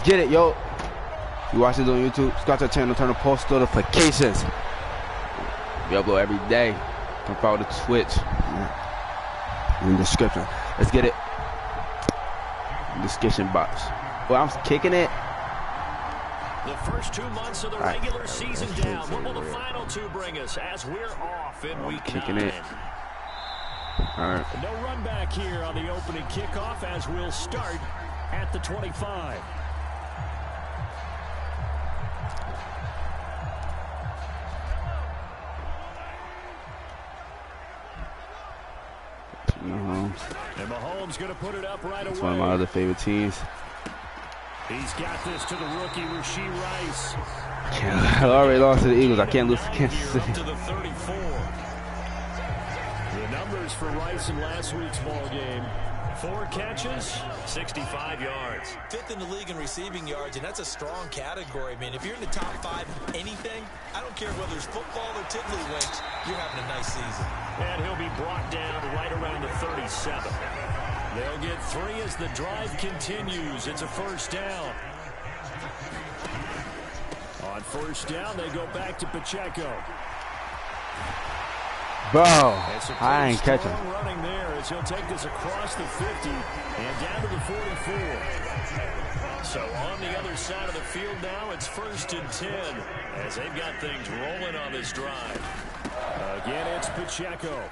Get it, yo. You watch this on YouTube, subscribe to the channel, turn on post notifications. We upload every day. Come follow the Twitch. In the description. Let's get it. Description box. Well, I'm kicking it. The first 2 months of the regular season down. What will the final 2 bring us as we're off in week 9? Kicking it. All right. No run back here on the opening kickoff as we'll start at the 25. And Mahomes going to put it up right away. It's one of my other favorite teams. He's got this to the rookie, Rashee Rice. I already lost to the Eagles. I can't lose to Kansas City. To the 34. The numbers for Rice in last week's ball game. 4 catches, 65 yards. 5th in the league in receiving yards, and that's a strong category. I mean, if you're in the top 5 anything, I don't care whether it's football or tiddlywinks, you're having a nice season. And he'll be brought down right around the 37. They'll get 3 as the drive continues. It's a first down. On first down, they go back to Pacheco. Bro, I ain't catching. Running there as he'll take this across the 50 and down to the 44. So on the other side of the field now, it's 1st and 10 as they've got things rolling on this drive. Again, it's Pacheco.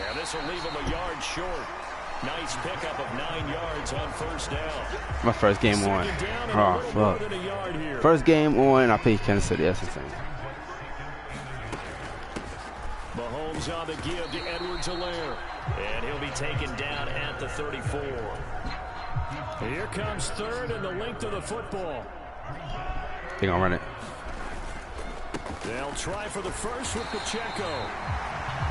And this will leave him a yard short. Nice pickup of 9 yards on first down. My first game on. Oh, fuck. First game on, I played Kansas City. That's the thing. Mahomes on the give to Edwards-Helaire. And he'll be taken down at the 34. Here comes 3rd and the length of the football. They're going to run it. They'll try for the first with Pacheco.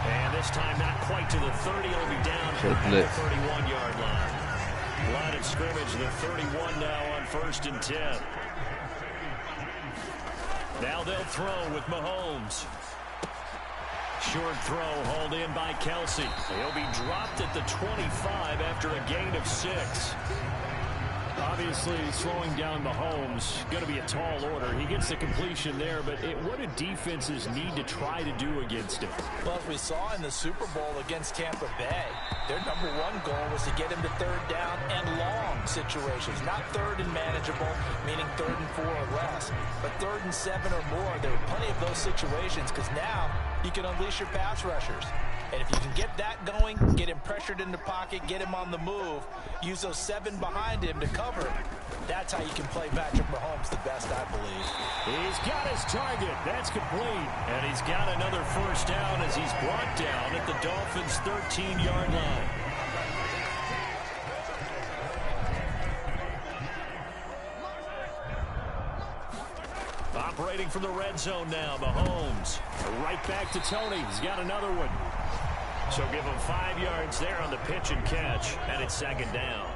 And this time not quite to the 30. It'll be down at the 31-yard line. Line of scrimmage, the 31 now on 1st and 10. Now they'll throw with Mahomes. Short throw hauled in by Kelsey. He'll be dropped at the 25 after a gain of 6. Obviously, slowing down Mahomes, going to be a tall order. He gets the completion there, but what do defenses need to try to do against him? Well, as we saw in the Super Bowl against Tampa Bay, their #1 goal was to get him to 3rd down and long situations. Not 3rd and manageable, meaning 3rd and 4 or less, but 3rd and 7 or more. There were plenty of those situations because now you can unleash your pass rushers. And if you can get that going, get him pressured in the pocket, get him on the move, use those 7 behind him to cover, that's how you can play Patrick Mahomes the best, I believe. He's got his target. That's complete. And he's got another first down as he's brought down at the Dolphins' 13-yard line. Operating from the red zone now, Mahomes. Right back to Tony. He's got another one. So give him 5 yards there on the pitch and catch, and it's 2nd down.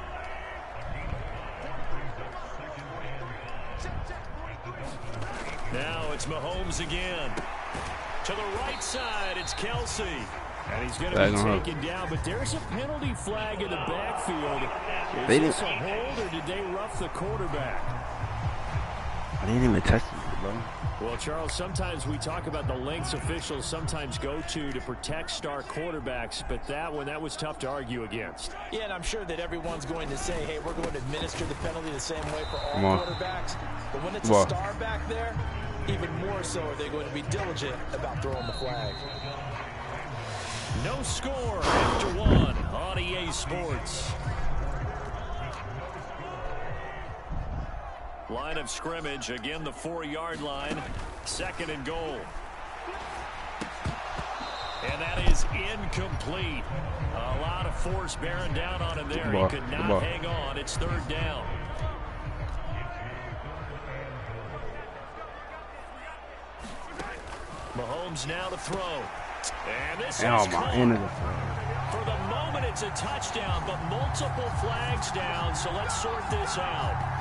Now it's Mahomes again. To the right side, it's Kelsey. And he's going to be taken down, but there's a penalty flag in the backfield. Is this a hold, or did they rough the quarterback? I didn't even touch him, bro. Well, Charles, sometimes we talk about the lengths officials sometimes go to protect star quarterbacks, but that was tough to argue against. Yeah, and I'm sure that everyone's going to say, hey, we're going to administer the penalty the same way for all quarterbacks. But when it's a star back there, even more so are they going to be diligent about throwing the flag. No score after 1 on EA Sports. Line of scrimmage, again the 4-yard line, 2nd and goal. And that is incomplete. A lot of force bearing down on him there. He could not hang on. It's 3rd down. Mahomes now to throw. And this is caught. For the moment, it's a touchdown, but multiple flags down, so let's sort this out.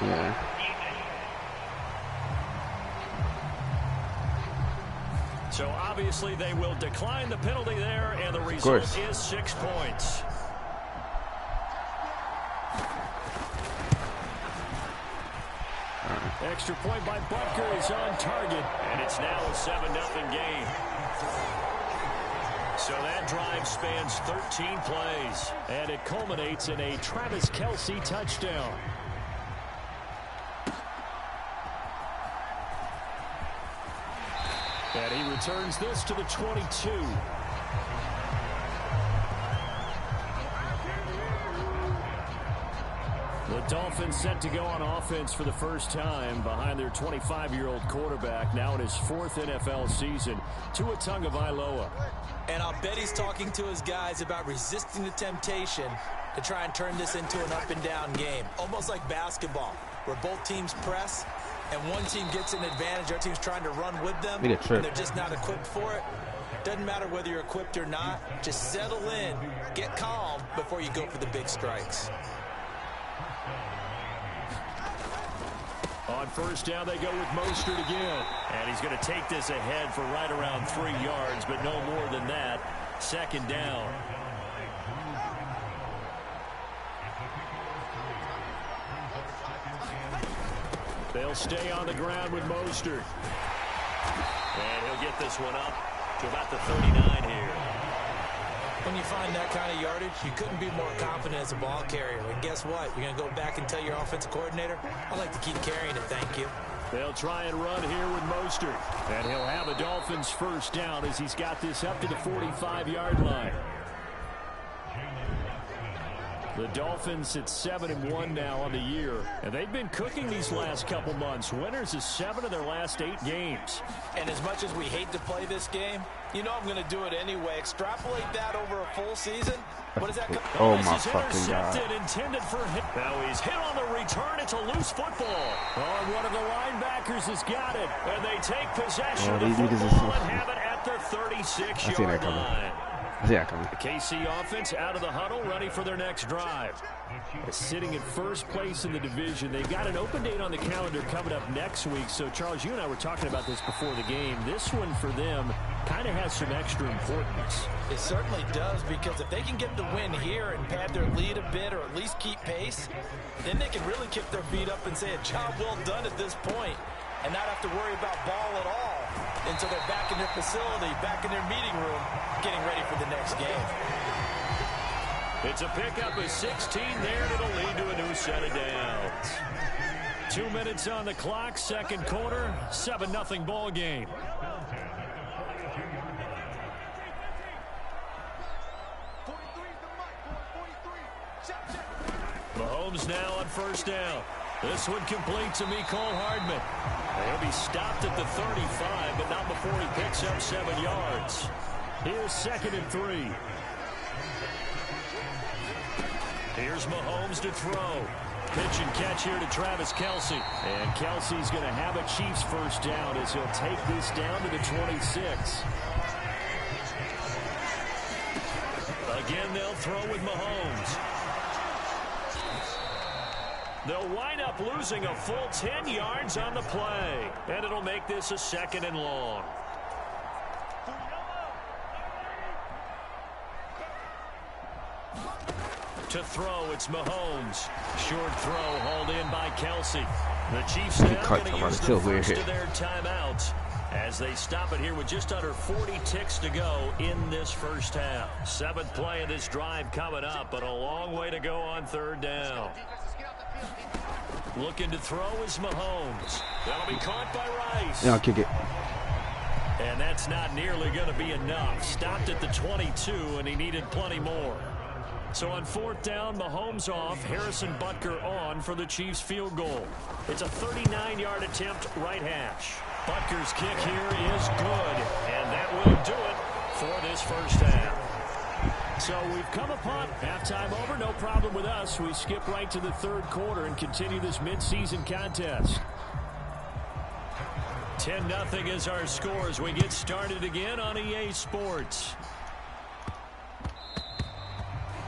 Yeah. So obviously they will decline the penalty there, and the result is 6 points. Extra point by Butker is on target, and it's now a 7-0 game. So that drive spans 13 plays, and it culminates in a Travis Kelce touchdown. And he returns this to the 22. The Dolphins set to go on offense for the first time behind their 25-year-old quarterback, now in his 4th NFL season, Tua Tagovailoa. And I'll bet he's talking to his guys about resisting the temptation to try and turn this into an up-and-down game, almost like basketball, where both teams press, and one team gets an advantage, the other team's trying to run with them, and they're just not equipped for it. Doesn't matter whether you're equipped or not. Just settle in, get calm before you go for the big strikes. On first down, they go with Mostert again. And he's going to take this ahead for right around 3 yards, but no more than that. 2nd down. They'll stay on the ground with Mostert. And he'll get this one up to about the 39 here. When you find that kind of yardage, you couldn't be more confident as a ball carrier. And guess what? You're going to go back and tell your offensive coordinator, I'd like to keep carrying it, thank you. They'll try and run here with Mostert. And he'll have a Dolphins first down as he's got this up to the 45-yard line. The Dolphins at 7-1 now on the year, and they've been cooking these last couple months. Winners is 7 of their last 8 games. And as much as we hate to play this game, you know I'm going to do it anyway. Extrapolate that over a full season. What does that come? Oh my fucking God. Intended for hit. Now he's hit on the return. It's a loose football. Oh, one of the linebackers has got it. And they take possession of the football and have it at their 36-yard line. The KC offense out of the huddle, ready for their next drive. Sitting in first place in the division. They've got an open date on the calendar coming up next week. So, Charles, you and I were talking about this before the game. This one for them kind of has some extra importance. It certainly does, because if they can get the win here and pad their lead a bit or at least keep pace, then they can really kick their feet up and say a job well done at this point and not have to worry about ball at all until they're back in their facility, back in their meeting room, getting ready for the next game. It's a pickup of 16 there, and it'll lead to a new set of downs. 2 minutes on the clock, 2nd quarter, 7-0 ball game. Mahomes now on first down. This one complete to Mecole Hardman. He'll be stopped at the 35, but not before he picks up 7 yards. Here's 2nd and 3. Here's Mahomes to throw. Pitch and catch here to Travis Kelce. And Kelce's going to have a Chiefs first down as he'll take this down to the 26. Again, they'll throw with Mahomes. They'll wind up losing a full 10 yards on the play. And it'll make this a 2nd and long. To throw, it's Mahomes. Short throw hauled in by Kelce. The Chiefs now going to use the first of their timeouts as they stop it here with just under 40 ticks to go in this first half. 7th play of this drive coming up, but a long way to go on 3rd down. Looking to throw is Mahomes. That'll be caught by Rice. Yeah, I'll kick it. And that's not nearly going to be enough. Stopped at the 22, and he needed plenty more. So on 4th down, Mahomes off, Harrison Butker on for the Chiefs field goal. It's a 39-yard attempt, right hash. Butker's kick here is good, and that will do it for this first half. So we've come upon halftime over, no problem with us. We skip right to the 3rd quarter and continue this midseason contest. 10-0 is our score as we get started again on EA Sports.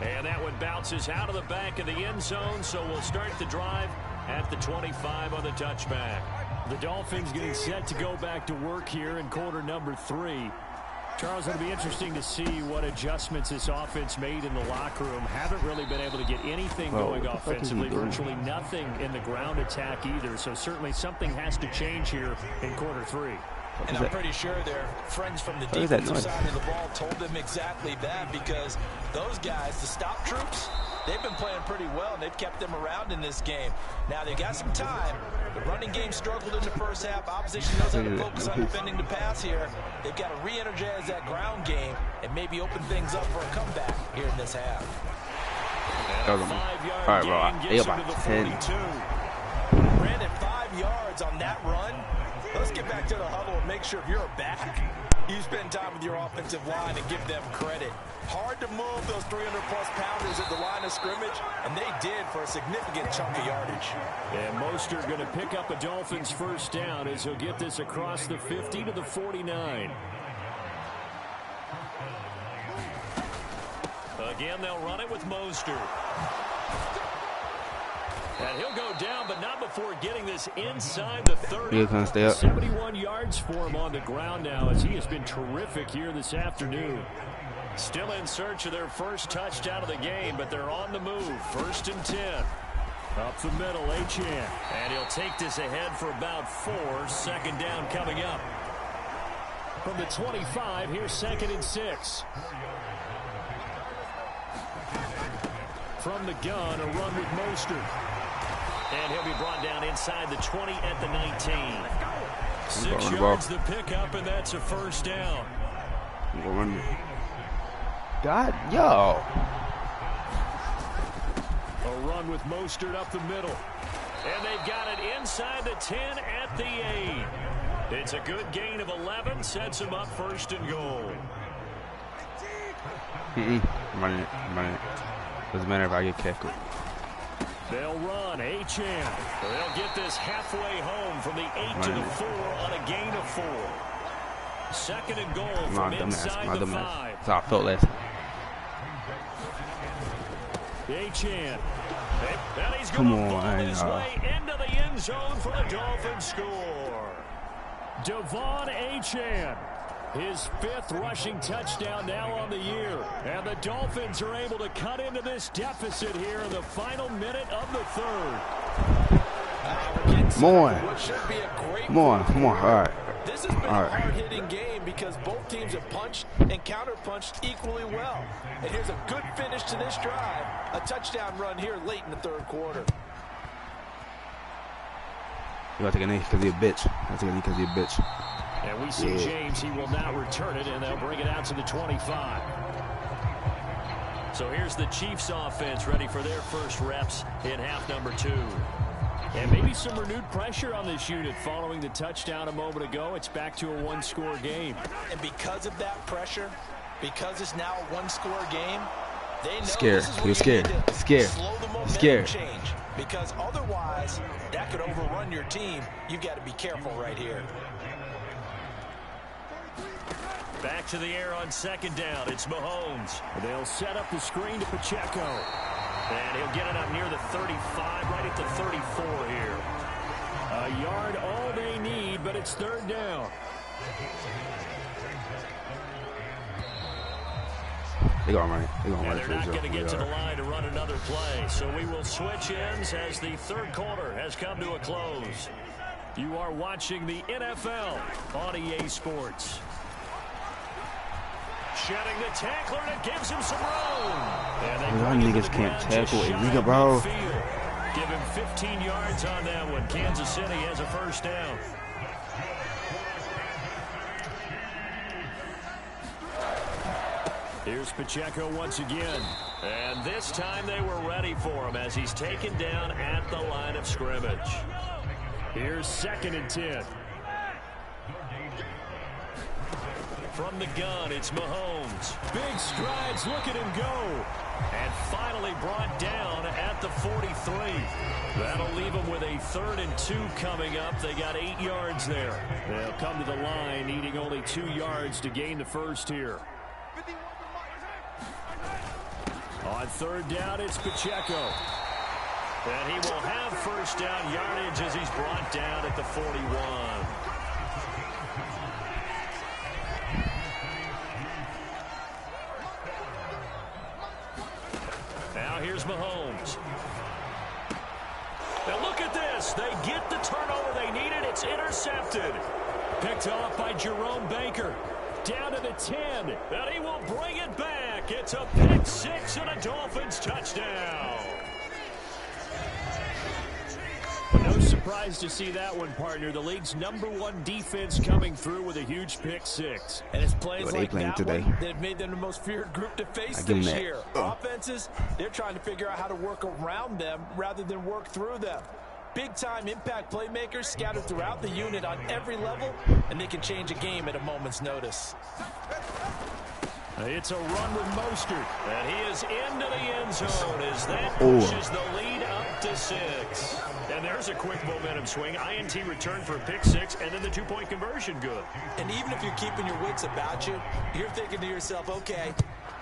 And that one bounces out of the back of the end zone, so we'll start the drive at the 25 on the touchback. The Dolphins getting set to go back to work here in quarter number 3. Charles, it'll be interesting to see what adjustments this offense made in the locker room. Haven't really been able to get anything going offensively, virtually nothing in the ground attack either. So certainly something has to change here in quarter 3. And I'm pretty sure their friends from the defensive side of the ball told them exactly that, because those guys, the stop troops, they've been playing pretty well, and they've kept them around in this game. Now, they've got some time. The running game struggled in the first half. Opposition knows how to focus on defending the pass here. They've got to re-energize that ground game and maybe open things up for a comeback here in this half. All right, bro. They about 10. Brandon, 5 yards on that run. Let's get back to the huddle and make sure if you're back, you spend time with your offensive line and give them credit. Hard to move those 300-plus pounders at the line of scrimmage, and they did for a significant chunk of yardage. And Mostert going to pick up a Dolphins first down as he'll get this across the 50 to the 49. Again, they'll run it with Mostert. And he'll go down, but not before getting this inside the 30. 71 yards for him on the ground now, as he has been terrific here this afternoon. Still in search of their first touchdown of the game, but they're on the move. 1st and 10. Up the middle, Achane. And he'll take this ahead for about 4. 2nd down coming up. From the 25, here's 2nd and 6. From the gun, a run with Mostert. And he'll be brought down inside the 20 at the 19. 6 yards the pickup, and that's a first down. God, yo. A run with Mostert up the middle. And they've got it inside the 10 at the 8. It's a good gain of 11. Sets him up 1st and goal. I'm running it. Doesn't matter if I get tackled. They'll run. Achane. They'll get this halfway home from the 8 to the 4 on a gain of 4. 2nd and goal from inside the 5. That's how I felt last time. Achane. And he's going to ball his way into the end zone for the Dolphins score. Devon Achane. His 5th rushing touchdown now on the year. And the Dolphins are able to cut into this deficit here in the final minute of the 3rd. Come on. All right. This has been a hard-hitting game because both teams have punched and counter-punched equally well. And here's a good finish to this drive. A touchdown run here late in the 3rd quarter. You gotta take a knee because he's a bitch. And we see James, he will now return it, and they'll bring it out to the 25. So here's the Chiefs offense ready for their first reps in half number 2. And maybe some renewed pressure on this unit following the touchdown a moment ago. It's back to a 1-score game. And because of that pressure, because it's now a 1-score game, they know scared. You're scared. Slow the momentum change, because otherwise that could overrun your team. You've got to be careful right here. Back to the air on 2nd down. It's Mahomes. They'll set up the screen to Pacheco. And he'll get it up near the 35, right at the 34 here. A yard all they need, but it's 3rd down. They're going to run it. They're not going to get to the line to run another play. So we will switch ends as the 3rd quarter has come to a close. You are watching the NFL on EA Sports. Shedding the tackler, and it gives him some room. And niggas can't tackle Illegal, bro. Give him 15 yards on that one. Kansas City has a first down. Here's Pacheco once again. And this time they were ready for him as he's taken down at the line of scrimmage. Here's 2nd and 10. From the gun, it's Mahomes. Big strides, look at him go. And finally brought down at the 43. That'll leave him with a 3rd and 2 coming up. They got 8 yards there. They'll come to the line, needing only 2 yards to gain the first here. On 3rd down, it's Pacheco. And he will have first down yardage as he's brought down at the 41. Now here's Mahomes. Now look at this. They get the turnover they needed. It's intercepted. Picked off by Jerome Baker. Down to the 10. And he will bring it back. It's a pick six and a Dolphins touchdown. No surprise to see that one, partner. The league's #1 defense coming through with a huge pick six. And it's plays like that today one that have made them the most feared group to face this year. Offenses, they're trying to figure out how to work around them rather than work through them. Big-time impact playmakers scattered throughout the unit on every level, and they can change a game at a moment's notice. It's a run with Mostert, and he is into the end zone as that pushes the lead up to 6. And there's a quick momentum swing. INT return for a pick six, and then the 2-point conversion good. And even if you're keeping your wits about you, you're thinking to yourself, okay,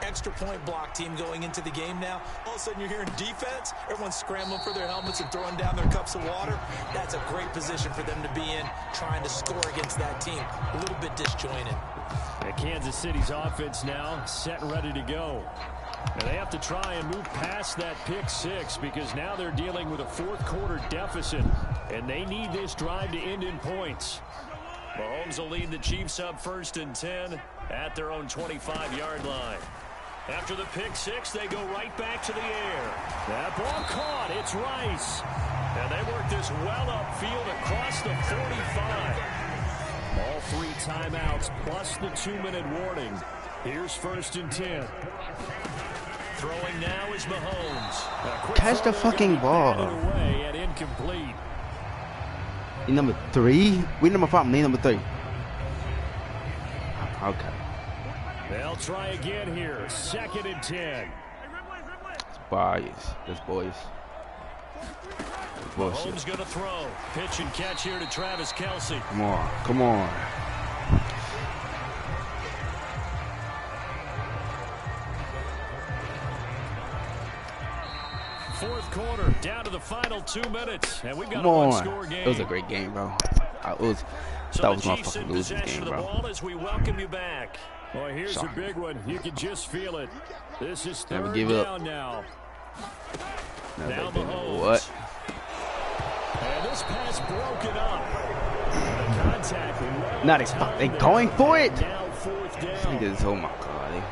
extra point block team going into the game now. All of a sudden you're hearing defense. Everyone's scrambling for their helmets and throwing down their cups of water. That's a great position for them to be in, trying to score against that team. A little bit disjointed. And Kansas City's offense now set and ready to go. And they have to try and move past that pick six because now they're dealing with a fourth-quarter deficit, and they need this drive to end in points. Mahomes will lead the Chiefs up 1st and 10 at their own 25-yard line. After the pick six, they go right back to the air. That ball caught. It's Rice. And they work this well upfield across the 45. All 3 timeouts plus the 2-minute warning. Here's 1st and 10. Throwing now is Mahomes. Catch the fucking ball. Away and incomplete. He number 3? We number 5. He number 3. Okay. They'll try again here. 2nd and 10. It's bias. That's boys. Mahomes going to throw. Pitch and catch here to Travis Kelce. Come on. Come on. Fourth quarter, down to the final 2 minutes, and we've got a one-score game. It was a great game, bro. I was going to fucking lose this game, bro. Ball as we welcome you back. Boy, here's a big one. You can just feel it. This is third down now. Now Mahomes. What? And this pass broken up. The contact. Not they going for it. Now 4th down. Niggas, oh my God.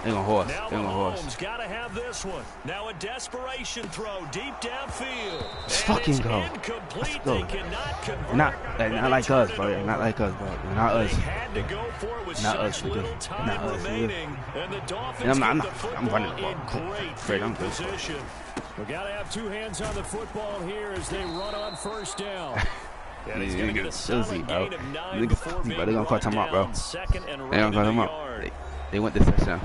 They're going horse. Now Mahomes got to have this one. Now a desperation throw deep downfield. Let's fucking go. Let's go. Not like us, bro. Not like us, bro. Not us. Not us, nigga. Not us, nigga. And I'm running the ball. Great, I'm good. We got to have 2 hands on the football here as they run on 1st down. Niggas, bro. Niggas, they're going to call timeout, bro. They're going to call timeout. They went this touchdown.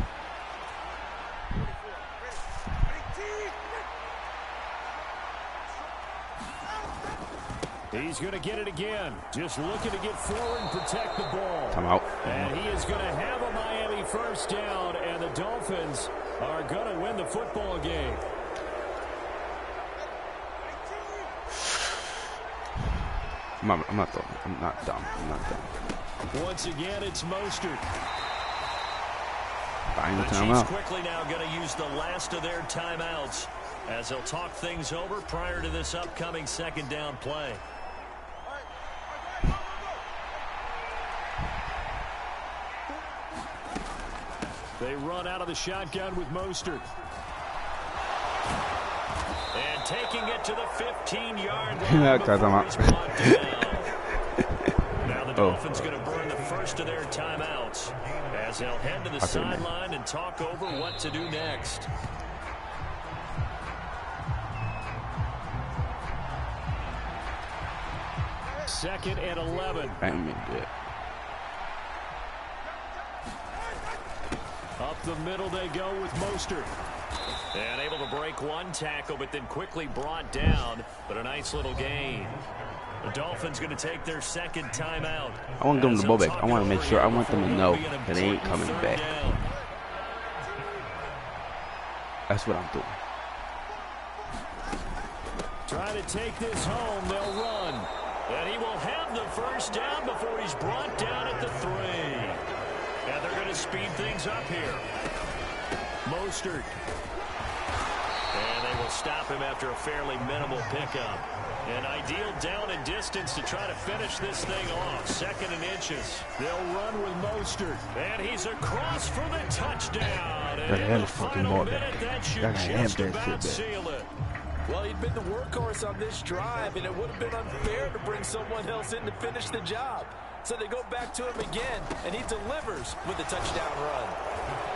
He's going to get it again. Just looking to get forward and protect the ball. Timeout. And he is going to have a Miami 1st down, and the Dolphins are going to win the football game. I'm not dumb. I'm not dumb. Once again, it's Mostert. The Chiefs quickly now going to use the last of their timeouts as they'll talk things over prior to this upcoming 2nd down play. They run out of the shotgun with Mostert. And taking it to the 15-yard line. Now the Dolphins going to burn the first of their timeouts as they'll head to the sideline and talk over what to do next. Second and 11. Up the middle they go with Mostert. And able to break one tackle, but then quickly brought down. But a nice little gain. The Dolphins going to take their 2nd timeout. I want to give them the ball back. I want to make sure. I want them to know that they ain't coming back. That's what I'm doing. Trying to take this home, they'll run. And he will have the first down before he's brought down at the 3. And they're going to speed things up here. Mostert. And they will stop him after a fairly minimal pickup. An ideal down and distance to try to finish this thing off. 2nd and inches. They'll run with Mostert. And he's across for the touchdown. And in the final minute, that should just about seal it. Well, he'd been the workhorse on this drive, and it would have been unfair to bring someone else in to finish the job. So they go back to him again, and he delivers with a touchdown run.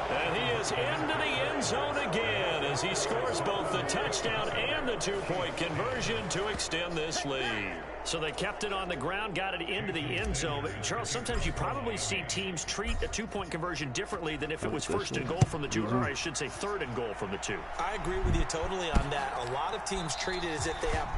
And he is into the end zone again as he scores both the touchdown and the 2-point conversion to extend this lead. So they kept it on the ground, got it into the end zone. But Charles, sometimes you probably see teams treat a 2-point conversion differently than if it was 1st and goal from the 2, or I should say 3rd and goal from the 2. I agree with you totally on that. A lot of teams treat it as if they have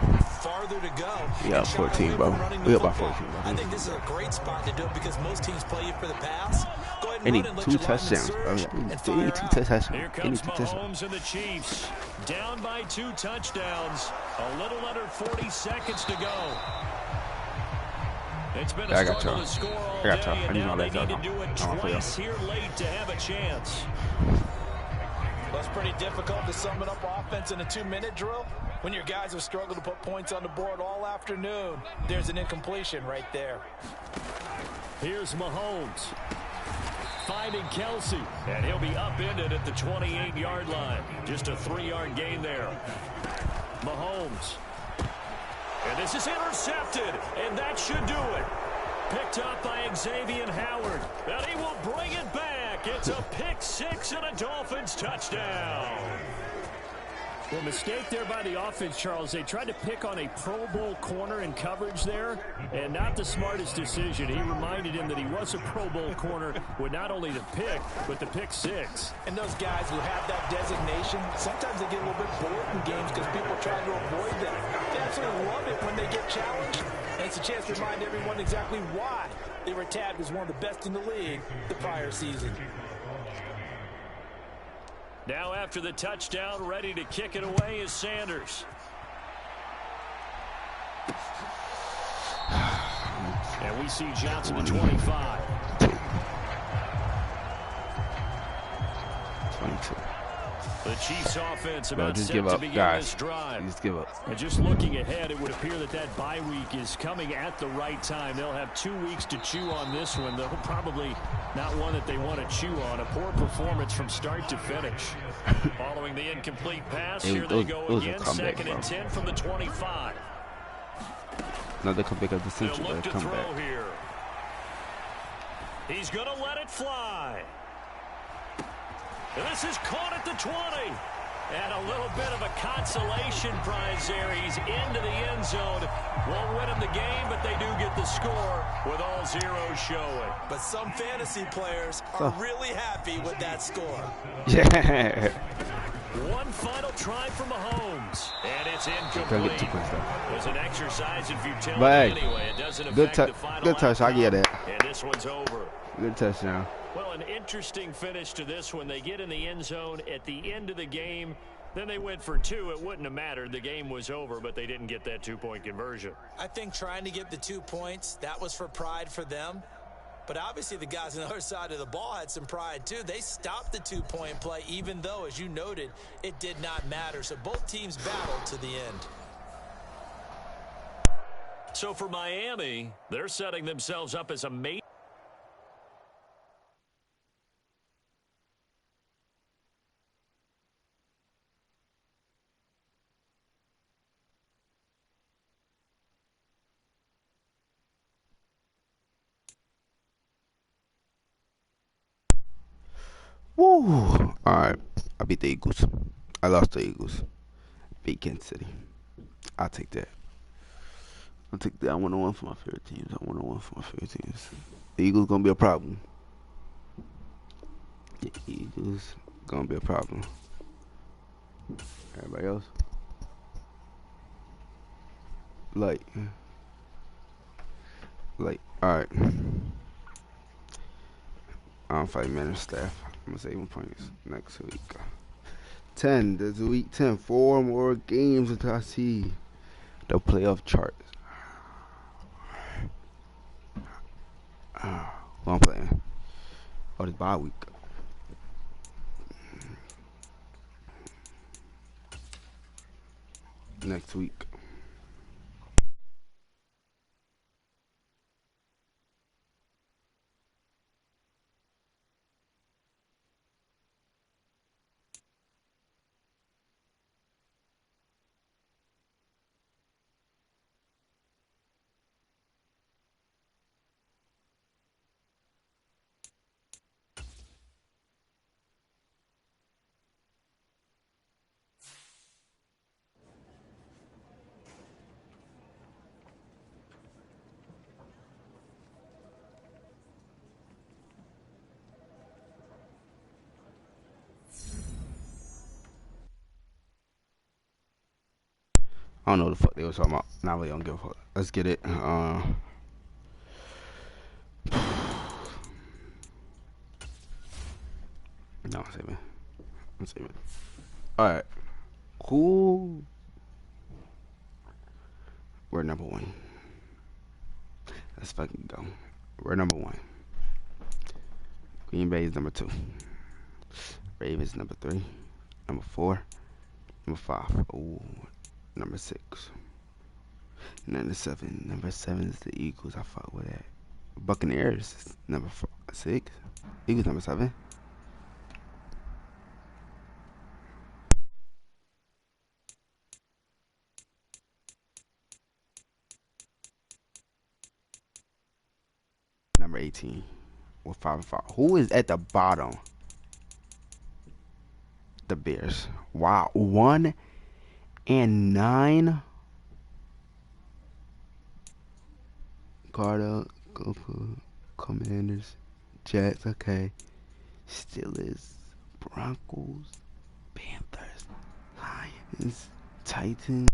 farther to go. We got 14, bro. We got about 14, bro. I think this is a great spot to do it because most teams play you for the pass. Go ahead and Any run and let 2 your linemen touchdowns, surge bro. and fire Any 2 out. touchdowns. Here comes Mahomes and the Chiefs. Down by 2 touchdowns. A little under 40 seconds to go. It's been a struggle to score all day, and now they need to do it twice here late to have a chance. Well, it's pretty difficult to sum it up offense in a 2-minute drill. When your guys have struggled to put points on the board all afternoon, there's an incompletion right there. Here's Mahomes. Finding Kelsey, and he'll be upended at the 28-yard line. Just a 3-yard gain there. Mahomes. And this is intercepted, and that should do it. Picked up by Xavier Howard, and he will bring it back. It's a pick 6 and a Dolphins touchdown. Well, mistake there by the offense, Charles. They tried to pick on a Pro Bowl corner in coverage there, and not the smartest decision. He reminded him that he was a Pro Bowl corner with not only the pick, but the pick 6. And those guys who have that designation, sometimes they get a little bit bored in games because people try to avoid them. They absolutely love it when they get challenged, and it's a chance to remind everyone exactly why they were tagged as one of the best in the league the prior season. Now after the touchdown, ready to kick it away is Sanders. And we see Johnson to 25. 22. The Chiefs offense about just set give to up, begin guys. this drive. Just give up. And just looking ahead, it would appear that that bye week is coming at the right time. They'll have 2 weeks to chew on this one. They'll probably not one that they want to chew on. A poor performance from start to finish. Following the incomplete pass, here they go again. 2nd and 10 from the 25. Another comeback of the century. They'll look to Comeback. throw here. He's going to let it fly. This is caught at the 20. And a little bit of a consolation prize there. He's into the end zone. Won't win him the game, but they do get the score with all zeros showing. But some fantasy players are really happy with that score. Yeah. One final try from Mahomes, and it's incomplete. It was an exercise in futility anyway. It doesn't affect the final good touch. I get it. And this one's over. Good touchdown. Well, an interesting finish to this one. They get in the end zone at the end of the game. Then they went for 2. It wouldn't have mattered. The game was over, but they didn't get that 2-point conversion. I think trying to get the 2 points, that was for pride for them. But obviously the guys on the other side of the ball had some pride too. They stopped the 2-point play, even though, as you noted, it did not matter. So both teams battled to the end. So for Miami, they're setting themselves up as a major. Woo! Alright. I beat the Eagles. I lost the Eagles. Beat Kansas City. I'll take that. I'll take that. I 1-1 for my favorite teams. I 1-1 for my favorite teams. The Eagles gonna be a problem. The Eagles gonna be a problem. Everybody else? Light. Alright. I don't fight man or staff. I'm gonna save 1 points next week. 10. This is week 10. 4 more games until I see the playoff charts. Who I'm playing? Oh, this bye week. Next week. I don't know what the fuck they was talking about. Not really, don't give a fuck. Let's get it. No, I'm saving. Alright. Cool. We're number 1. Let's fucking go. We're number 1. Green Bay is number 2. Ravens number 3. Number 4. Number 5. Ooh. Number 6. Number 7. Number 7 is the Eagles. I fuck with that. Buccaneers is number 6. Eagles number 7. Number 18 with 5-5. Who is at the bottom? The Bears. Wow. 1-9. Cardinals, Commanders, Jets, okay. Steelers, Broncos, Panthers, Lions, Titans.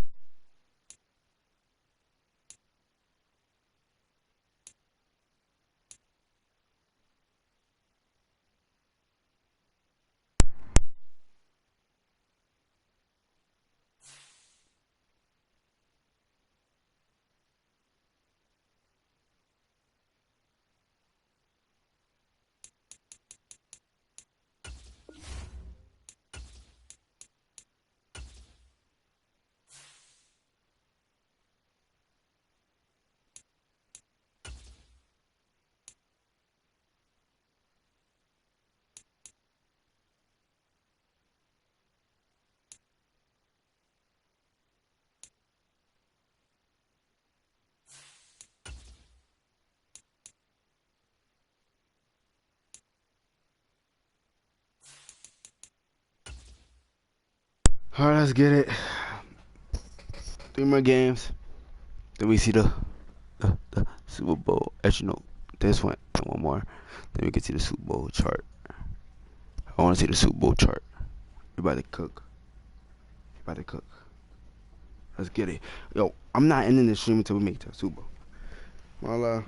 All right, let's get it. 3 more games. Then we see the Super Bowl. Actually, no, this one and one more. Then we can see the Super Bowl chart. I want to see the Super Bowl chart. You about to cook. Let's get it. Yo, I'm not ending the stream until we make it to the Super Bowl. Well,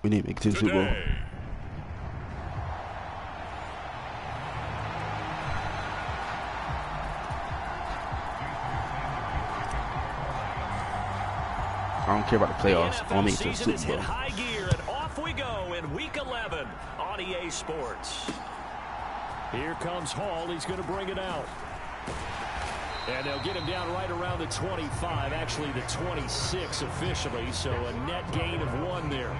we need to make it to the Super Bowl. I don't care about the playoffs. I want to make it to the Super Bowl. High gear and off we go in Week 11 on EA Sports. Here comes Hall. He's going to bring it out. And they'll get him down right around the 25, actually the 26 officially, so a net gain of 1 there.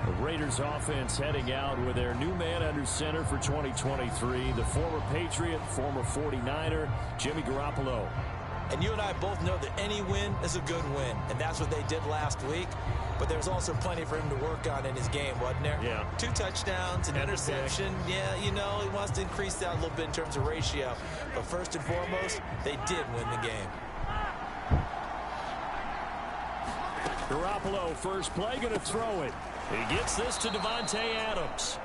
The Raiders offense heading out with their new man under center for 2023, the former Patriot, former 49er, Jimmy Garoppolo. And you and I both know that any win is a good win, and that's what they did last week. But there's also plenty for him to work on in his game, wasn't there? Yeah. 2 touchdowns, an interception. Yeah, you know, he wants to increase that a little bit in terms of ratio. But first and foremost, they did win the game. Garoppolo, first play, going to throw it. He gets this to Devontae Adams.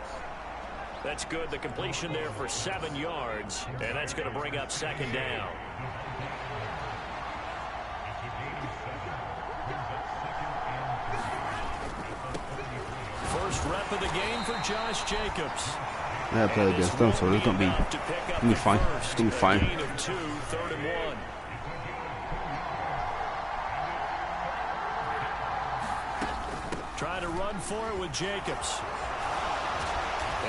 That's good. The completion there for 7 yards, and that's going to bring up 2nd down. First rep of the game for Josh Jacobs. I gotta play against them, so it's gonna be fine. It's gonna be fine. Gain of 2, 3rd and 1. Trying to run for it with Jacobs.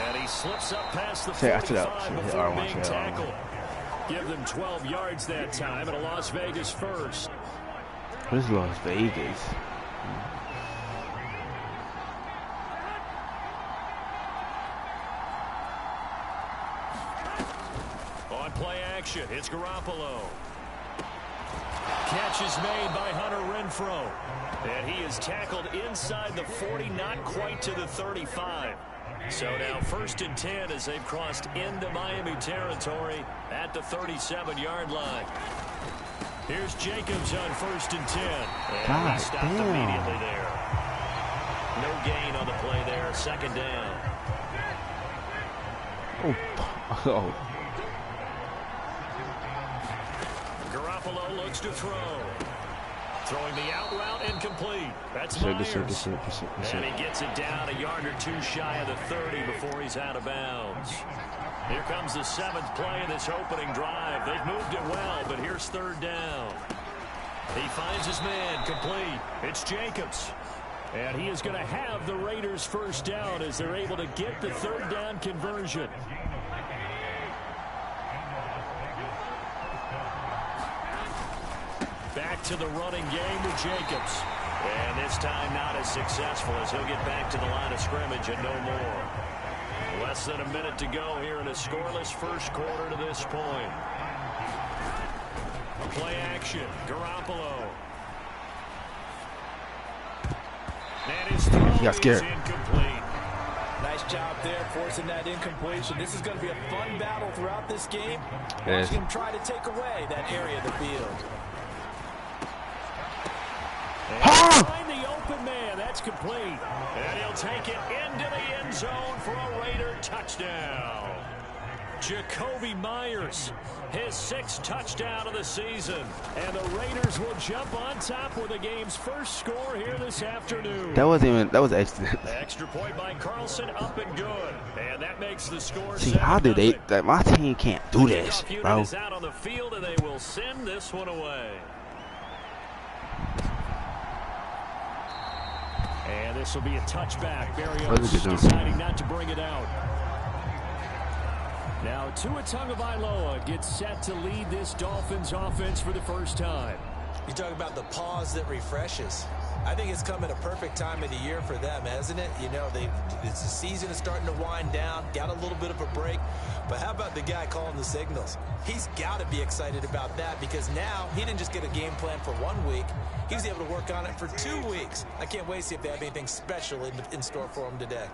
And he slips up past the 45 before being tackled. Give them 12 yards that time at a Las Vegas first. What is Las Vegas? On play action, it's Garoppolo. Catch is made by Hunter Renfrow. And he is tackled inside the 40, not quite to the 35. So now 1st and 10 as they've crossed into Miami territory at the 37-yard line. Here's Jacobs on 1st and 10. And he stopped immediately there. No gain on the play there. 2nd down. Oh. Garoppolo looks to throw. Throwing the out route incomplete. That's Myers. And he gets it down a yard or 2 shy of the 30 before he's out of bounds. Here comes the 7th play of this opening drive. They've moved it well, but here's 3rd down. He finds his man complete. It's Jacobs. And he is going to have the Raiders' 1st down as they're able to get the 3rd down conversion. Back to the running game with Jacobs. And this time not as successful as he'll get back to the line of scrimmage and no more. Less than a minute to go here in a scoreless first quarter to this point. Play action. Garoppolo. And his throw is incomplete. Nice job there, forcing that incompletion. This is going to be a fun battle throughout this game. Watching him try to take away that area of the field. And find the open man. That's complete. And he'll take it into the end zone for a Raider touchdown. Jacoby Myers, his 6th touchdown of the season. And the Raiders will jump on top with the game's first score here this afternoon. That was excellent. Extra point by Carlson, up and good. And that makes the score. See, how did they, that my team can't do this, bro. Is out on the field, and they will send this one away. And this will be a touchback. Barrios deciding not to bring it out. Now Tua Tagovailoa gets set to lead this Dolphins offense for the first time. You talk about the pause that refreshes. I think it's come at a perfect time of the year for them, hasn't it? You know, the season is starting to wind down, got a little bit of a break. But how about the guy calling the signals? He's got to be excited about that because now he didn't just get a game plan for 1 week. He was able to work on it for 2 weeks. I can't wait to see if they have anything special in store for him today.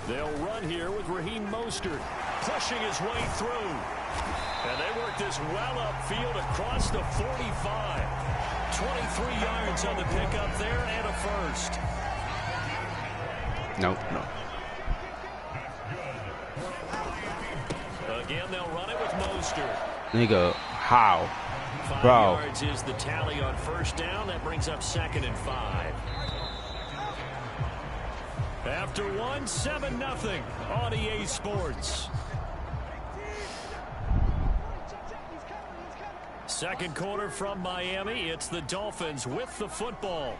They'll run here with Raheem Mostert pushing his way through. And they work this well upfield across the 45. 23 yards on the pickup there and a first. No. Again, they'll run it with Mostert. Nigga, how? 5 Bro. yards is the tally on 1st down. That brings up 2nd and 5. After 7-0 on EA Sports. Second quarter from Miami. It's the Dolphins with the football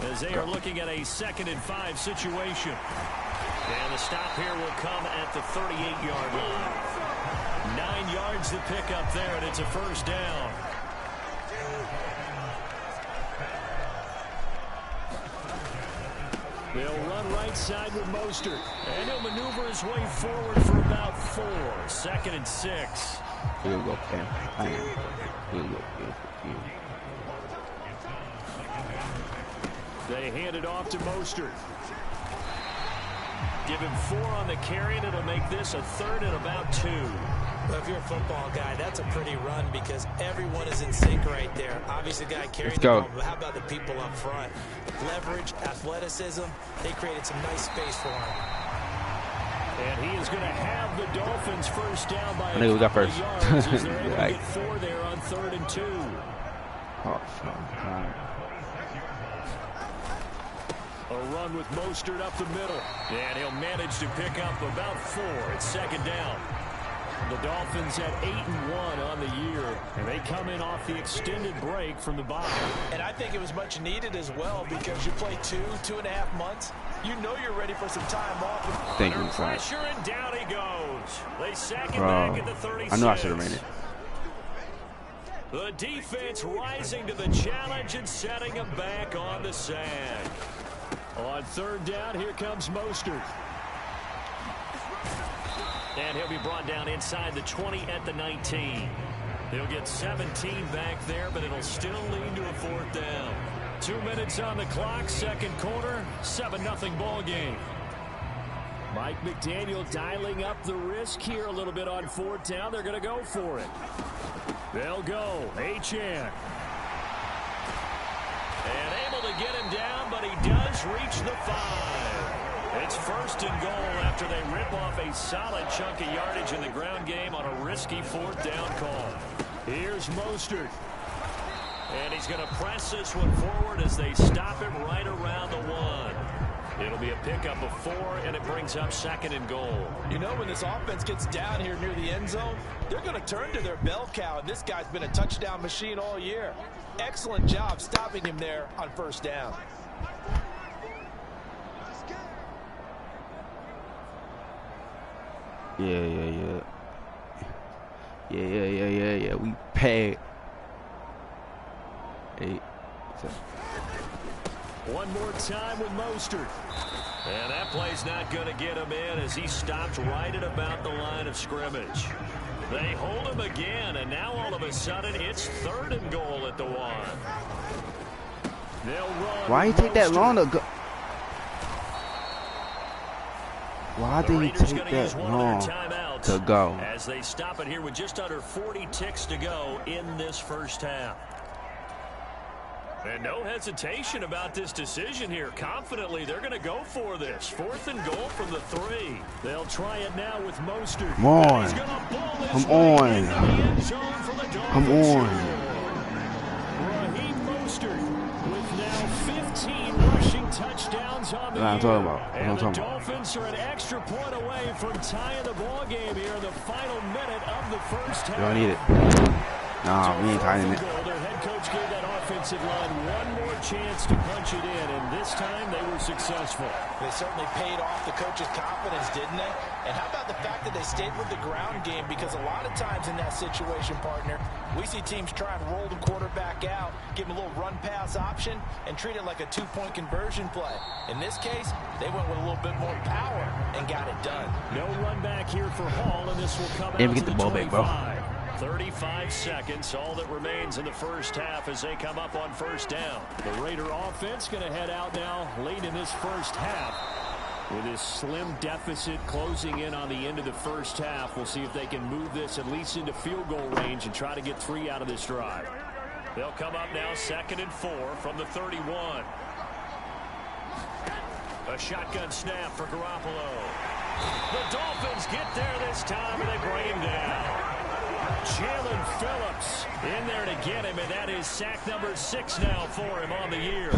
as they are looking at a 2nd and 5 situation. And the stop here will come at the 38-yard line. 9 yards to pick up there, and it's a 1st down. They'll run right side with Mostert. And he'll maneuver his way forward for about 4. 2nd and 6. Here we go, Cam. Here we go. They hand it off to Mostert. Give him 4 on the carry, and it'll make this a 3rd and about 2. Well, if you're a football guy, that's a pretty run because everyone is in sync right there. Obviously, the guy carrying the ball, but how about the people up front? Leverage, athleticism, they created some nice space for him. And he is going to have the Dolphins 1st down by I think we got first. yards as they're able to get 4 there on 3rd and 2. Oh, fuck. A run with Mostert up the middle. And he'll manage to pick up about 4 at second down. The Dolphins at 8-1 on the year, and they come in off the extended break from the bye. And I think it was much needed as well because you play 2.5 months. You know you're ready for some time off. Under pressure, and down he goes. They sack him back at the 36. I knew I should have ran it. The defense rising to the challenge and setting him back on the sand. On third down, here comes Mostert. And he'll be brought down inside the 20 at the 19. He'll get 17 back there, but it'll still lead to a 4th down. 2 minutes on the clock, second quarter, 7-0 ball game. Mike McDaniel dialing up the risk here a little bit on 4th down. They're going to go for it. They'll go. Achane. And able to get him down, but he does reach the 5. It's 1st and goal after they rip off a solid chunk of yardage in the ground game on a risky 4th down call. Here's Mostert. And he's going to press this one forward as they stop it right around the 1. It'll be a pickup of 4, and it brings up 2nd and goal. You know, when this offense gets down here near the end zone, they're going to turn to their bell cow, and this guy's been a touchdown machine all year. Excellent job stopping him there on 1st down. Yeah. We paid. 8, 7. One more time with Mostert. And that play's not going to get him in as he stopped right at about the line of scrimmage. They hold him again, and now all of a sudden it's 3rd and goal at the 1. They'll run. Why you take that long to go? Why did he take that long to go? As they stop it here with just under 40 ticks to go in this first half. And no hesitation about this decision here. Confidently, they're going to go for this. 4th and goal from the 3. They'll try it now with Mostert. Come on. Come on. Come on. Raheem Mostert with now 15 rushing touchdowns on the year. And the Dolphins are an extra point away from tying the ball game here in the final minute of the first half. You don't need it. Nah, we ain't tying it. Their head coach gave that offensive line one more chance to punch it in, and this time they were successful. They certainly paid off the coach's confidence, didn't they? And how about the fact that they stayed with the ground game? Because a lot of times in that situation, partner, we see teams try and roll the quarterback out, give him a little run-pass option, and treat it like a 2-point conversion play. In this case, they went with a little bit more power and got it done. No run back here for Hall, and this will come out Get to the the ball back, bro. 35 seconds, all that remains in the first half as they come up on 1st down. The Raider offense going to head out now late in this first half. With this slim deficit closing in on the end of the first half, we'll see if they can move this at least into field goal range and try to get 3 out of this drive. They'll come up now 2nd and 4 from the 31. A shotgun snap for Garoppolo. The Dolphins get there this time and they bring him down. Jalen Phillips in there to get him, and that is sack number 6 now for him on the year.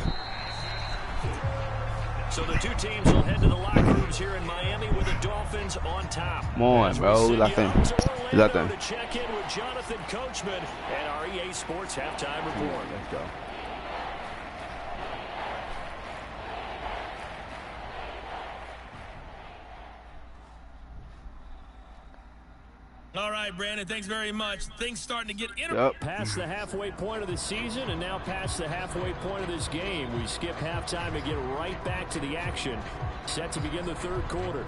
So the two teams will head to the locker rooms here in Miami with the Dolphins on top. Come on, bro. Nothing. To check in with Jonathan Coachman and our EA Sports halftime report. Let's go. All right, Brandon, thanks very much. Things starting to get past the halfway point of the season and now past the halfway point of this game. We skip halftime and get right back to the action. Set to begin the 3rd quarter.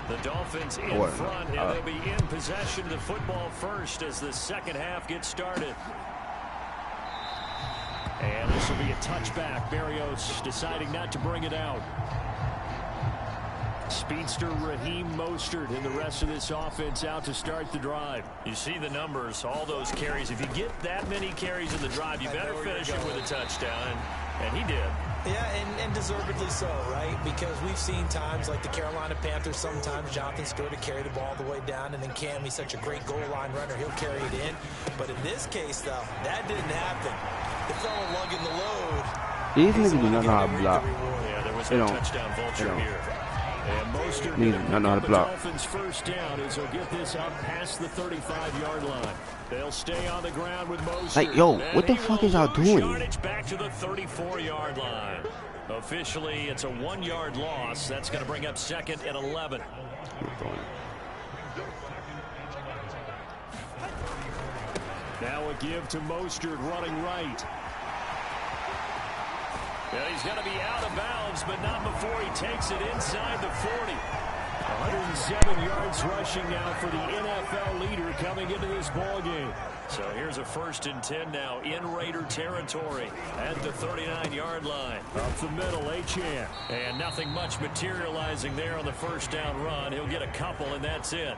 The Dolphins in front, and they'll be in possession of the football first as the second half gets started. And this will be a touchback. Berrios deciding not to bring it out. Speedster Raheem Mostert and the rest of this offense out to start the drive. You see the numbers, all those carries. If you get that many carries in the drive, you better finish it with a touchdown, and he did. Yeah, and deservedly so, right? Because we've seen times like the Carolina Panthers, sometimes Jonathan Stewart to carry the ball all the way down, and then Cam, he's such a great goal line runner, he'll carry it in. But in this case, though, that didn't happen. The fellow lugging the load These niggas do not know how to block. Yeah, there was They no don't. touchdown vulture here. And Mostert Niggas do not know how to block. Dolphins first down as he'll get this up past the 35-yard line. They'll stay on the ground with Mostert. Like, yo, what the fuck is y'all doing? Yardage back to the 34-yard line. Officially, it's a 1-yard loss. That's going to bring up 2nd and 11. Now a give to Mostert running right. Well, he's going to be out of bounds, but not before he takes it inside the 40. 107 yards rushing now for the NFL leader coming into this ballgame. So here's a 1st and 10 now in Raider territory at the 39-yard line. Up the middle, Achane. And nothing much materializing there on the first down run. He'll get a couple, and that's it.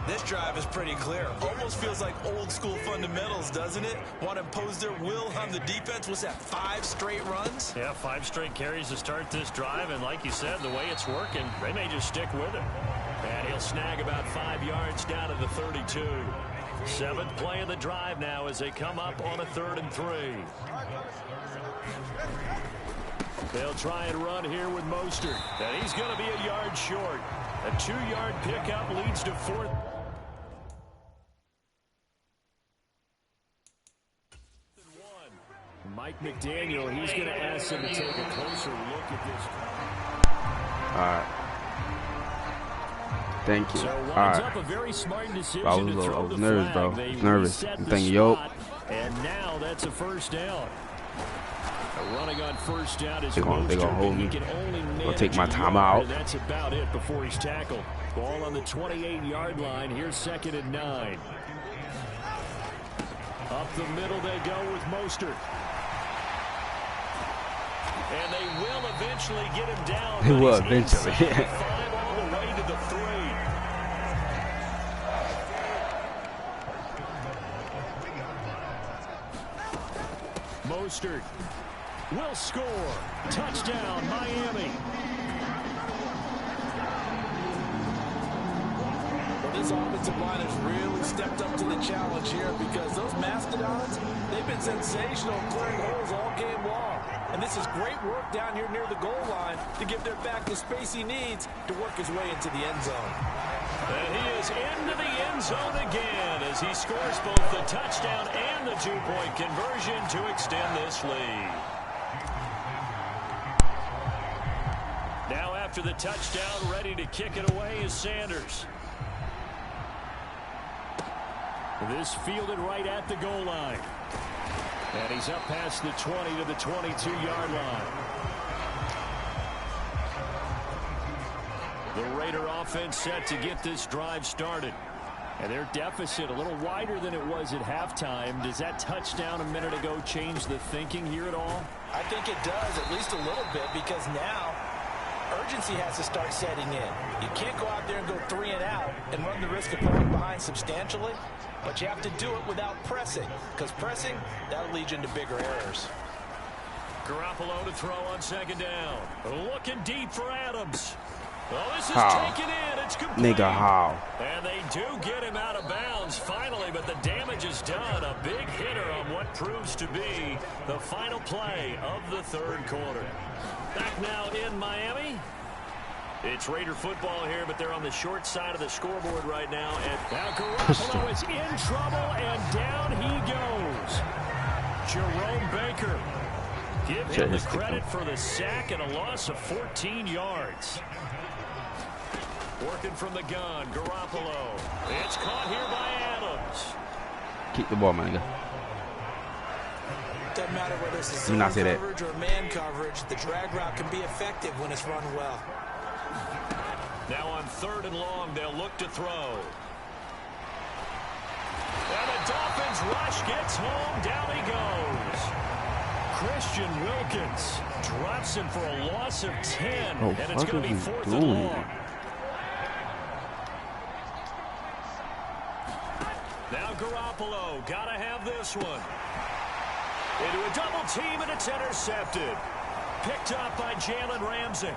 This drive is pretty clear. Almost feels like old school fundamentals, doesn't it? Want to impose their will on the defense. Was that 5 straight runs? Yeah, 5 straight carries to start this drive. And like you said, the way it's working, they may just stick with it. And he'll snag about 5 yards down to the 32. 7th play of the drive now as they come up on a 3rd and 3. They'll try and run here with Mostert. And he's going to be a yard short. A 2-yard pickup leads to 4th. Mike McDaniel, he's going to ask him to take a closer look at this. All right. Thank you. So All right. up a very smart decision I was nervous, bro. I was nervous. I'm thinking, yo. And now that's a 1st down. Running on 1st down is they gonna hold me. I'll take my time out. That's about it before he's tackled. Ball on the 28-yard line. Here's 2nd and 9. Up the middle they go with Mostert. And they will eventually get him down. They will eventually. 5 all the way to the 3. Mostert will score. Touchdown, Miami. Well, this offensive line has really stepped up to the challenge here because those mastodons, they've been sensational clearing holes all game long. And this is great work down here near the goal line to give their back the space he needs to work his way into the end zone. And he is into the end zone again as he scores both the touchdown and the 2-point conversion to extend this lead. Now after the touchdown, ready to kick it away is Sanders. This fielded right at the goal line. And he's up past the 20 to the 22-yard line. The Raider offense set to get this drive started. And their deficit a little wider than it was at halftime. Does that touchdown a minute ago change the thinking here at all? I think it does, at least a little bit, because now urgency has to start setting in. You can't go out there and go 3 and out and run the risk of falling behind substantially, but you have to do it without pressing, because pressing, that'll lead you into bigger errors. Garoppolo to throw on 2nd down. Looking deep for Adams. Oh, this is taken in. It's complete. Nigga, how? And they do get him out of bounds finally, but the damage is done. A big hitter on what proves to be the final play of the 3rd quarter. Back now in Miami. It's Raider football here, but they're on the short side of the scoreboard right now. And now Garoppolo is in trouble, and down he goes. Jerome Baker. Give him the credit for the sack and a loss of 14 yards. Working from the gun, Garoppolo. It's caught here by Adams. Keep the ball, my nigga. Doesn't matter whether it's a zone coverage or man coverage, the drag route can be effective when it's run well. Now on 3rd and long, they'll look to throw. And the Dolphins rush gets home. Down he goes. Christian Wilkins drops him for a loss of 10. Oh, and it's going to be 4th and long. Now Garoppolo, got to have this one. Into a double team, and it's intercepted. Picked up by Jalen Ramsey.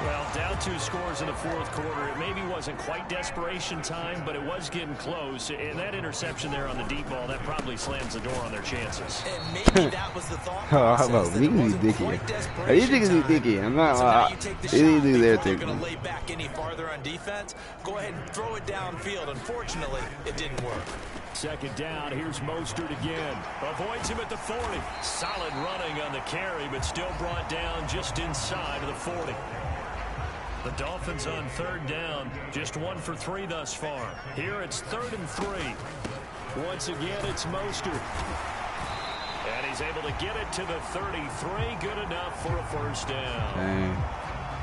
Well, down 2 scores in the fourth quarter. It maybe wasn't quite desperation time, but it was getting close. And that interception there on the deep ball, that probably slams the door on their chances. And maybe that was the thought How about me? Dicky. These niggas be dicky. I'm not. They do their thing. Going to lay back any farther on defense. Go ahead and throw it downfield. Unfortunately, it didn't work. Second down, here's Mostert again. Avoids him at the 40. Solid running on the carry, but still brought down just inside of the 40. The Dolphins on third down, just 1 for 3 thus far. Here it's 3rd and 3. Once again, it's Mostert. And he's able to get it to the 33. Good enough for a first down. Dang.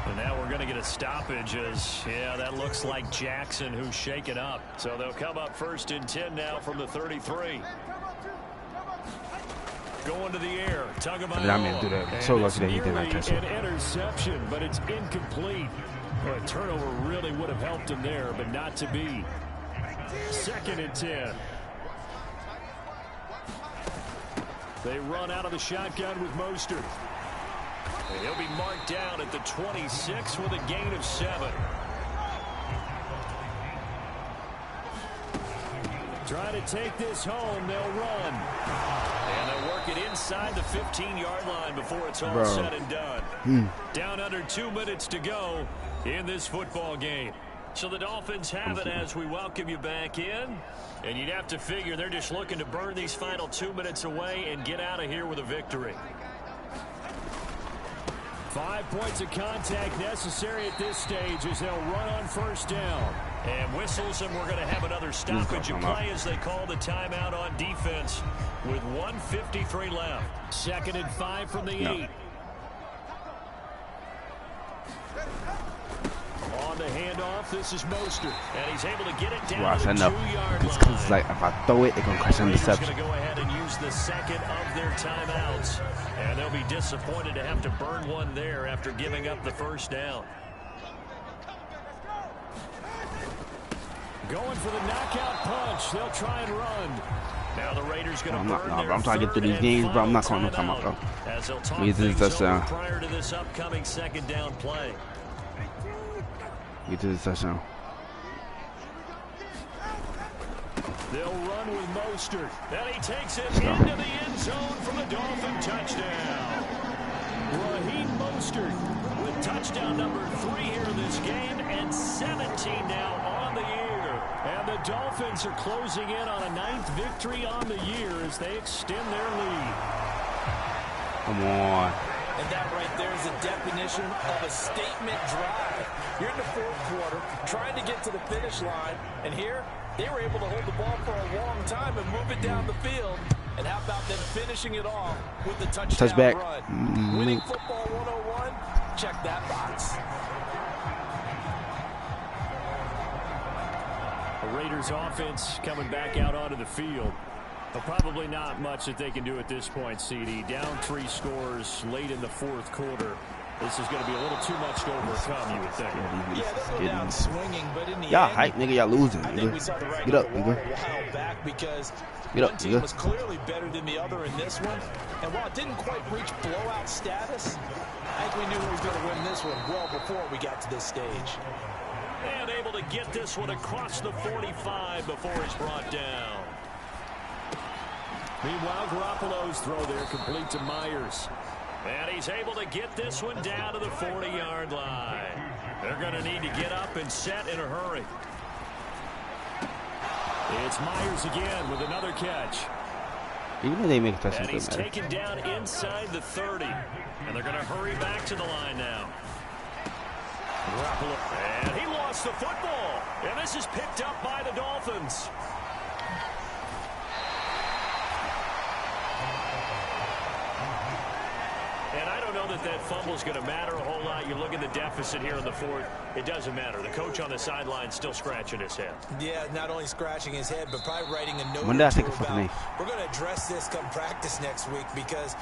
And now we're going to get a stoppage as, yeah, that looks like Jackson who's shaken up. So they'll come up 1st and 10 now from the 33. Going to the air. Tagovailoa. So lucky that he did not catch it. An interception, but it's incomplete. Well, a turnover really would have helped him there, but not to be. 2nd and 10. They run out of the shotgun with Mostert. And he'll be marked down at the 26 with a gain of 7. Trying to take this home, they'll run. And they'll work it inside the 15-yard line before it's all said and done. Down under 2 minutes to go in this football game. So the Dolphins have it as we welcome you back in. And you'd have to figure they're just looking to burn these final 2 minutes away and get out of here with a victory. 5 points of contact necessary at this stage as they'll run on first down. And whistles, and we're going to have another stoppage of play as they call the timeout on defense with 1:53 left. 2nd and 5 from the 8. On the handoff, this is Mostert, and he's able to get it down to the 2-yard line. It's like if I throw it, it's going to crash interception. Going to go ahead and use the 2nd of their timeouts, and they'll be disappointed to have to burn one there after giving up the first down. Going for the knockout punch. They'll try and run. Now the Raiders going to burn their I'm trying to get through these games, bro. I'm not calling no timeout, bro. As they'll talk things over prior to this upcoming 2nd down play. Get to the touchdown. They'll run with Mostert. And he takes it into the end zone for the Dolphin touchdown. Raheem Mostert with touchdown number 3 here in this game and 17 now on the year. And the Dolphins are closing in on a 9th victory on the year as they extend their lead. Come on. And that right there is the definition of a statement drive. You're in the fourth quarter, trying to get to the finish line, and here they were able to hold the ball for a long time and move it down the field. And how about them finishing it off with the touchdown run? Winning football 101, check that box. The Raiders offense coming back out onto the field. But probably not much that they can do at this point, CD. Down 3 scores late in the fourth quarter. This is going to be a little too much to overcome, you would think. Yeah, they'll go down swinging, but in the y'all end, hype, nigga. Y'all losing, I think we saw the right Get up, nigga. a while back because one team was clearly better than the other in this one. And while it didn't quite reach blowout status, I think we knew who was going to win this one well before we got to this stage. And able to get this one across the 45 before it's brought down. Meanwhile, Garoppolo's throw there complete to Myers. And he's able to get this one down to the 40-yard line. They're going to need to get up and set in a hurry. It's Myers again with another catch. Even though they make touchdowns, and he's taken down inside the 30. And they're going to hurry back to the line now. Garoppolo, and he lost the football. And this is picked up by the Dolphins. And I don't know that fumble's going to matter a whole lot. You look at the deficit here in the fourth. It doesn't matter. The coach on the sideline still scratching his head. Yeah, not only scratching his head, but probably writing a note. When did I take a fucking knee? We're going to address this come practice next week because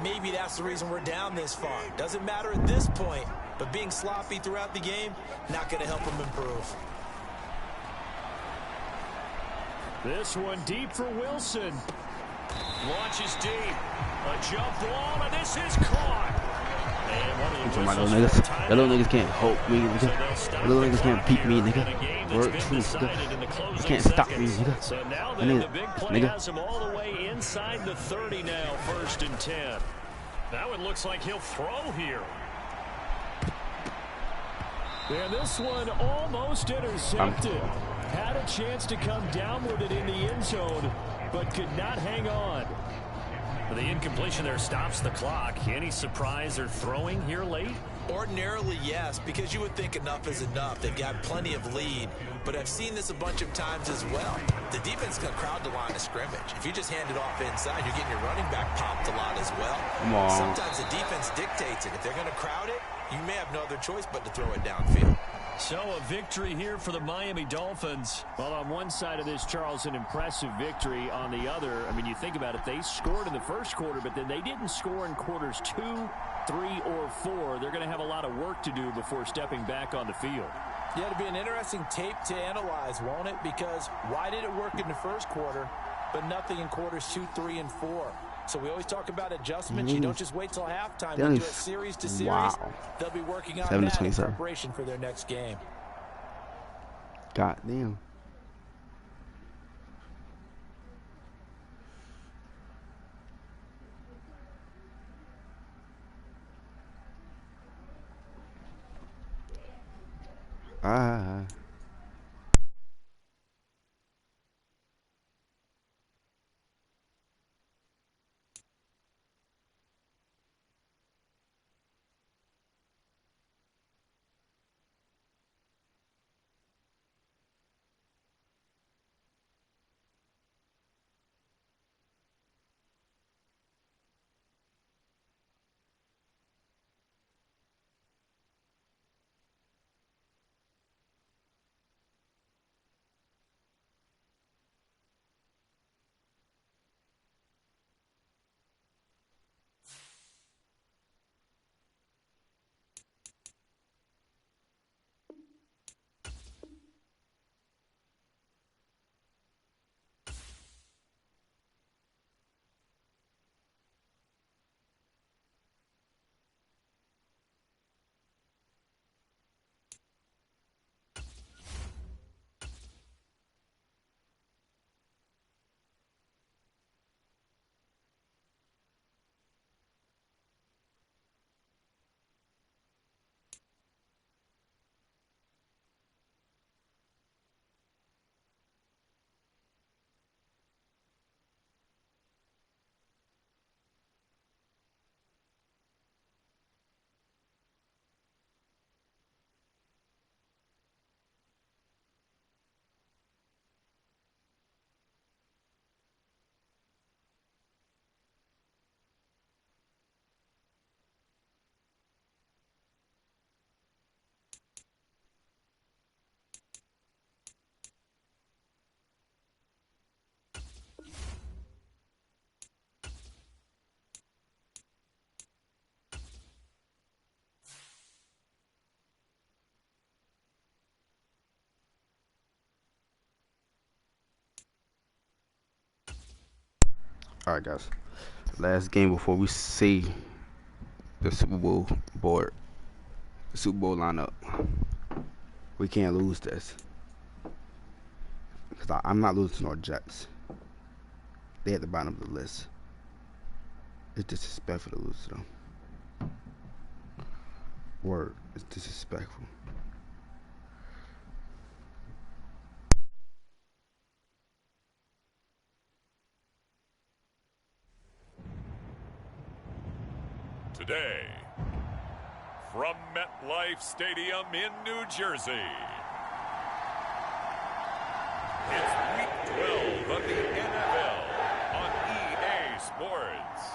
maybe that's the reason we're down this far. Doesn't matter at this point, but being sloppy throughout the game, not going to help him improve. This one deep for Wilson. Launches deep. A jump ball, and this is caught. And I'm talking about little niggas. That little niggas can't hold me, nigga. That little niggas can't beat me, nigga. Word true, nigga. You can't stop me, nigga. So now Nigga. the big play has him all the way inside the 30 now, 1st and 10. Now it looks like he'll throw here. And this one almost intercepted. Had a chance to come down with it in the end zone, but could not hang on. The incompletion there stops the clock. Any surprise they're throwing here late? Ordinarily, yes, because you would think enough is enough. They've got plenty of lead, but I've seen this a bunch of times as well. The defense can crowd the line of scrimmage. If you just hand it off inside, you're getting your running back popped a lot as well. Come on. Sometimes the defense dictates it. If they're going to crowd it, you may have no other choice but to throw it downfield. So a victory here for the Miami Dolphins. Well, on one side of this, Charles, an impressive victory. On the other, I mean, you think about it, they scored in the first quarter, but then they didn't score in quarters 2, 3, or 4. They're going to have a lot of work to do before stepping back on the field. Yeah, it'll be an interesting tape to analyze, won't it? Because why did it work in the first quarter, but nothing in quarters 2, 3, and 4? So we always talk about adjustments. You don't just wait till halftime. You do it series to series. Wow. They'll be working on 7 to that in 27. preparation for their next game. God damn. All right, guys. Last game before we see the Super Bowl board, the Super Bowl lineup. We can't lose this because I'm not losing to no Jets. They at the bottom of the list. It's disrespectful to lose to them. Word, it's disrespectful. Today, from MetLife Stadium in New Jersey, it's Week 12 of the NFL on EA Sports.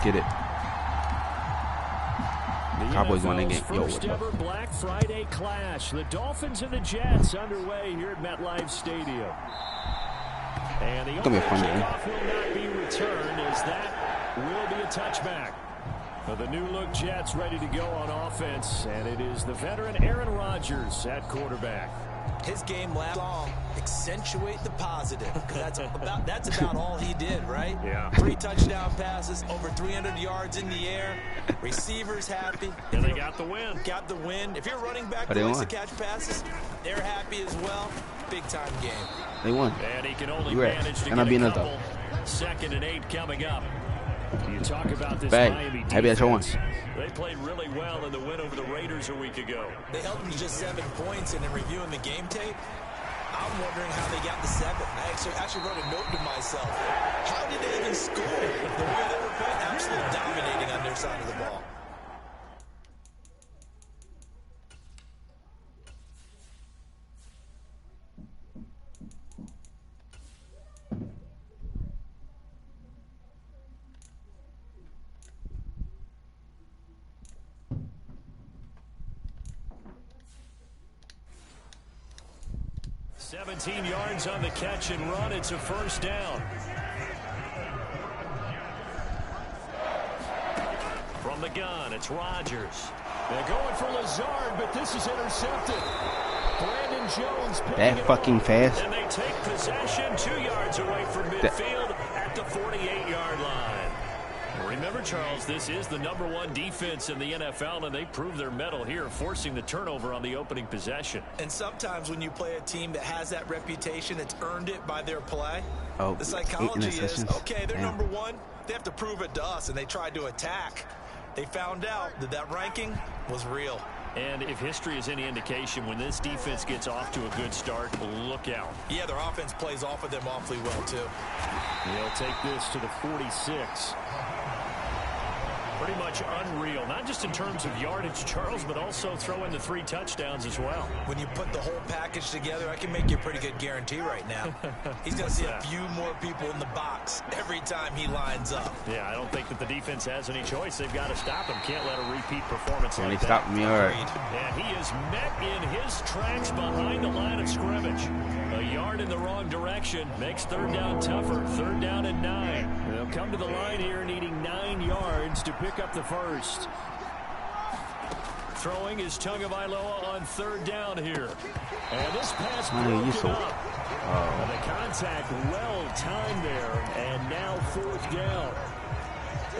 get it. Cowboys won that game. Yo, First ever Black Friday clash. The Dolphins and the Jets underway here at MetLife Stadium. And the only kickoff will not be returned, as that will be a touchback. For the new-look Jets ready to go on offense, and it is the veteran Aaron Rodgers at quarterback. His game last long, accentuate the positive, because that's about all he did, right? Yeah. 3 touchdown passes, over 300 yards in the air, receivers happy. And they got the win. Got the win. If you're running back that likes to catch passes, they're happy as well. Big-time game. They won. And he can only manage to get a couple. 2nd and 8 coming up. You talk about this Miami defense. They played really well in the win over the Raiders a week ago. They held them to just 7 points, and in reviewing the game tape, I'm wondering how they got the 7. I actually wrote a note to myself. How did they even score? The way they were playing, absolutely dominating on their side of the ball. $17 yards on the catch and run. It's a first down. From the gun, it's Rodgers. They're going for Lazard, but this is intercepted. Brandon Jones that fucking fast. And they take possession 2 yards away from midfield at the 48-yard line. Remember, Charles, this is the #1 defense in the NFL, and they prove their mettle here, forcing the turnover on the opening possession. And sometimes when you play a team that has that reputation, it's earned it by their play. Oh, the psychology is, okay, they're #1. They have to prove it to us, and they tried to attack. They found out that that ranking was real. And if history is any indication, when this defense gets off to a good start, look out. Yeah, their offense plays off of them awfully well, too. They'll take this to the 46. Pretty much unreal, not just in terms of yardage, Charles, but also throw in the 3 touchdowns as well. When you put the whole package together, I can make you a pretty good guarantee right now. He's going to see a few more people in the box every time he lines up. Yeah, I don't think that the defense has any choice. They've got to stop him. Can't let a repeat performance like that. Stop me, all right. And he is met in his tracks behind the line of scrimmage. A yard in the wrong direction makes 3rd down tougher. 3rd down and 9. They'll come to the line here needing 9 yards to pick up the first. Throwing is Tagovailoa on 3rd down here. And this pass broken up. The contact well timed there. And now 4th down.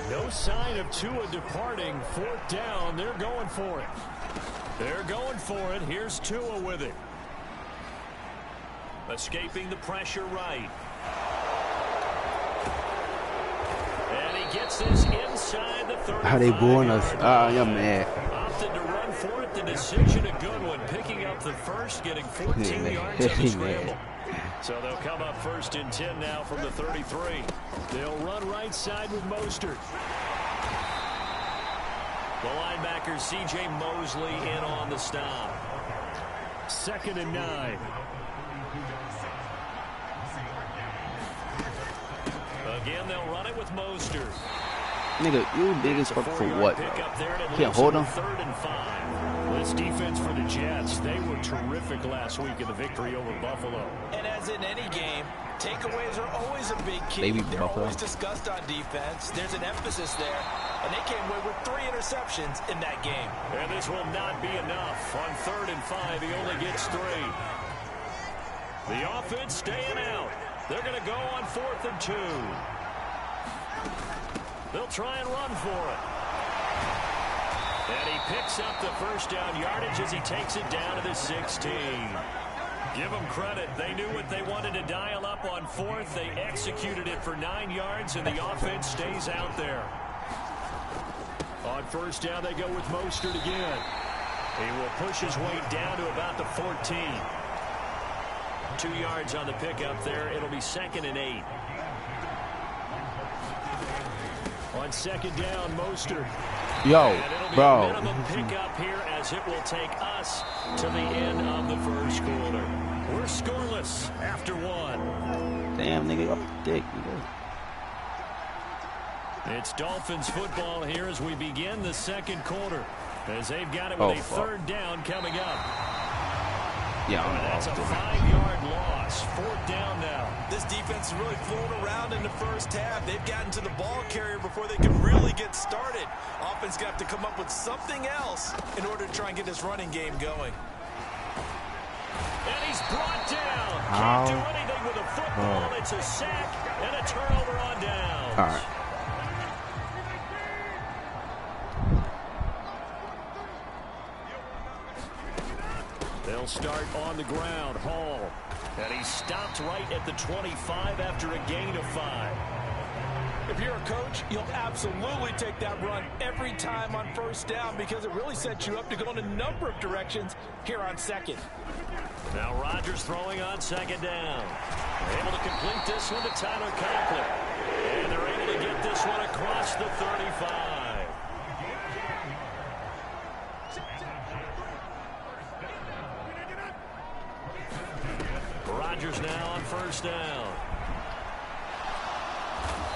No sign of Tua departing. 4th down. They're going for it. They're going for it. Here's Tua with it. Escaping the pressure right. And he gets this inside the 35. How they booing us? You're mad. Opted to run for it. The decision a good one. Picking up the first, getting 14 yards on the scramble. So they'll come up 1st and 10 now from the 33. They'll run right side with Mostert. The linebacker C.J. Mosley in on the stop. 2nd and 9. Again, they'll run it with Mostert. Nigga, you big as fuck for what? Can't hold him. 3rd and 5. This defense for the Jets, they were terrific last week in the victory over Buffalo. And as in any game, takeaways are always a big key. Baby They're Buffalo. always discussed on defense. There's an emphasis there. And they came away with 3 interceptions in that game. And this will not be enough. On 3rd and 5, he only gets 3. The offense staying out. They're going to go on 4th and 2. They'll try and run for it. And he picks up the 1st down yardage as he takes it down to the 16. Give them credit. They knew what they wanted to dial up on 4th. They executed it for 9 yards, and the offense stays out there. On 1st down, they go with Mostert again. He will push his way down to about the 14. 2 yards on the pickup there. It'll be 2nd and 8. On 2nd down, Mostert. Yo, bro. Minimum pickup here as it will take us to the end of the 1st quarter. We're scoreless after 1. Damn, nigga, you're dick. It's Dolphins football here as we begin the second quarter. As they've got it with a third down coming up. Yeah, that's a 5-yard loss. Fourth down now. This defense is really flown around in the first half. They've gotten to the ball carrier before they can really get started. Offense got to come up with something else in order to try and get this running game going. And he's brought down. Can't do anything with a football. It's a sack and a turnover on downs. All right. They'll start on the ground. Hall. And he stopped right at the 25 after a gain of 5. If you're a coach, you'll absolutely take that run every time on first down because it really sets you up to go in a number of directions here on second. Now Rodgers throwing on second down. They're able to complete this one to Tyler Conklin. And they're able to get this one across the 35. Rodgers now on first down.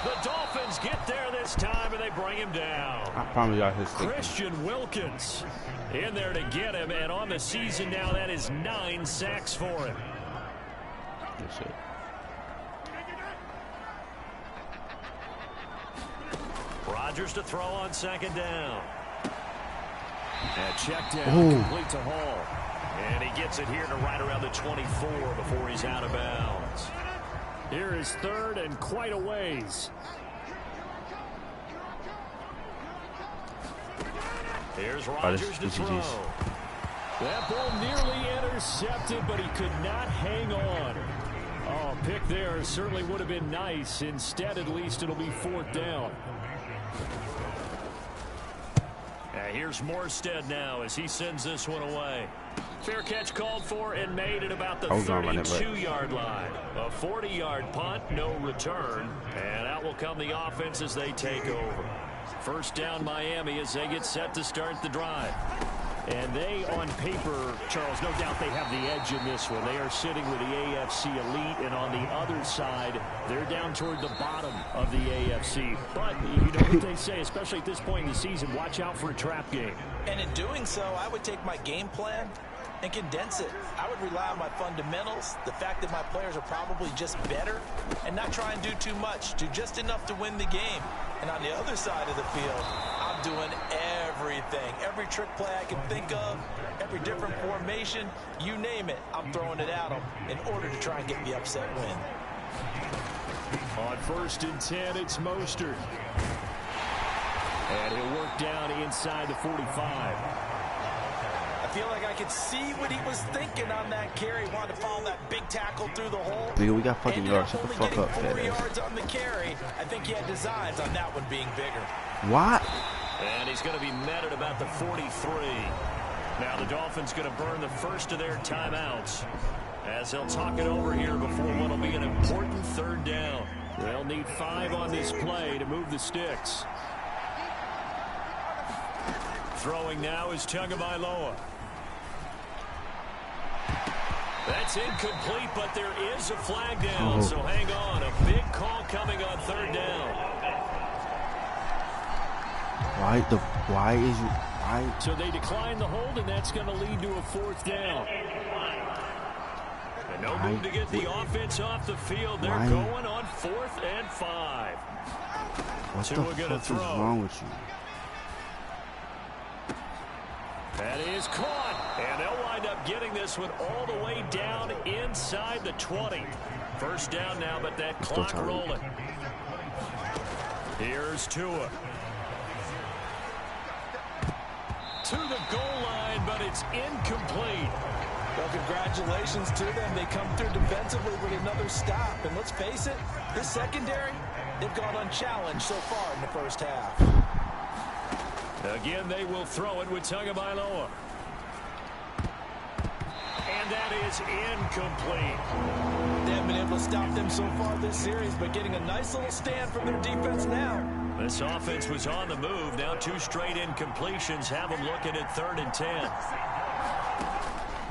The Dolphins get there this time, and they bring him down. I promise y'all his Christian Wilkins in there to get him, and on the season now, that is 9 sacks for him. That's it. Rodgers to throw on second down. And check down, complete to Hall. And he gets it here to right around the 24 before he's out of bounds. Here is third and quite a ways. Here's Rodgers to throw. That ball nearly intercepted, but he could not hang on. Oh, pick there certainly would have been nice. Instead, at least it'll be fourth down. Here's Morstead now as he sends this one away. Fair catch called for and made at about the 32-yard line. A 40-yard punt, no return. And out will come the offense as they take over. First down Miami as they get set to start the drive. And they, on paper, Charles, no doubt they have the edge in this one. They are sitting with the AFC elite, and on the other side, they're down toward the bottom of the AFC. But you know what they say, especially at this point in the season, watch out for a trap game. And in doing so, I would take my game plan and condense it. I would rely on my fundamentals, the fact that my players are probably just better, and not try and do too much, do just enough to win the game. And on the other side of the field, I'm doing everything. Every trick play I can think of, every different formation, you name it, I'm throwing it at them in order to try and get the upset win. On 1st and 10, it's Mostert. And he'll work down inside the 45. I feel like I could see what he was thinking on that carry. He wanted to follow that big tackle through the hole. Nigga, we got fucking yards. Shut the fuck up, fat 4 yards on the carry. I think he had designs on that one being bigger. What? And he's going to be met at about the 43. Now the Dolphins going to burn the first of their timeouts as they'll talk it over here before what will be an important third down. They'll need 5 on this play to move the sticks. Throwing now is Tagovailoa. That's incomplete, but there is a flag down, so hang on. A big call coming on third down. Why? So they decline the hold, and that's going to lead to a fourth down. And no move to get the offense off the field. They're going on 4th and 5. What the fuck is wrong with you? That is caught, and they'll wind up getting this one all the way down inside the 20. First down now, but that clock rolling. Here's Tua. To the goal line, but it's incomplete. Well, congratulations to them. They come through defensively with another stop. And let's face it, this secondary, they've gone unchallenged so far in the first half. Again, they will throw it with Tagovailoa. And that is incomplete. They haven't been able to stop them so far this series, but getting a nice little stand from their defense now. This offense was on the move. Now 2 straight incompletions have them looking at 3rd and 10.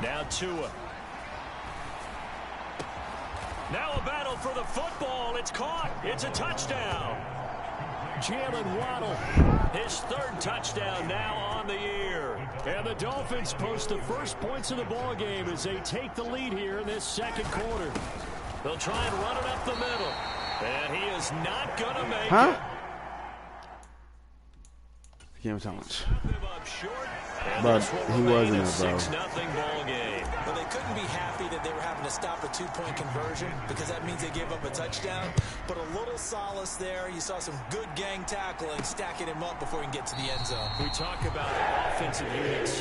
Now Tua. Now a battle for the football. It's caught. It's a touchdown. Jalen Waddle. His third touchdown now on the year. And the Dolphins post the first points of the ball game as they take the lead here in this second quarter. They'll try and run it up the middle. And he is not going to make it. Give him so much. But he wasn't it, bro. 6-0 ball game. Well, they couldn't be happy that they were having to stop a two-point conversion because that means they gave up a touchdown. But a little solace there. You saw some good gang tackling, stacking him up before he can get to the end zone. We talk about offensive units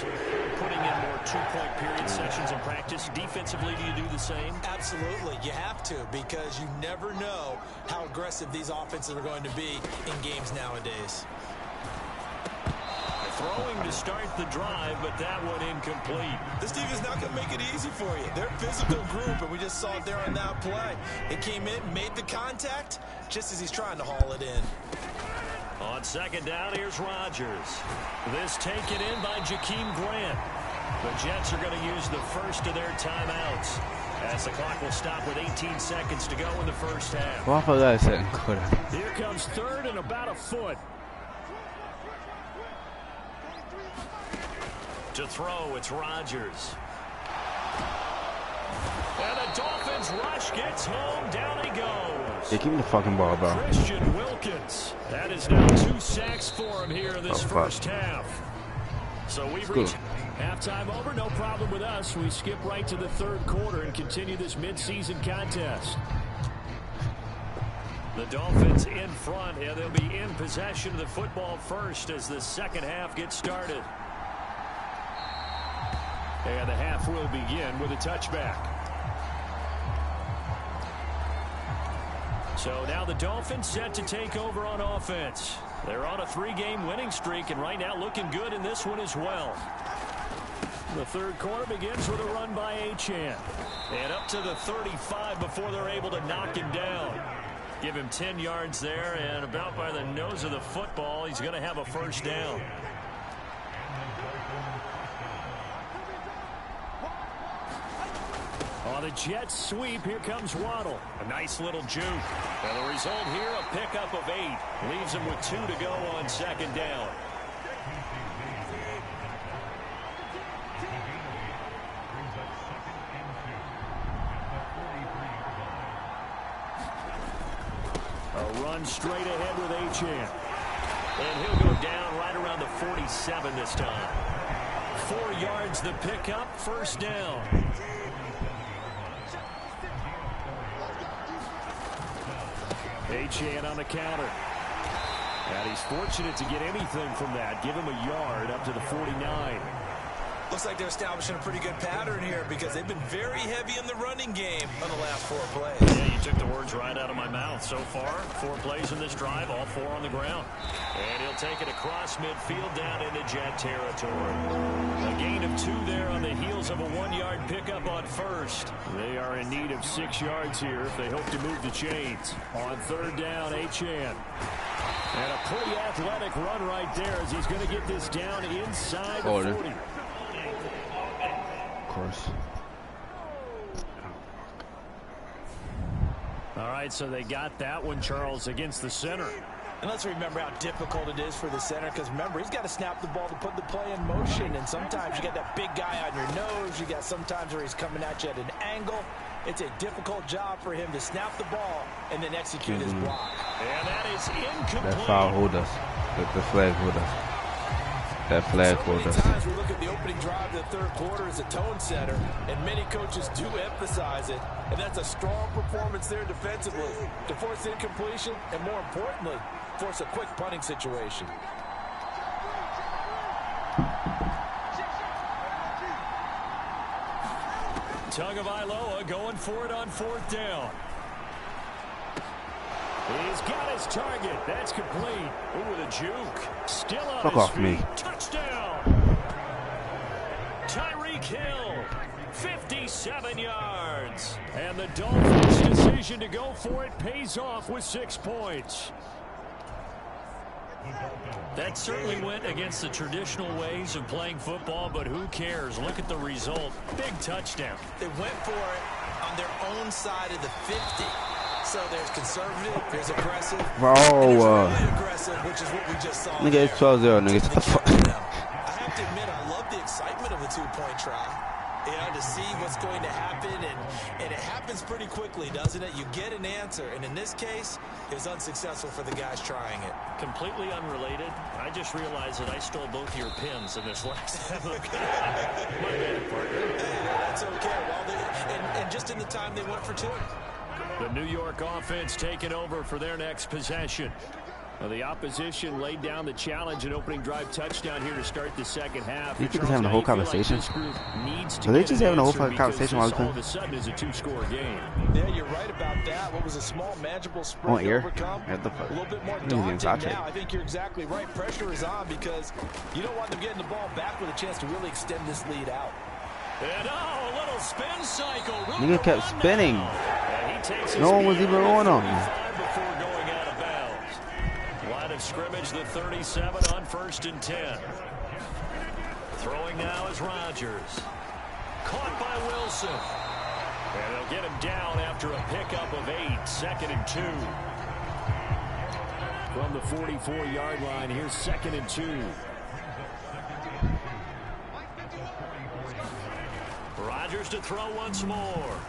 putting in more two-point period sessions in practice. Defensively, do you do the same? Absolutely. You have to because you never know how aggressive these offenses are going to be in games nowadays. Throwing to start the drive, but that one incomplete. This team is not going to make it easy for you. They're a physical group, and we just saw it there on that play. It came in, made the contact, just as he's trying to haul it in. On second down, here's Rodgers. This taken in by Jakeem Grant. The Jets are going to use the first of their timeouts as the clock will stop with 18 seconds to go in the first half. Well, I forgot second quarter. Here comes third and about a foot. To throw, it's Rodgers. And the Dolphins rush gets home. Down he goes. Yeah, give me the fucking ball, bro. Christian Wilkins. That is now 2 sacks for him here in this first half. So we've reached halftime over. No problem with us. We skip right to the third quarter and continue this midseason contest. The Dolphins in front, and they'll be in possession of the football first as the second half gets started. And the half will begin with a touchback. So now the Dolphins set to take over on offense. They're on a 3-game winning streak, and right now looking good in this one as well. The third quarter begins with a run by Achane. And up to the 35 before they're able to knock him down. Give him 10 yards there, and about by the nose of the football, he's going to have a first down. On the Jets sweep, here comes Waddle. A nice little juke. And the result here, a pickup of 8. Leaves him with 2 to go on second down. A run straight ahead with Achane. And he'll go down right around the 47 this time. 4 yards the pickup, first down. Achane on the counter. And he's fortunate to get anything from that. Give him a yard up to the 49. Looks like they're establishing a pretty good pattern here because they've been very heavy in the running game on the last 4 plays. Yeah, you took the words right out of my mouth. So far, 4 plays in this drive, all 4 on the ground. And he'll take it across midfield down into Jet territory. A gain of 2 there on the heels of a 1-yard pickup on first. They are in need of 6 yards here if they hope to move the chains. On third down, Achane. And a pretty athletic run right there as he's going to get this down inside the 40. Of course. All right, so they got that one, Charles, against the center. And let's remember how difficult it is for the center because, remember, he's got to snap the ball to put the play in motion. And sometimes you got that big guy on your nose. You got sometimes where he's coming at you at an angle. It's a difficult job for him to snap the ball and then execute his block. And that is incomplete. That foul hold us. The flag hold us. That flag hold us. Times we look at the opening drive of the third quarter as a tone setter, and many coaches do emphasize it, and that's a strong performance there defensively to force incompletion and, more importantly, force a quick punting situation. Tagovailoa going for it on 4th down. He's got his target. That's complete. Ooh, with a juke. Still on Fuck his off feet. me. Touchdown. Tyreek Hill, 57 yards. And the Dolphins' decision to go for it pays off with 6 points. That certainly went against the traditional ways of playing football, but who cares? Look at the result. Big touchdown. They went for it on their own side of the 50. So there's conservative, there's aggressive. Bro, really aggressive, which is what we just saw. Nigga, it's 12-0, nigga. Shut the fuck. I have to admit, I love the excitement of a two-point try. You know, to see what's going to happen, and it happens pretty quickly, doesn't it? You get an answer, and in this case, it was unsuccessful for the guys trying it. Completely unrelated. I just realized that I stole both your pins in this last My bad, partner. That's okay. Well, and just in the time they went for two. The New York offense taking over for their next possession. Well, the opposition laid down the challenge and opening drive touchdown here to start the second half. You think they're having a whole conversation? Are they just having a whole fucking conversation while all of a sudden is a two-score game? Yeah, you're right about that. What was a small, manageable sprint Oh, ear? overcome? What the fuck? A little bit more daunting now. I think you're exactly right. Pressure is on because you don't want them getting the ball back with a chance to really extend this lead out. And a little spin cycle. Nigga kept spinning. No one was even on him. Before going out of bounds. Line of scrimmage, the 37 on 1st and 10. Throwing now is Rodgers. Caught by Wilson. And they'll get him down after a pickup of 8. 2nd and 2. From the 44-yard line, here's 2nd and 2. Rodgers to throw once more.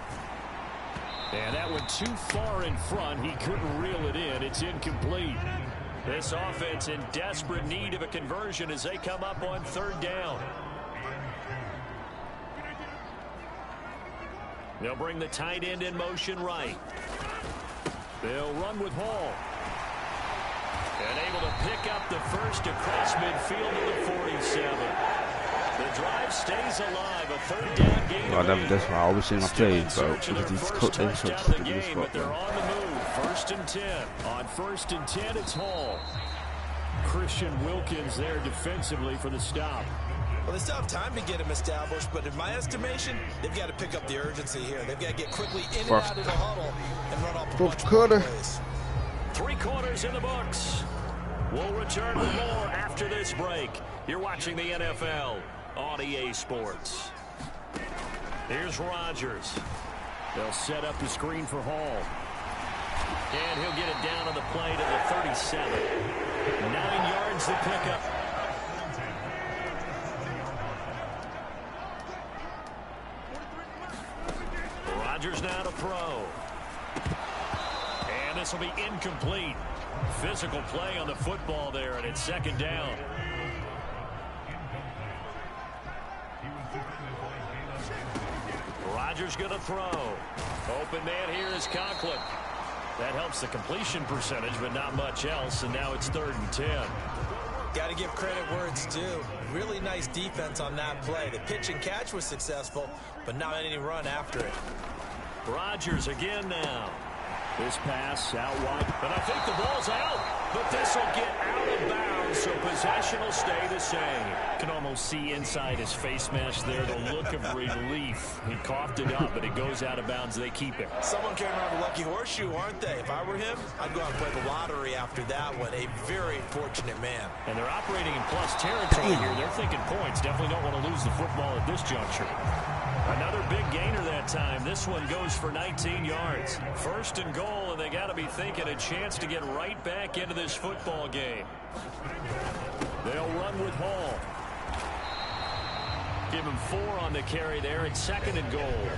And that went too far in front. He couldn't reel it in. It's incomplete. This offense in desperate need of a conversion as they come up on 3rd down. They'll bring the tight end in motion right. They'll run with Hall. And able to pick up the first across midfield to the 47. The drive stays alive. A 3rd down game. That's why I always say my plays, bro. Because these coaches They're on the move. 1st and 10. On 1st and 10, it's Hall. Christian Wilkins there defensively for the stop. Well, they still have time to get him established, but in my estimation, they've got to pick up the urgency here. They've got to get quickly in and out of the huddle and run off the fourth quarter. 3 quarters in the books. We'll return with more after this break. You're watching the NFL on EA Sports. Here's Rodgers. They'll set up the screen for Hall. And he'll get it down on the play to the 37. 9 yards the pickup. Rodgers now to throw. And this will be incomplete. Physical play on the football there, and it's 2nd down. Rodgers going to throw. Open man here is Conklin. That helps the completion percentage, but not much else, and now it's 3rd and 10. Got to give credit where it's due. Really nice defense on that play. The pitch and catch was successful, but not any run after it. Rodgers again now. This pass out wide, but I think the ball's out. But this will get out of bounds, so possession will stay the same. Can almost see inside his face mask there the look of relief. He coughed it up, but it goes out of bounds. They keep it. Someone came around a lucky horseshoe, aren't they? If I were him, I'd go out and play the lottery after that one. A very fortunate man. And they're operating in plus territory here. They're thinking points. Definitely don't want to lose the football at this juncture. Another big gainer that time. This one goes for 19 yards. 1st and goal, and they got to be thinking a chance to get right back into this football game. They'll run with Hall. Give him 4 on the carry there. It's 2nd and goal.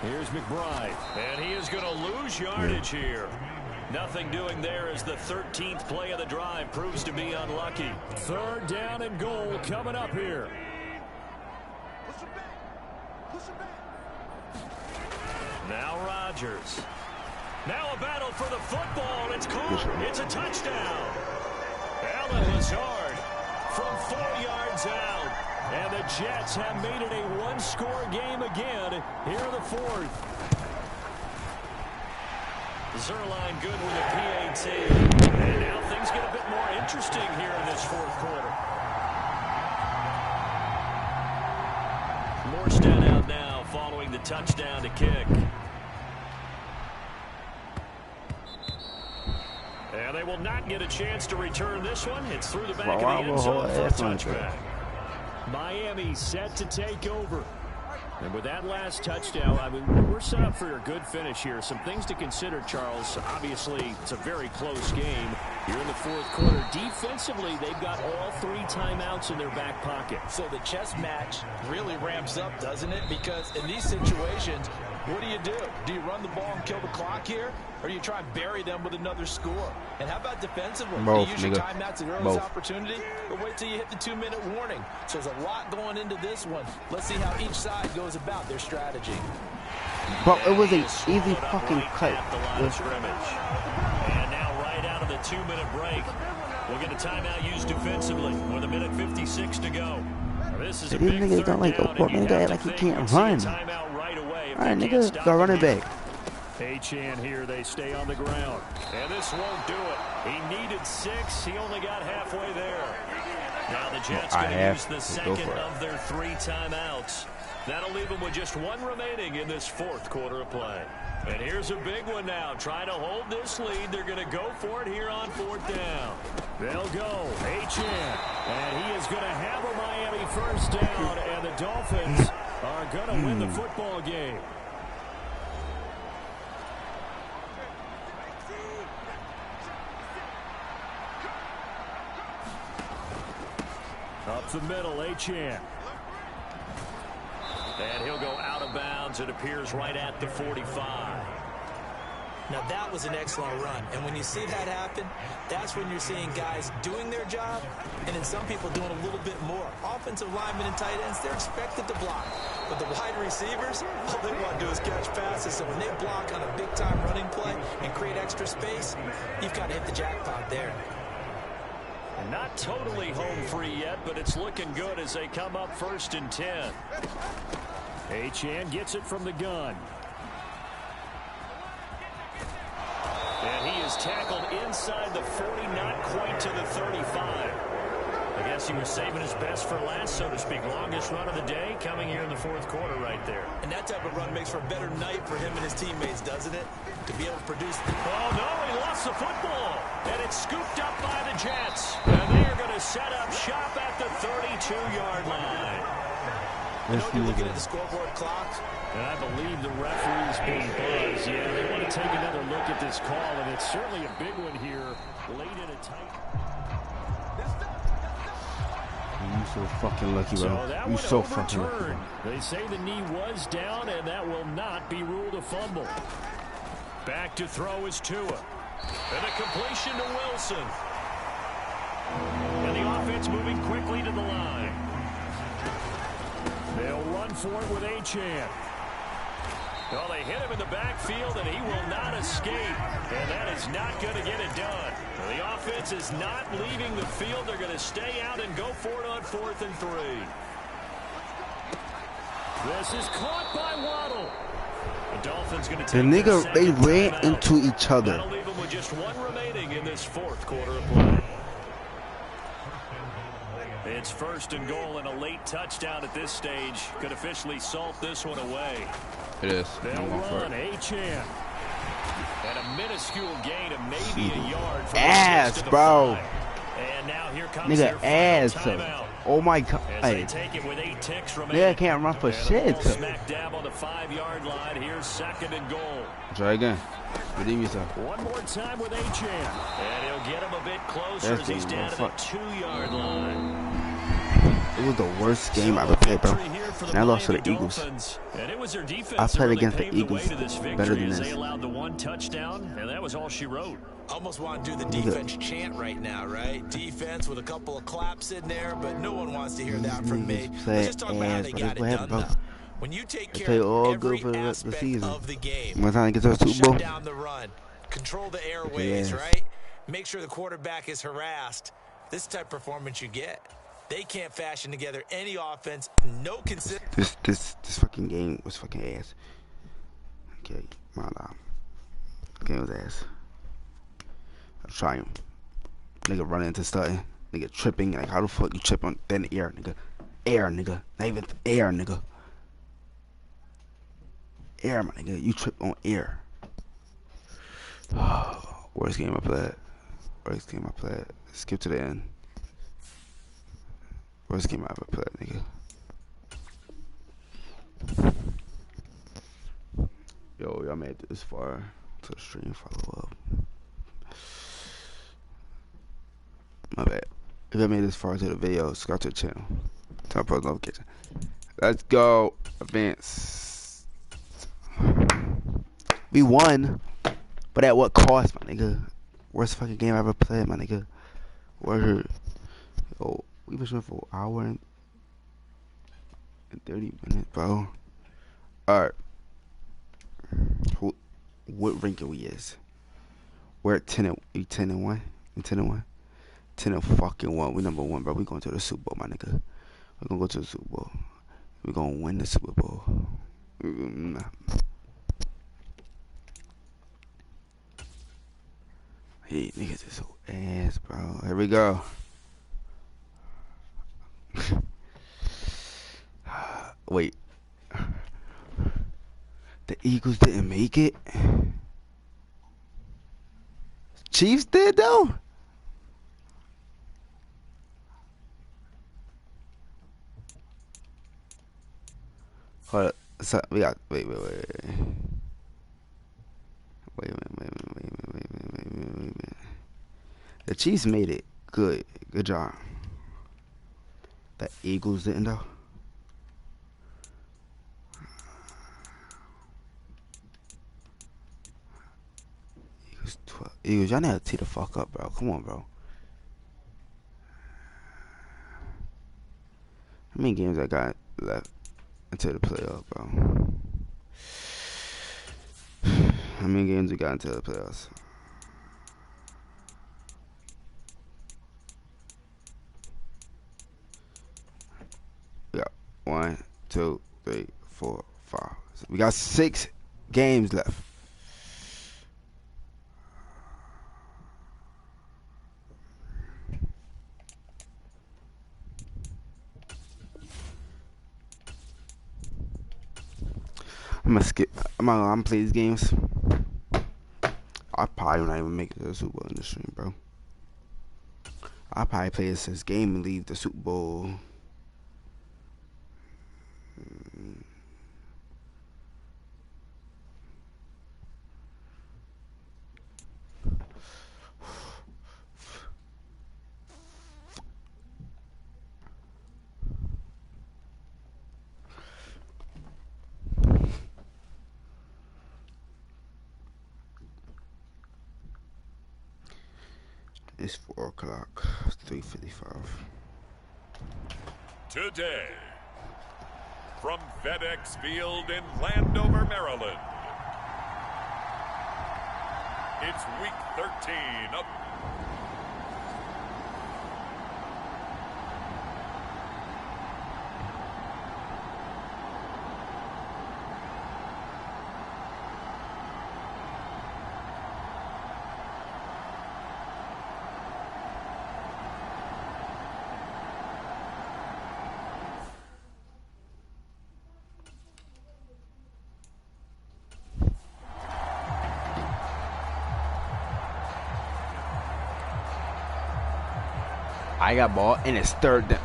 Here's McBride, and he is going to lose yardage here. Nothing doing there as the 13th play of the drive proves to be unlucky. 3rd down and goal coming up here. Now Rodgers. Now a battle for the football. It's caught. It's a touchdown. Allen Lazard from 4 yards out. And the Jets have made it a one-score game again here in the 4th. Zerline good with a PAT. And now things get a bit more interesting here in this 4th quarter. Morstead out now following the touchdown to kick. And they will not get a chance to return this one. It's through the back of the end zone for a touchback. Miami set to take over. And with that last touchdown, I mean, we're set up for a good finish here. Some things to consider, Charles. Obviously, it's a very close game. You're in the fourth quarter. Defensively, they've got all 3 timeouts in their back pocket. So the chess match really ramps up, doesn't it? Because in these situations, what do? Do you run the ball and kill the clock here? Or do you try and bury them with another score? And how about defensively? Both, do you use your timeouts at earliest opportunity? Or wait till you hit the 2-minute warning? So there's a lot going into this one. Let's see how each side goes about their strategy. But it was an easy fucking cut. And now right out of the 2-minute break, we'll get a timeout used defensively with 1:56 to go. This is a big niggas don't like down, Oakland. Nigga like he can't run. Alright, nigga, go running back. H-Chan here, they stay on the ground. And this won't do it. He needed 6. He only got halfway there. Now the Jets going to use the second of their 3 timeouts. That'll leave them with just 1 remaining in this fourth quarter of play. And here's a big one now. Trying to hold this lead. They're going to go for it here on 4th down. They'll go. H-Chan. And he is going to have a Miami first down. And the Dolphins are going to win the football game. Up the middle, H-Chan. And he'll go out of bounds. It appears right at the 45. Now that was an excellent run. And when you see that happen, that's when you're seeing guys doing their job and then some people doing a little bit more. Offensive linemen and tight ends, they're expected to block. But the wide receivers, all they want to do is catch passes. So when they block on a big-time running play and create extra space, you've got to hit the jackpot there. Not totally home free yet, but it's looking good as they come up 1st and 10. H-Chan gets it from the gun. And he is tackled inside the 40, not quite to the 35. I guess he was saving his best for last, so to speak. Longest run of the day coming here in the fourth quarter right there. And that type of run makes for a better night for him and his teammates, doesn't it? To be able to produce. Oh, no, he lost the football. And it's scooped up by the Jets. And they are going to set up shop at the 32-yard line. You know, you're looking at the scoreboard clock. And I believe the referee's being buzzed. Yeah, they want to take another look at this call, and it's certainly a big one here late in a tight. You so fucking lucky, bro. You so fucking lucky. They say the knee was down, and that will not be ruled a fumble. Back to throw is Tua. And a completion to Wilson. And the offense moving quickly to the line. They'll run for it with H-Chan. Well, they hit him in the backfield, and he will not escape. And that is not going to get it done. The offense is not leaving the field. They're going to stay out and go for it on 4th and 3. This is caught by Waddle. The Dolphins going to take the nigga, they ran timeout. into each other. That'll leave them with just 1 remaining in this fourth quarter of play. It's 1st and goal, and a late touchdown at this stage could officially salt this one away. It is. They'll run H-Chan. And a minuscule gain of maybe a yard from ass, bro. And now here comes nigga ass. timeout. Oh my god. As they take it with 8 ticks remaining. Nigga can't run for shit. Smack dab on the 5-yard line. Here's 2nd and goal. Try again. Redeem yourself. One more time with H-Chan. And he'll get him a bit closer as he's down to the 2-yard line. It was the worst game I ever played, bro. And I lost to the Eagles. I played against the Eagles better than this. They allowed the 1 touchdown, and that was all she wrote. Almost want to do the defense chant right now, right? Defense with a couple of claps in there, but no one wants to hear that from me. Let's just talk about how they got it done now. When you take care of every aspect of the game, by the time I get to the Super Bowl, shut down the run, control the airways, right? Make sure the quarterback is harassed. This type of performance you get. They can't fashion together any offense. No consistency. This fucking game was fucking ass. Okay, my game was ass. I'm trying. Nigga running into something. Nigga tripping. Like, how the fuck you trip on thin air, nigga? Air, nigga. Not even air, nigga. Air, my nigga. You trip on air. Worst game I played. Worst game I played. Skip to the end. Worst game I ever played, nigga. Yo, y'all made it this far to the stream. Follow up. My bad. If y'all made this far to the video, subscribe to the channel. Turn on post notification. Let's go. Advance. We won. But at what cost, my nigga? Worst fucking game I ever played, my nigga. Word. Yo, we been streaming for an hour and 30 minutes, bro. Alright. What ranking we is? We're at 10 and 1. 10 and 1. 10 and fucking 1. We number 1, bro. We going to the Super Bowl, my nigga. We're gonna go to the Super Bowl. We're gonna win the Super Bowl. Hey, niggas is so ass, bro. Here we go. Wait. The Eagles didn't make it? Chiefs did, though? Hold up. So, we got... Wait. Wait a minute. The Chiefs made it. Good job. The Eagles didn't, though. Eagles, y'all need to tee the fuck up, bro. Come on, bro. How many games I got left until the playoffs, bro? How many games we got until the playoffs? We got 1, 2, 3, 4, 5. So we got 6 games left. I'm gonna skip. I'm gonna play these games. I probably not even make it to the Super Bowl in the stream, bro. I probably play this game and leave the Super Bowl. It's 4 o'clock. It's 3:55. Today, from FedEx Field in Landover, Maryland, it's Week 13 of I got ball and it's 3rd down.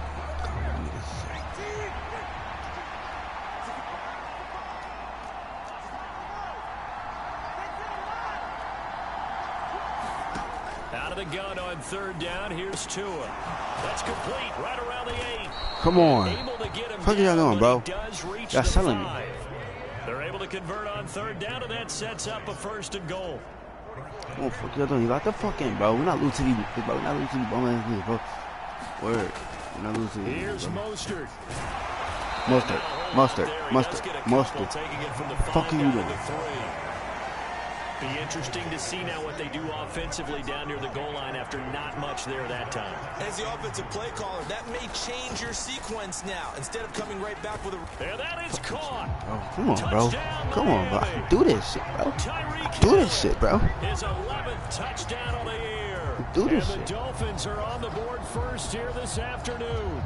Out of the gun on 3rd down. Here's Tua. That's complete right around the 8. Come on. Fuck y'all doing, bro? Y'all selling me. They're able to convert on 3rd down, and that sets up a 1st and goal. Oh, fuck y'all doing? You got the fucking, bro. We're not losing these, bro. We're not losing these bum ass, bro. Word. We're not losing these. Here's Mostert. Mustard. Fuck you doing? Be interesting to see now what they do offensively down near the goal line after not much there that time. As the offensive play caller, that may change your sequence now. Instead of coming right back with a... And that is caught. Oh, come on, bro. Come on, bro. I do this shit, bro. Do this shit, bro. His 11th touchdown of the year. Do this shit. And the Dolphins are on the board first here this afternoon.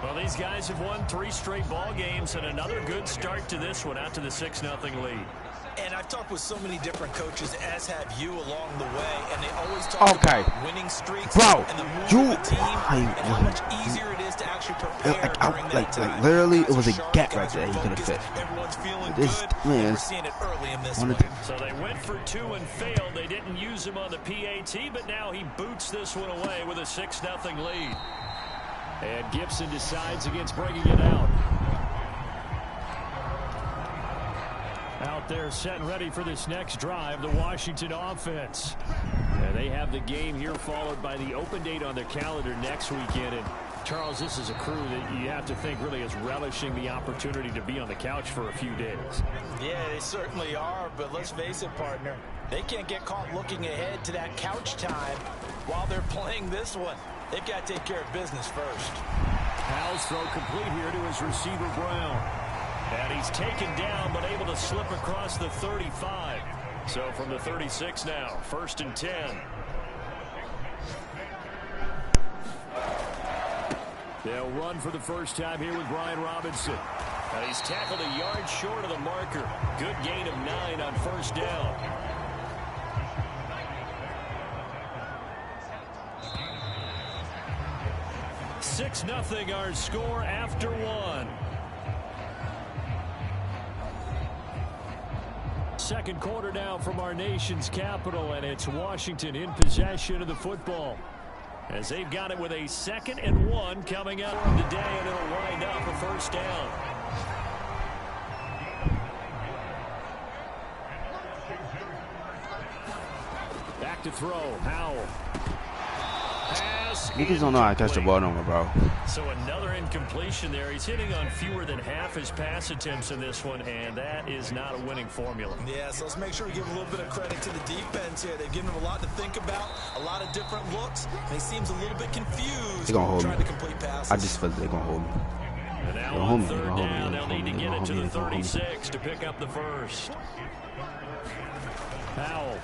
Well, these guys have won 3 straight ball games and another good start to this one out to the 6-0 lead. And I've talked with so many different coaches, as have you, along the way, and they always talk about winning streaks and the mood of the team and how much easier it is to actually prepare during that time. Literally, it was a gap right there he could have fit. Everyone's feeling This good. man, We're seeing it early in this one. So they went for 2 and failed. They didn't use him on the PAT, but now he boots this one away with a 6-0 lead. And Gibson decides against bringing it out. Out there set and ready for this next drive, the Washington offense. And they have the game here followed by the open date on their calendar next weekend. And Charles, this is a crew that you have to think really is relishing the opportunity to be on the couch for a few days. Yeah, they certainly are, but let's face it, partner. They can't get caught looking ahead to that couch time while they're playing this one. They've got to take care of business first. Howell's throw complete here to his receiver, Brown. And he's taken down, but able to slip across the 35. So from the 36 now, 1st and 10. They'll run for the first time here with Brian Robinson. And he's tackled a yard short of the marker. Good gain of 9 on 1st down. Six 6-0 our score after 1. Second quarter now from our nation's capital, and it's Washington in possession of the football as they've got it with a 2nd and 1 coming up today, and it'll wind up a 1st down. Back to throw. Howell. Niggas don't know how to catch the ball no more, bro. So another incompletion there. He's hitting on fewer than half his pass attempts in this one, and that is not a winning formula. Yeah, so let's make sure we give a little bit of credit to the defense here. They've given him a lot to think about, a lot of different looks, and he seems a little bit confused. They're going to hold me. To complete passes. I just feel theel they're going to hold me. And now on 3rd down, they'll need to get it to the 36 to pick up the first. Howell.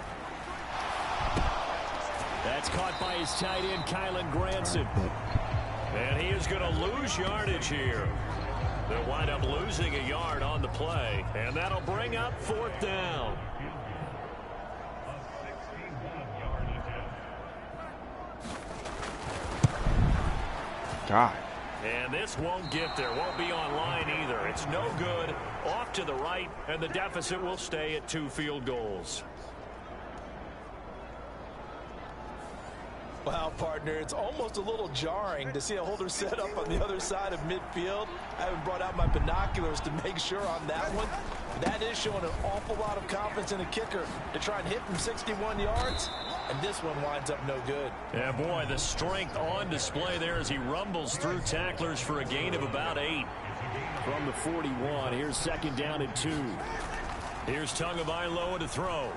That's caught by his tight end, Kylan Granson. And he is going to lose yardage here. They'll wind up losing a yard on the play, and that'll bring up 4th down. God. And this won't get there, won't be online either. It's no good, off to the right, and the deficit will stay at 2 field goals. Wow, partner, it's almost a little jarring to see a holder set up on the other side of midfield. I haven't brought out my binoculars to make sure on that one. That is showing an awful lot of confidence in a kicker to try and hit from 61 yards. And this one winds up no good. Yeah, boy, the strength on display there as he rumbles through tacklers for a gain of about 8. From the 41, here's 2nd down and 2. Here's Tagovailoa to throw.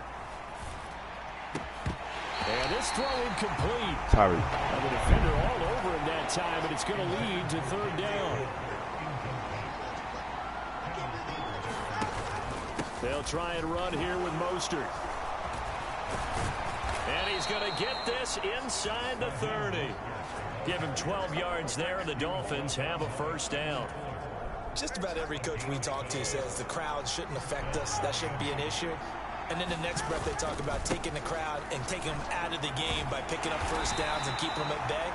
And this throw incomplete. Sorry. And the defender all over him that time, and it's going to lead to 3rd down. They'll try and run here with Mostert. And he's going to get this inside the 30. Give him 12 yards there, and the Dolphins have a 1st down. Just about every coach we talk to says the crowd shouldn't affect us. That shouldn't be an issue. And then the next breath they talk about taking the crowd and taking them out of the game by picking up 1st downs and keeping them at bay.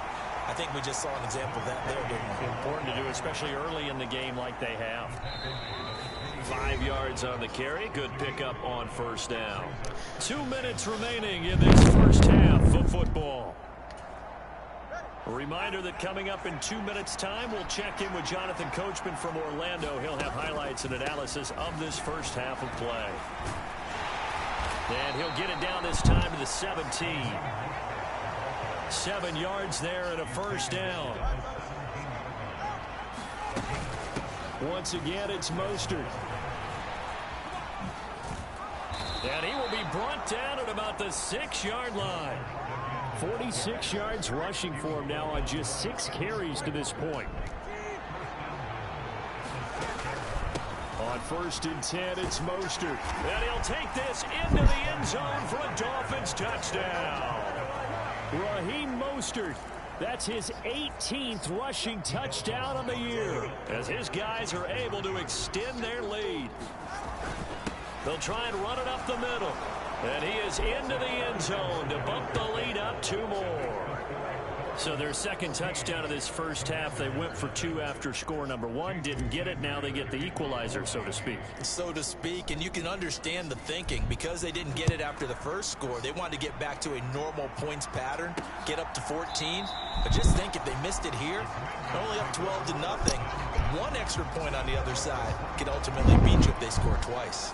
I think we just saw an example of that there, didn't we? Important to do, especially early in the game like they have. 5 yards on the carry. Good pickup on 1st down. 2 minutes remaining in this 1st half of football. A reminder that coming up in 2 minutes' time, we'll check in with Jonathan Coachman from Orlando. He'll have highlights and analysis of this 1st half of play. And he'll get it down this time to the 17. 7 yards there and a 1st down. Once again, it's Mostert. And he will be brought down at about the 6-yard line. 46 yards rushing for him now on just 6 carries to this point. On 1st and 10, it's Mostert. And he'll take this into the end zone for a Dolphins touchdown. Raheem Mostert. That's his 18th rushing touchdown on the year, as his guys are able to extend their lead. They'll try and run it up the middle. And he is into the end zone to bump the lead up 2 more. So their second touchdown of this first half, they went for 2 after score number 1. Didn't get it. Now they get the equalizer, so to speak. So to speak, and you can understand the thinking. Because they didn't get it after the first score, they wanted to get back to a normal points pattern, get up to 14. But just think, if they missed it here, only up 12-0. 1 extra point on the other side could ultimately beat you if they score twice.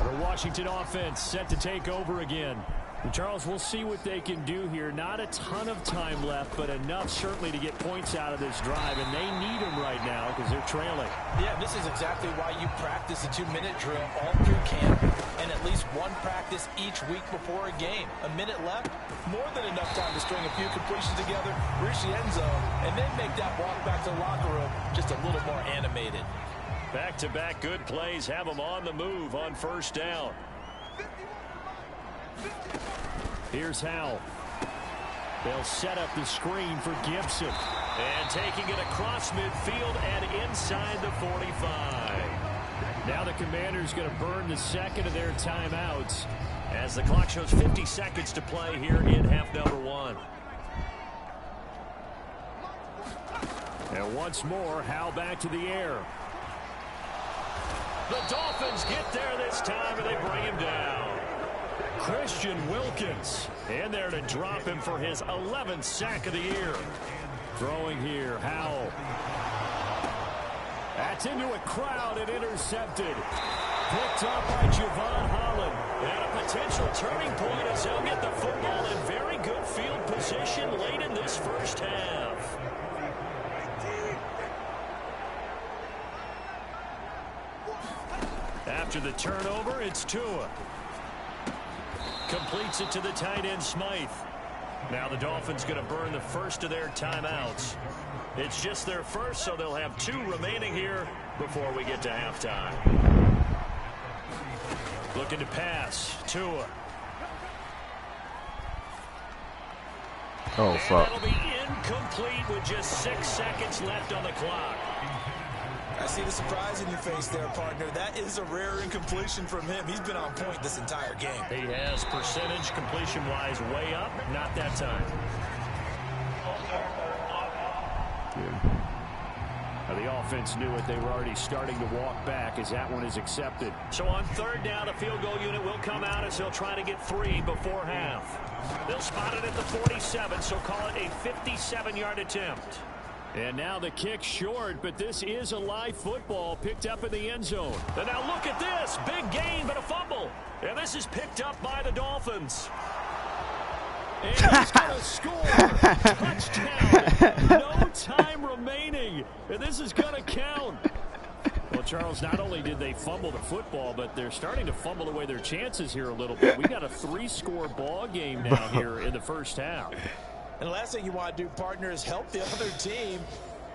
The Washington offense set to take over again. And Charles, we'll see what they can do here. Not a ton of time left, but enough certainly to get points out of this drive, and they need them right now because they're trailing. Yeah, this is exactly why you practice a 2-minute drill all through camp, and at least 1 practice each week before a game. A minute left, more than enough time to string a few completions together, reach the end zone, and then make that walk back to the locker room just a little more animated. Back-to-back good plays have them on the move on first down. Here's Howell. They'll set up the screen for Gibson. And taking it across midfield and inside the 45. Now the Commanders going to burn the second of their timeouts as the clock shows 50 seconds to play here in half number 1. And once more, Howell back to the air. The Dolphins get there this time, and they bring him down. Christian Wilkins in there to drop him for his 11th sack of the year. Throwing here, Howell. That's into a crowd and intercepted. Picked up by Javon Holland. And a potential turning point as they'll get the football in very good field position late in this first half. After the turnover, it's Tua. Completes it to the tight end, Smythe. Now the Dolphins going to burn the first of their timeouts. It's just their first, so they'll have 2 remaining here before we get to halftime. Looking to pass. Tua. Oh, fuck. That'll be incomplete with just 6 seconds left on the clock. I see the surprise in your face there, partner. That is a rare incompletion from him. He's been on point this entire game. He has percentage completion-wise way up. Not that time. Yeah. Now the offense knew it. They were already starting to walk back as that one is accepted. So on third down, a field goal unit will come out as they'll try to get 3 before half. They'll spot it at the 47, so call it a 57-yard attempt. And now the kick short, but this is a live football picked up in the end zone. And now look at this. Big gain, but a fumble. And this is picked up by the Dolphins. And he's going to score. Touchdown. No time remaining. And this is going to count. Well, Charles, not only did they fumble the football, but they're starting to fumble away their chances here a little bit. We got a 3-score ball game now here in the first half. And the last thing you want to do, partner, is help the other team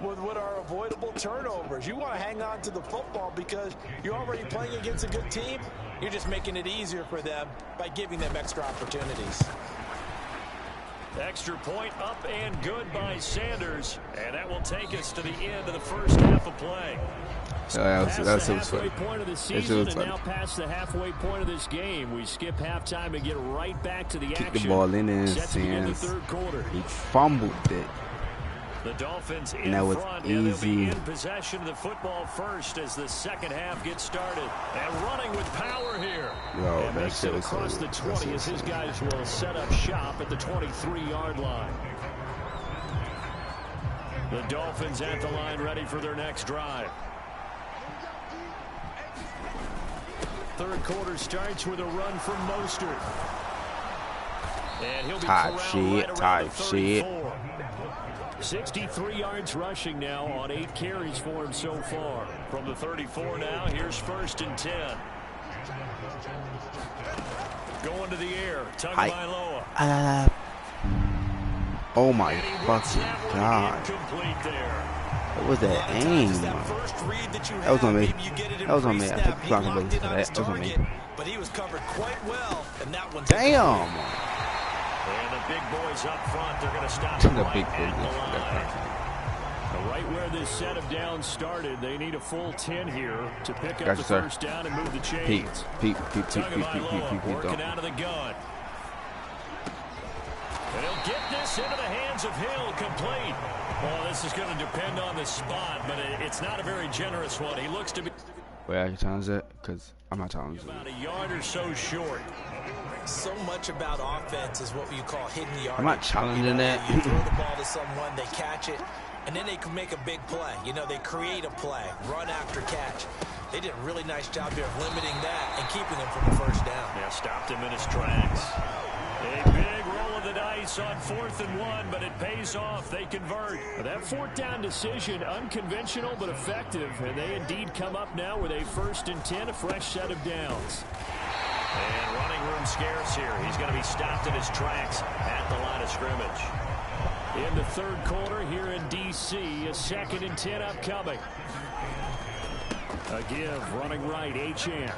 with what are avoidable turnovers. You want to hang on to the football because you're already playing against a good team. You're just making it easier for them by giving them extra opportunities. Extra point up and good by Sanders. And that will take us to the end of the first half of play. That's the halfway point of the season, and now past the halfway point of this game. We skip halftime and get right back to the action. Kick the ball in his hands. He fumbled it. The Dolphins in and that was front, easy. and they'll be in possession of the football first as the second half gets started. And running with power here. Yo, and makes it across the 20 as his guys will set up shop at the 23-yard line. The Dolphins at the line ready for their next drive. Third quarter starts with a run from Mostert. And he'll be corralled right around the 34. 63 yards rushing now on 8 carries for him so far. From the 34 now, here's 1st and 10. Going to the air, Tagovailoa. Oh my fucking God. Incomplete there. What was that aim? That was on me. That was on me. I took the clock and for that. That was on me. But he was covered quite well, and that one's damn. And the big boys up front, they're going to stop the right big at the line. Right where this set of downs started, they need a full 10 here to pick up the first down and move the chains. Pete. Working out of the gun. And he'll get this into the hands of Hill, complete. Well, this is going to depend on the spot, but it's not a very generous one. He looks to be... Wait, I can challenge it? Because I'm not challenging it. About a yard or so short. So much about offense is what you call hidden yardage. I'm not challenging that. You throw the ball to someone, they catch it, and then they can make a big play. You know, they create a play, run after catch. They did a really nice job here of limiting that and keeping him from the first down. Yeah, stopped him in his tracks. A big roll of the dice on 4th and 1, but it pays off. They convert. That 4th down decision, unconventional but effective, and they indeed come up now with a 1st and 10, a fresh set of downs. And running room scarce here. He's going to be stopped in his tracks at the line of scrimmage. In the 3rd quarter here in D.C., a 2nd and 10 upcoming. A give, running right, H.M.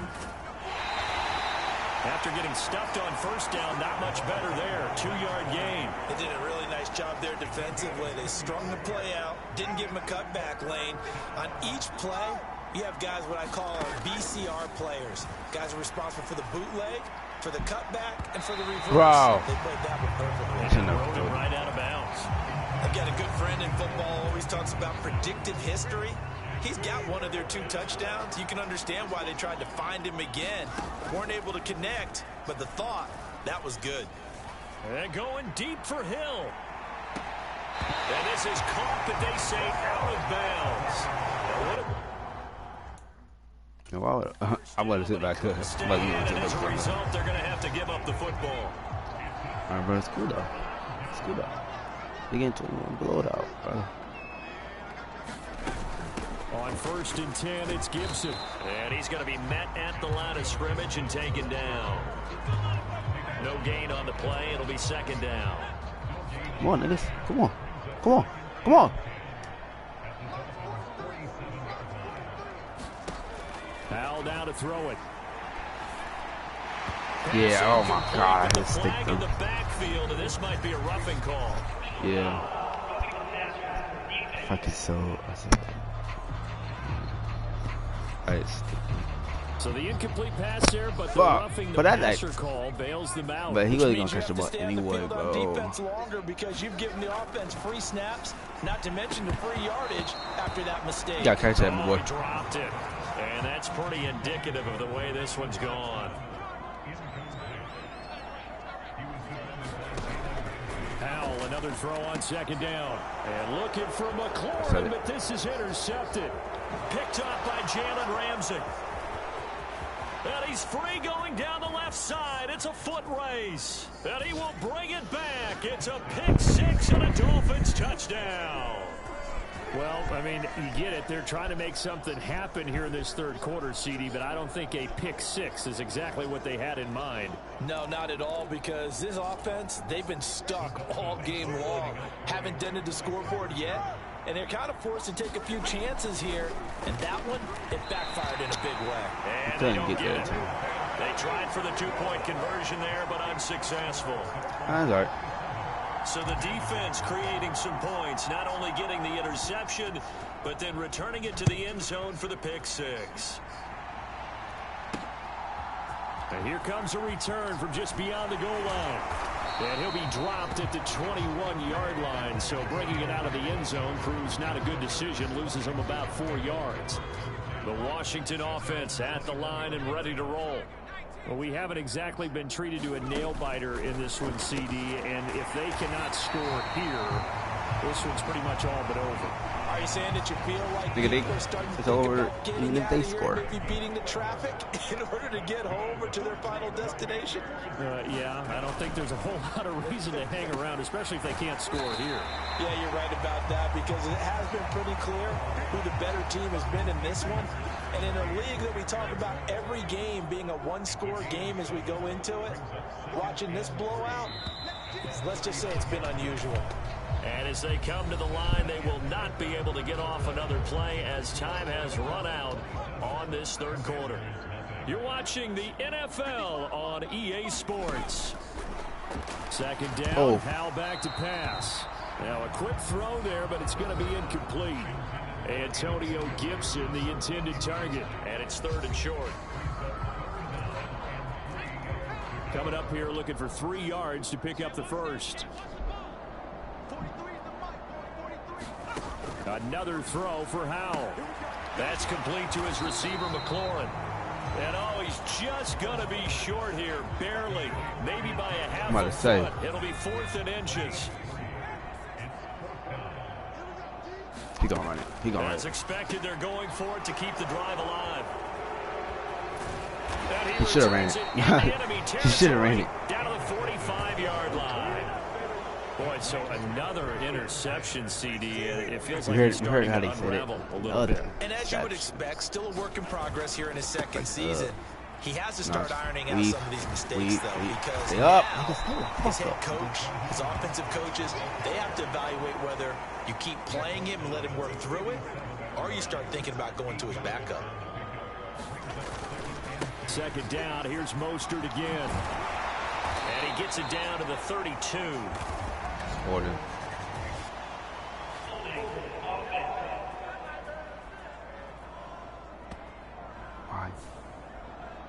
After getting stuffed on 1st down, not much better there. 2-yard gain. They did a really nice job there defensively. They strung the play out, didn't give him a cutback lane. On each play, you have guys what I call BCR players. Guys are responsible for the bootleg, for the cutback, and for the reverse. Wow. They played that one perfectly. Rode him right out of bounds. I've got a good friend in football, always talks about predictive history. He's got one of their 2 touchdowns. You can understand why they tried to find him again. Weren't able to connect, but the thought, that was good. And going deep for Hill. And this is caught, but they say out of bounds. No, I'm going to sit back there. As a result, they're going to have to give up the football. All right, bro, it's cool though. It's cool though. They're getting 21 blow it out, bro. On 1st and 10, it's Gibson. And he's going to be met at the line of scrimmage and taken down. No gain on the play. It'll be 2nd down. Come on, niggas. Come on. Come on. Come on. Foul down to throw it. Yeah, oh my God. I hit stick flag in the backfield, and this might be a roughing call. Yeah. Fucking so. So the incomplete pass there, but the roughing the passer call bails them out. But he wasn't gonna catch the ball anyway, bro. Defense longer because you've given the offense free snaps, not to mention the free yardage after that mistake. You gotta catch that, my boy. He dropped it, and that's pretty indicative of the way this one's gone. Howell, another throw on 2nd down, and looking for McLaurin, but this is intercepted. Picked up by Jalen Ramsey. And he's free going down the left side. It's a foot race. And he will bring it back. It's a pick 6 and a Dolphins touchdown. Well, I mean, you get it. They're trying to make something happen here in this 3rd quarter, CD, but I don't think a pick 6 is exactly what they had in mind. No, not at all, because this offense, they've been stuck all game long. Haven't dented the scoreboard yet. And they're kind of forced to take a few chances here. And that one, it backfired in a big way. And they don't get it. They tried for the 2-point conversion there, but unsuccessful. That's all right. So the defense creating some points, not only getting the interception, but then returning it to the end zone for the pick 6. And here comes a return from just beyond the goal line. And he'll be dropped at the 21-yard line. So bringing it out of the end zone proves not a good decision. Loses him about 4 yards. The Washington offense at the line and ready to roll. Well, we haven't exactly been treated to a nail-biter in this one, CD. And if they cannot score here, this one's pretty much all but over. Are you saying that you feel like they're starting to think about getting out of here, maybe beating the traffic in order to get home or to their final destination? Yeah, I don't think there's a whole lot of reason to hang around, especially if they can't score here. Yeah, you're right about that, because it has been pretty clear who the better team has been in this one. And in a league that we talk about every game being a one-score game as we go into it, watching this blowout, let's just say it's been unusual. And as they come to the line, they will not be able to get off another play as time has run out on this 3rd quarter. You're watching the NFL on EA Sports. 2nd down, Howell back to pass. Now a quick throw there, but it's going to be incomplete. Antonio Gibson, the intended target, and it's 3rd and short. Coming up here looking for 3 yards to pick up the first. Another throw for Howell. That's complete to his receiver, McLaurin. And oh, he's just going to be short here, barely. Maybe by a half a foot. It'll be 4th and inches. He gonna run it. He gonna run it. As expected, they're going for it to keep the drive alive. He should have ran it. He should have ran it. Down to the 45-yard line. Boy, so another interception, CD. It feels like he's starting to unravel a little bit. And as you would expect, still a work in progress here in his 2nd season. He has to start ironing out some of these mistakes, though, because now his head coach, his offensive coaches, they have to evaluate whether you keep playing him and let him work through it, or you start thinking about going to his backup. 2nd down, here's Mostert again. And he gets it down to the 32. Order.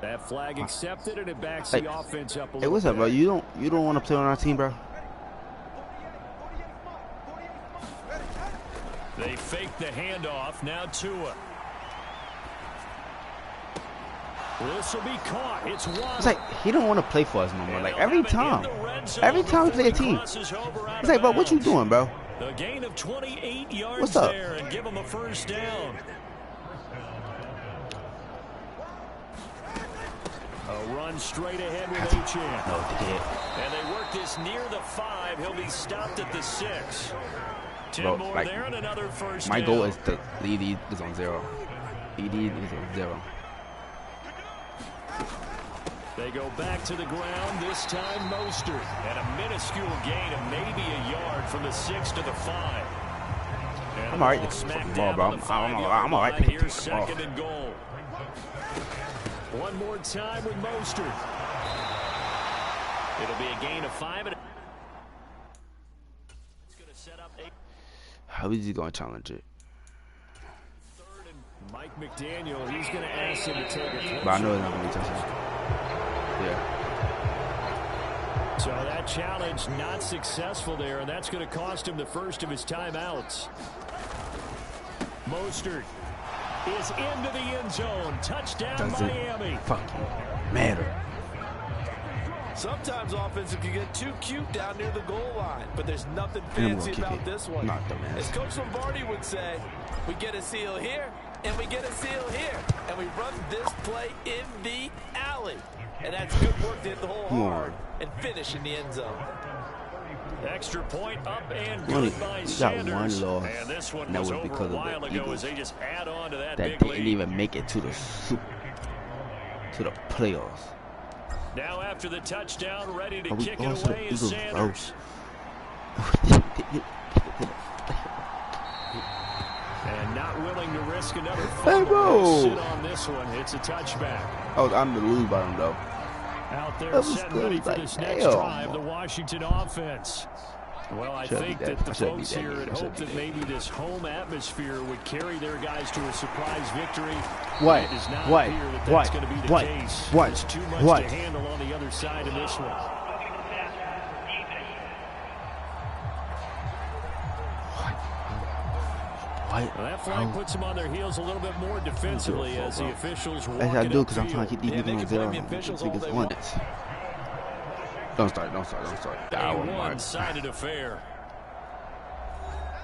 That flag accepted, and it backs the offense up a little bit. Hey, what's up, bro? You don't want to play on our team, bro? They fake the handoff. Now Tua. This will be caught. It's one. It's like he don't want to play for us no more. Like every time we play a team, it's like, bro, what you doing, bro? The gain of 28 yards What's up? there, and give him a 1st down. A run straight ahead with Achane. No, they did. And they work this near the 5. He'll be stopped at the 6. 10 Bro, more like, there and another 1st my down. goal is to lead is on 0. ED is on 0. They go back to the ground, this time Mostert. And a minuscule gain of maybe a yard from the 6 to the 5. And I'm alright to the ball, bro. I'm alright to Here's 2nd and goal. One more time with Mostert. It'll be a gain of 5. And it's going to set up 8. How is he going to challenge it? 3rd and Mike McDaniel, he's going to ask him to take it. But I know it's not going to be touching. Yeah. So that challenge not successful there, and that's going to cost him the first of his timeouts. Mostert is into the end zone. Touchdown, Miami. Fucking matter. Sometimes offensive can get too cute down near the goal line, but there's nothing fancy about this one. Not the man. As Coach Lombardi would say, we get a seal here, and we get a seal here, and we run this play in the alley. And that's good work to hit the hole hard and finish in the end zone. Extra point up and good by Sanders. Got one loss, and this one and that was was over because a while of the ago Eagles as they just add on to that that big lead. didn't even make it to the playoffs. Now after the touchdown, ready to Are we kick it going to the away is Eagles, Sanders. And not willing to risk another fumble. Sit on this one. It's a touchback. I'm the lose by him, though. Out there set ready for this next drive, the Washington offense. Well, I think that the folks here had hoped that maybe this home atmosphere would carry their guys to a surprise victory. What? It does not appear that that's going to be the case. There's too much to handle on the other side of this one. Well, that flag puts them on their heels a little bit more defensively as the officials walk I do, because I'm trying to keep these people on 0. Don't start. A one-sided affair.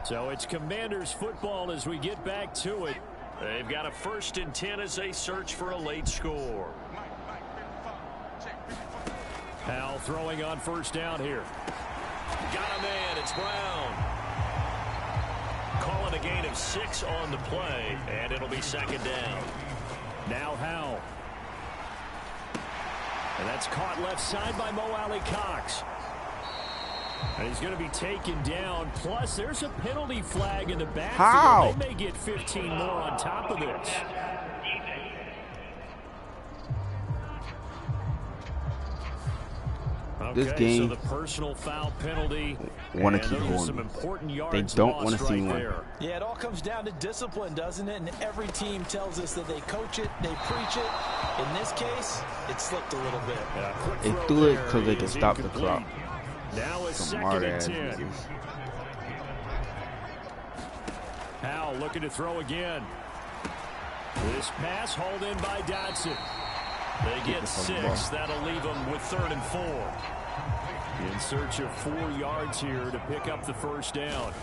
So it's Commanders football as we get back to it. They've got a 1st and 10 as they search for a late score. Howell throwing on 1st down here. Got a man. It's Brown. Calling a gain of 6 on the play, and it'll be 2nd down. Now Howell. And that's caught left side by Mo Alley Cox. And he's going to be taken down. Plus, there's a penalty flag in the backfield. How? They may get 15 more on top of this. This Okay, game, so the personal foul penalty. want to keep those are some going. important They yards don't want lost to see right one. there. Yeah, it all comes down to discipline, doesn't it? And every team tells us that they coach it, they preach it. In this case, it slipped a little bit. They threw it because they can stop the clock. Now it's Smart 2nd and ass 10. niggas. Howell looking to throw again. This pass hauled in by Dodson. They get 6. That'll leave them with 3rd and 4. In search of 4 yards here to pick up the first down.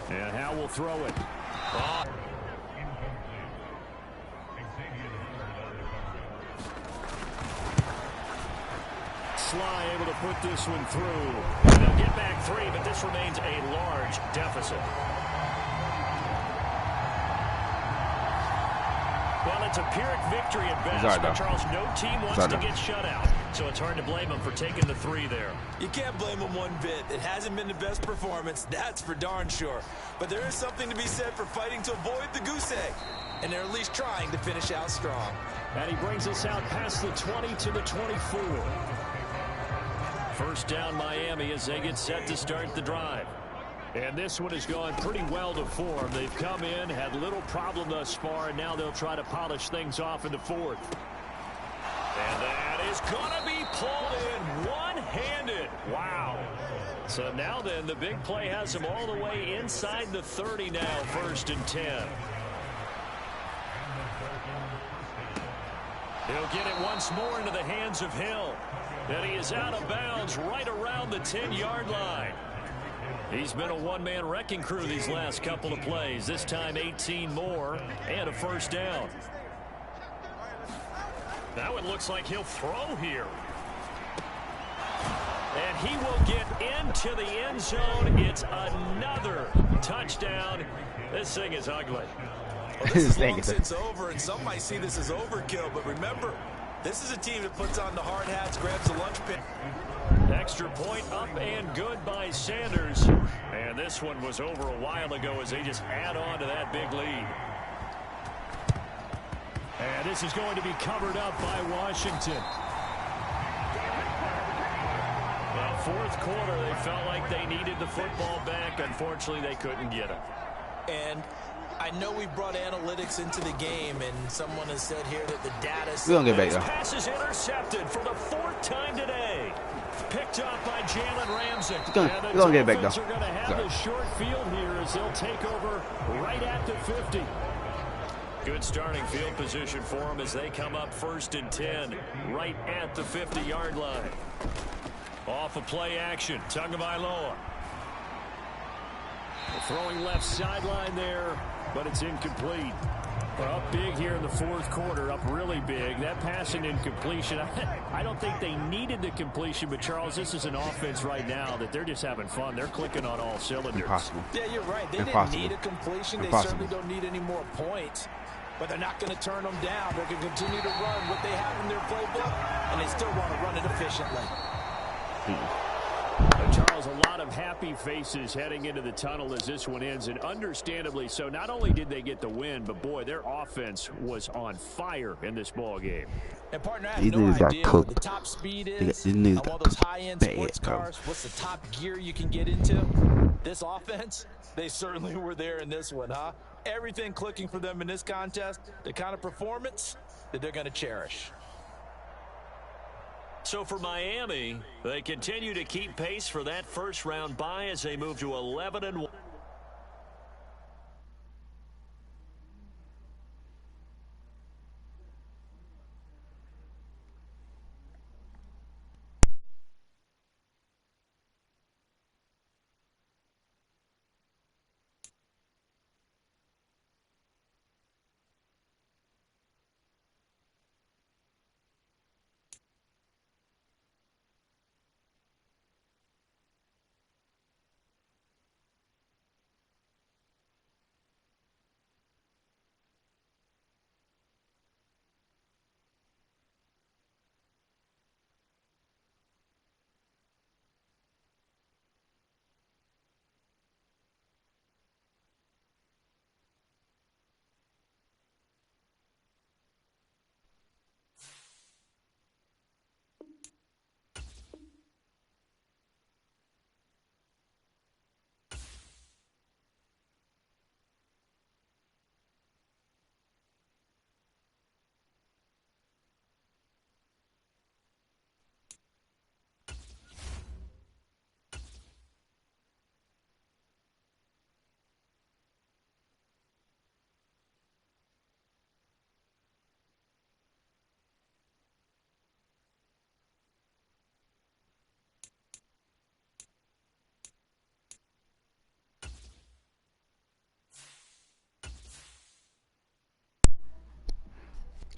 And Howell will throw it. Sly able to put this one through. They'll get back 3, but this remains a large deficit. Well, it's a Pyrrhic victory at best, but Charles, no team wants to get shut out, so it's hard to blame them for taking the 3 there. You can't blame them one bit. It hasn't been the best performance, that's for darn sure. But there is something to be said for fighting to avoid the goose egg, and they're at least trying to finish out strong. And he brings us out past the 20 to the 24. First down Miami as they get set to start the drive. And this one has gone pretty well to form. They've come in, had little problem thus far, and now they'll try to polish things off in the 4th. And that is going to be pulled in one-handed. Wow. So now then, the big play has them all the way inside the 30 now, 1st and 10. He'll get it once more into the hands of Hill. And he is out of bounds right around the 10-yard line. He's been a one-man wrecking crew these last couple of plays. This time 18 more and a first down. Now it looks like he'll throw here. And he will get into the end zone. It's another touchdown. This thing is ugly. Well, this is long since over, and some might see this as overkill. But remember, this is a team that puts on the hard hats, grabs the lunch pin. Extra point up and good by Sanders. And this one was over a while ago as they just add on to that big lead. And this is going to be covered up by Washington. Well, 4th quarter, they felt like they needed the football back. Unfortunately, they couldn't get it. And I know we brought analytics into the game, and someone has said here that the data... We're going to get back, This though. pass is intercepted for the 4th time today. Picked up by Jalen Ramsey. We're going to get back, Dolphins though. are going to have the short field here as they'll take over right at the 50. Good starting field position for them as they come up 1st and 10 right at the 50-yard line. Off of play action, Tagovailoa. Throwing left sideline there, but it's incomplete. We're up big here in the 4th quarter, up really big. That pass and incompletion, I don't think they needed the completion, but Charles, this is an offense right now that they're just having fun. They're clicking on all cylinders. Impossible. Yeah, you're right. They Impossible. didn't need a completion. Impossible. They certainly don't need any more points. But they're not going to turn them down. They're going to continue to run what they have in their playbook, and they still want to run it efficiently. Charles, a lot of happy faces heading into the tunnel as this one ends, and understandably so. Not only did they get the win, but boy, their offense was on fire in this ball game. And partner, I have These no niggas got idea what cooked. the top speed These is niggas on got one of those cooked high-end bad, sports bro. cars. What's the top gear you can get into? This offense, they certainly were there in this one, huh? Everything clicking for them in this contest, the kind of performance that they're going to cherish. So for Miami, they continue to keep pace for that first-round bye as they move to 11-1.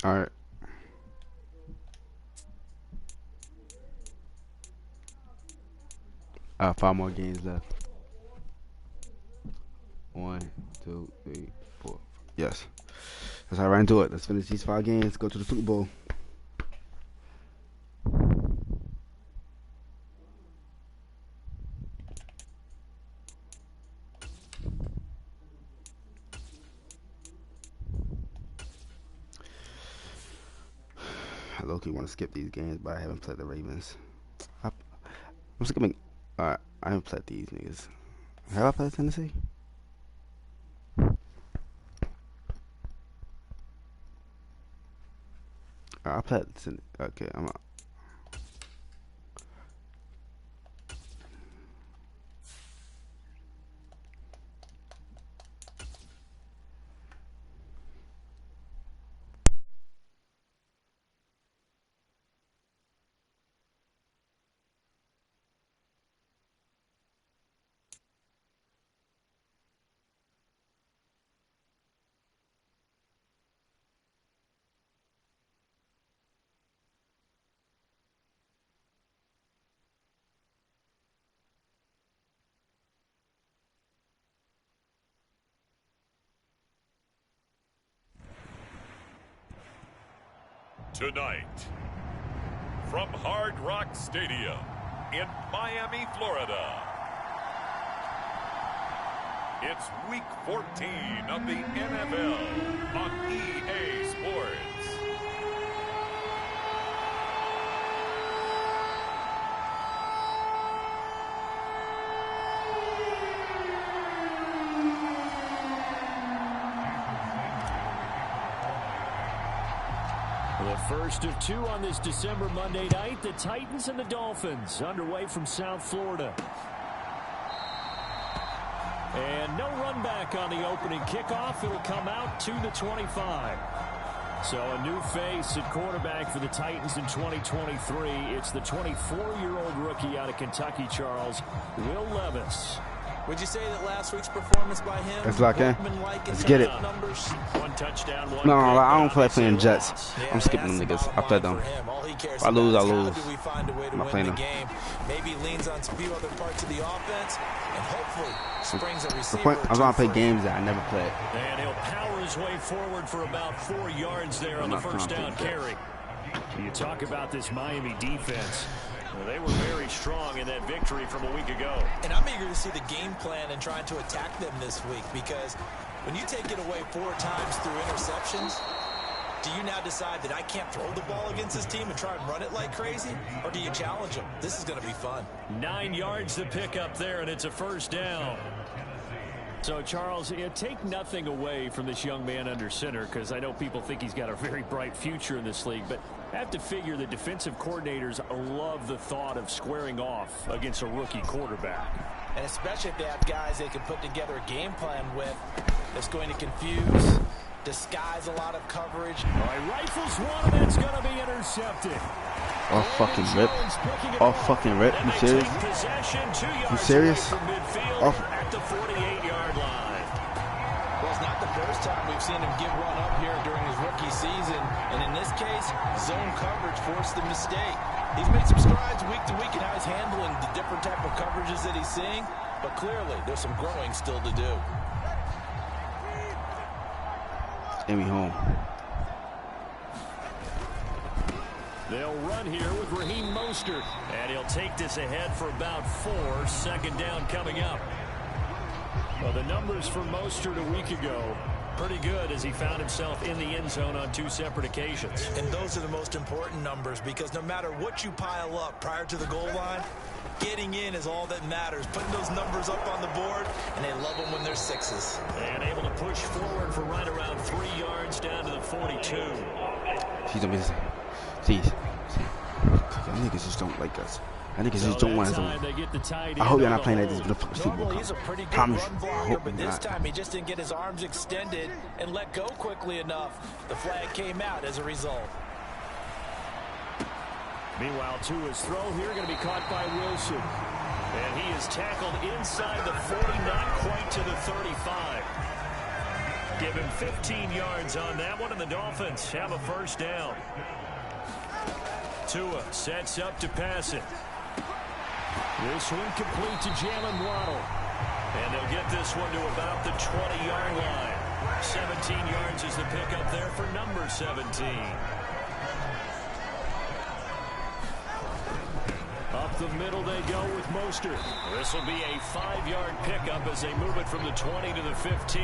All right. Five more games left. 1, 2, 3, 4. Yes. That's how I ran into it. Let's finish these 5 games. Go to the Super Bowl. I low-key want to skip these games, but I haven't played the Ravens. I'm skipping. I haven't played these niggas. Have I played Tennessee? I played. Okay, I'm out. Tonight, from Hard Rock Stadium in Miami, Florida, it's Week 14 of the NFL on EA Sports. The first of 2 on this December Monday night, the Titans and the Dolphins underway from South Florida. And no run back on the opening kickoff. It'll come out to the 25. So a new face at quarterback for the Titans in 2023. It's the 24-year-old rookie out of Kentucky, Charles, Will Levis. Would you say that last week's performance by him? Let's lock in. Let's get it. Numbers? One touchdown, one No, pick, I don't play obviously playing Jets. Yeah, I'm skipping them niggas. I play them. If I lose, I lose. I'm not playing them. Maybe leans on a few other parts of the offense and hopefully springs a receiver. The point, I'm gonna play games that I never played. And he'll power his way forward for about 4 yards there on the first down carry. You talk about this Miami defense. Well, they were very strong in that victory from a week ago. And I'm eager to see the game plan and trying to attack them this week, because when you take it away 4 times through interceptions, do you now decide that I can't throw the ball against this team and try and run it like crazy? Or do you challenge them? This is going to be fun. 9 yards to pick up there, and it's a first down. So, Charles, take nothing away from this young man under center, because I know people think he's got a very bright future in this league, but I have to figure the defensive coordinators love the thought of squaring off against a rookie quarterback. And especially if they have guys they can put together a game plan with that's going to confuse, disguise a lot of coverage. All right, rifles one, and it's going to be intercepted. Oh, fucking rip. Oh, fucking rip. You serious? You serious? Oh. At the 48-yard line. Well, it's not the first time we've seen him give one up here during his rookie season. And in this case, zone coverage forced the mistake. He's made some strides week to week in how he's handling the different type of coverages that he's seeing. But clearly, there's some growing still to do. Get me home. They'll run here with Raheem Mostert. And he'll take this ahead for about 4. Second down coming up. Well, the numbers for Mostert a week ago, pretty good as he found himself in the end zone on 2 separate occasions. And those are the most important numbers, because no matter what you pile up prior to the goal line, getting in is all that matters. Putting those numbers up on the board, and they love them when they're 6s. And able to push forward for right around 3 yards down to the 42. Please. Y'all niggas just don't like us. Y'all niggas just don't want us. I hope y'all not playing like this for the fucking Super Bowl. He's a pretty good Promise. run blocker, but this time he just didn't get his arms extended and let go quickly enough. The flag came out as a result. Meanwhile, to his throw here, going to be caught by Wilson. And he is tackled inside the 40, not quite to the 35. Give him 15 yards on that one, and the Dolphins have a first down. Tua sets up to pass it. This one complete to Jalen Waddle. And they'll get this one to about the 20-yard line. 17 yards is the pickup there for number 17. Up the middle they go with Mostert. This will be a 5-yard pickup as they move it from the 20 to the 15.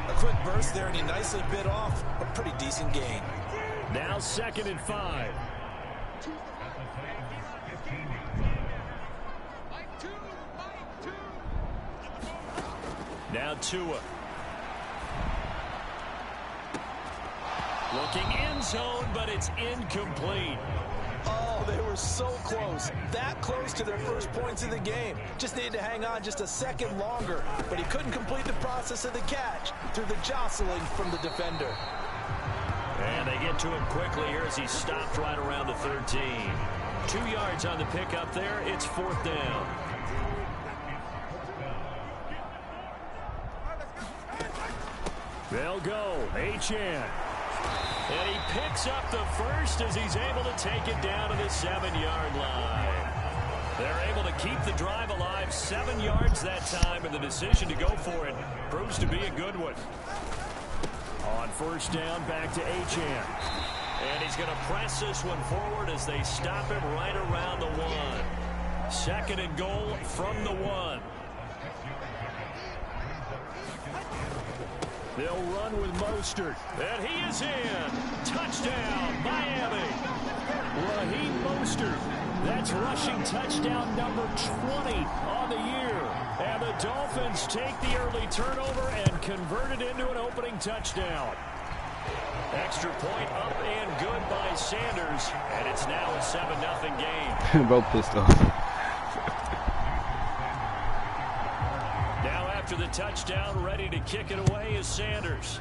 A quick burst there, and he nicely bit off a pretty decent gain. Now 2nd and 5. Now Tua. Looking end zone, but it's incomplete. Oh, they were so close. That close to their first points of the game. Just needed to hang on just a second longer. But he couldn't complete the process of the catch through the jostling from the defender. And they get to him quickly here as he stopped right around the 13. 2 yards on the pickup there. It's 4th down. They'll go. Achane. And he picks up the first as he's able to take it down to the 7-yard line. They're able to keep the drive alive 7 yards that time, and the decision to go for it proves to be a good one. On first down, back to Achane. And he's going to press this one forward as they stop him right around the 1. 2nd and goal from the 1. They'll run with Mostert. And he is in. Touchdown, Miami. Raheem Mostert. That's rushing touchdown number 20 on the year. And the Dolphins take the early turnover and convert it into an opening touchdown. Extra point up and good by Sanders. And it's now a 7-0 game. Bro pissed off. After the touchdown, ready to kick it away is Sanders.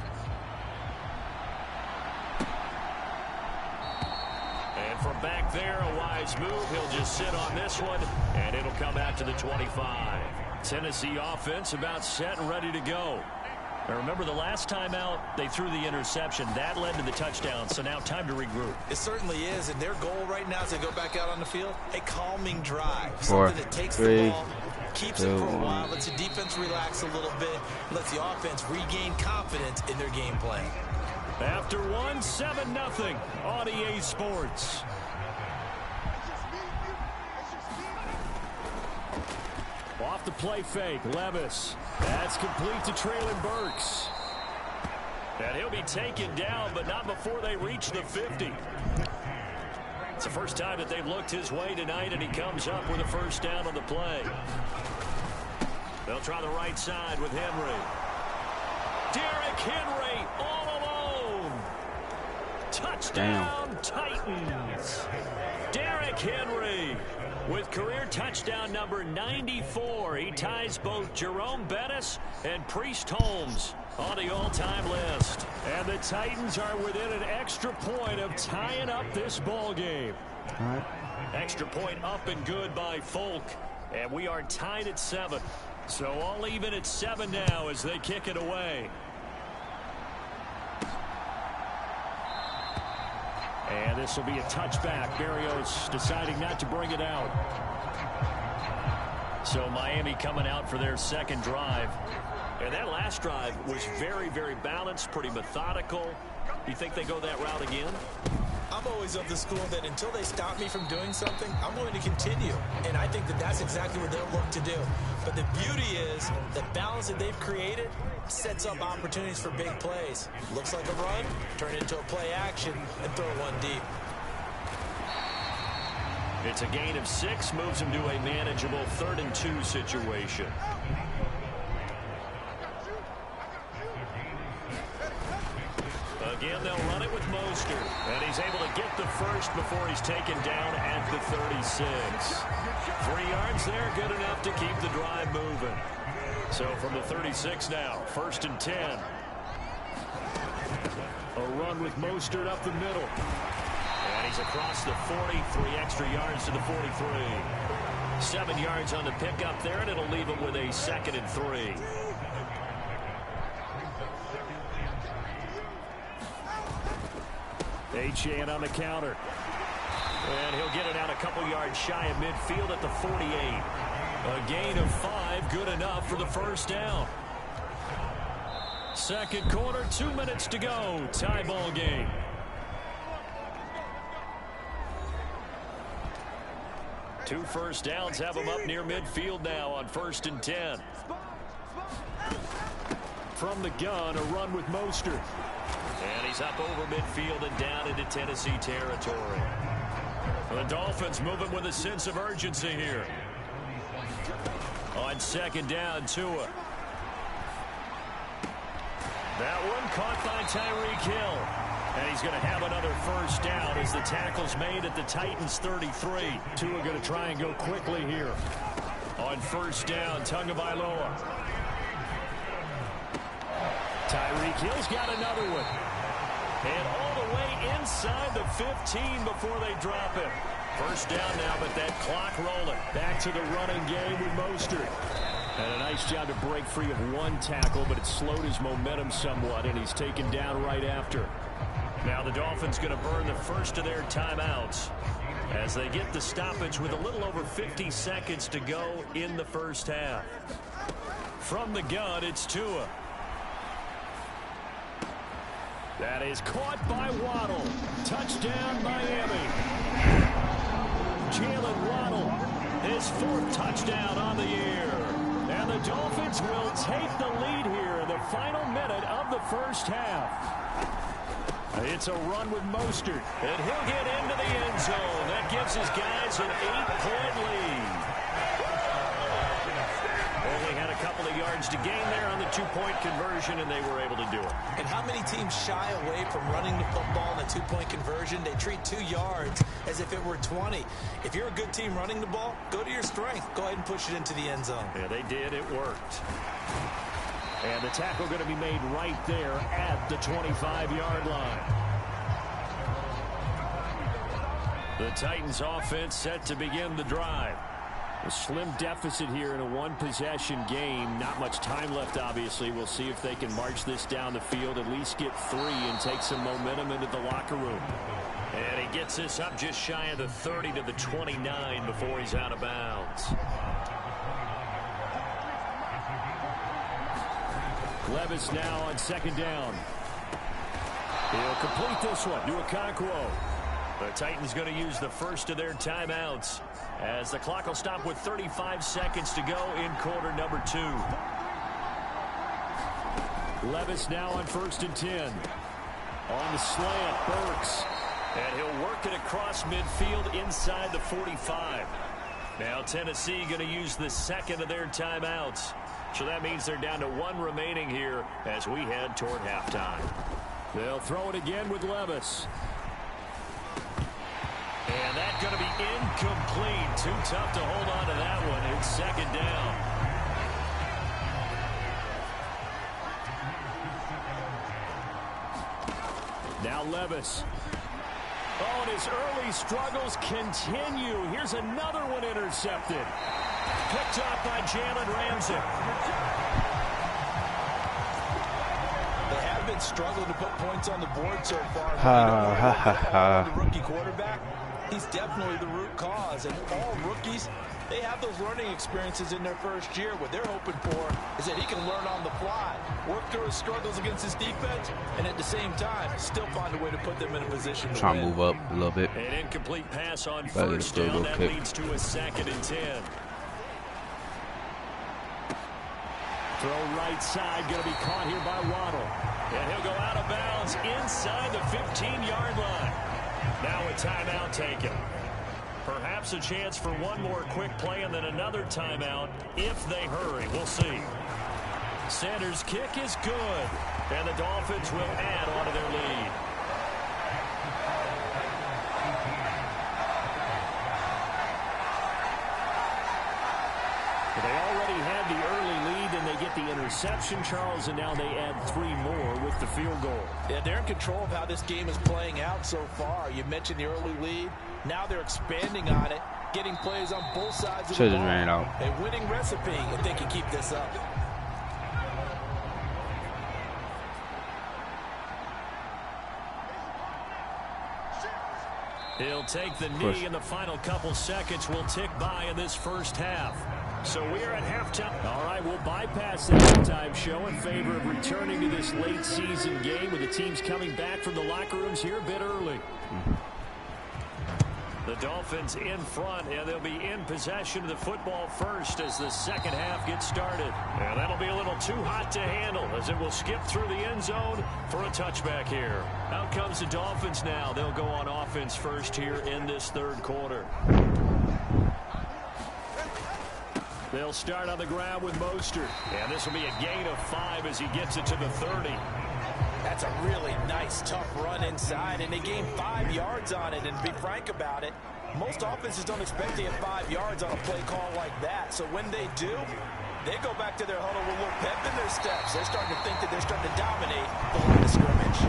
And from back there, a wise move. He'll just sit on this one, and it'll come out to the 25. Tennessee offense about set and ready to go. Now remember, the last time out, they threw the interception. That led to the touchdown, so now time to regroup. It certainly is, and their goal right now as they go back out on the field, a calming drive. 4, Something that takes 3, the ball, keeps it for a while, lets the defense relax a little bit, lets the offense regain confidence in their game plan. After 1, 7-0 on EA Sports. Off the play fake, Levis. That's complete to Traylon Burks. And he'll be taken down, but not before they reach the 50. It's the first time that they've looked his way tonight, and he comes up with a first down on the play. They'll try the right side with Henry. Derrick Henry all alone. Touchdown, Titans. Derrick Henry with career touchdown number 94. He ties both Jerome Bettis and Priest Holmes on the all-time list. And the Titans are within an extra point of tying up this ball game. All right. Extra point up and good by Folk. And we are tied at 7. So all even at 7 now as they kick it away. And this will be a touchback. Berrios deciding not to bring it out. So Miami coming out for their second drive. And that last drive was very, very balanced, pretty methodical. You think they go that route again? I'm always of the school that until they stop me from doing something, I'm going to continue. And I think that that's exactly what they'll look to do. But the beauty is the balance that they've created sets up opportunities for big plays. Looks like a run, turn it into a play action, and throw one deep. It's a gain of 6, moves them to a manageable 3rd and 2 situation. Again, they'll run it with Mostert. And he's able to get the first before he's taken down at the 36. 3 yards there, good enough to keep the drive moving. So from the 36 now, 1st and 10. A run with Mostert up the middle. And he's across the 40, 3 extra yards to the 43. 7 yards on the pickup there, and it'll leave him with a 2nd and 3. Achane on the counter. And he'll get it out a couple yards shy of midfield at the 48. A gain of 5, good enough for the first down. Second quarter, 2 minutes to go. Tie ball game. Two first downs have him up near midfield now on 1st and 10. From the gun, a run with Mostert. And he's up over midfield and down into Tennessee territory. The Dolphins moving with a sense of urgency here. On 2nd down, Tua. That one caught by Tyreek Hill. And he's going to have another first down as the tackle's made at the Titans 33. Tua going to try and go quickly here. On 1st down, Tagovailoa. Tyreek Hill's got another one. And all the way inside the 15 before they drop him. First down now, but that clock rolling. Back to the running game with Mostert. And a nice job to break free of one tackle, but it slowed his momentum somewhat, and he's taken down right after. Now the Dolphins going to burn the first of their timeouts as they get the stoppage with a little over 50 seconds to go in the first half. From the gun, it's Tua. That is caught by Waddle. Touchdown, Miami. Jalen Waddle, his 4th touchdown on the year. And the Dolphins will take the lead here in the final minute of the first half. It's a run with Mostert, and he'll get into the end zone. That gives his guys an 8-point lead. Only had a couple of yards to gain there on the 2-point conversion, and they were able to do it. And how many teams shy away from running the football in a 2-point conversion? They treat 2 yards as if it were 20. If you're a good team running the ball, go to your strength. Go ahead and push it into the end zone. Yeah, they did. It worked. And the tackle going to be made right there at the 25-yard line. The Titans offense set to begin the drive. A slim deficit here in a one-possession game. Not much time left, obviously. We'll see if they can march this down the field, at least get 3 and take some momentum into the locker room. And he gets this up just shy of the 30 to the 29 before he's out of bounds. Levis now on 2nd down. He'll complete this one to Okonkwo. The Titans going to use the first of their timeouts as the clock will stop with 35 seconds to go in quarter number 2. Levis now on 1st and 10. On the slant, Burks. And he'll work it across midfield inside the 45. Now Tennessee going to use the second of their timeouts. So that means they're down to 1 remaining here as we head toward halftime. They'll throw it again with Levis. And that's going to be incomplete. Too tough to hold on to that one. It's 2nd down. Now Levis. Oh, and his early struggles continue. Here's another one intercepted. Picked off by Jalen Ramsey. They have been struggling to put points on the board so far. The rookie quarterback, he's definitely the root cause. And all rookies, they have those learning experiences in their first year. What they're hoping for is that he can learn on the fly, work through his struggles against his defense, and at the same time, still find a way to put them in a position to trying win. to move up a little bit. An incomplete pass on 1st down. That leads to a 2nd and 10. Throw right side, going to be caught here by Waddle. And he'll go out of bounds inside the 15-yard line. Now a timeout taken. Perhaps a chance for one more quick play and then another timeout if they hurry. We'll see. Sanders' kick is good. And the Dolphins will add on to their lead. They already had the early lead, and they get the interception, Charles, and now they add 3 more with the field goal. Yeah, they're in control of how this game is playing out so far. You mentioned the early lead. Now they're expanding on it, getting plays on both sides of the ball. Ran out. A winning recipe if they can keep this up. He'll take the knee, and the final couple seconds will tick by in this first half. So we're at halftime. All right, we'll bypass the halftime show in favor of returning to this late season game with the teams coming back from the locker rooms here a bit early. The Dolphins in front, and they'll be in possession of the football first as the second half gets started. And that'll be a little too hot to handle as it will skip through the end zone for a touchback here. Out comes the Dolphins now. They'll go on offense first here in this third quarter. They'll start on the ground with Mostert. And this will be a gain of 5 as he gets it to the 30. That's a really nice, tough run inside, and they gained 5 yards on it. And to be frank about it, most offenses don't expect to get 5 yards on a play call like that. So when they do, they go back to their huddle with a little pep in their steps. They're starting to think that they're starting to dominate the line of scrimmage.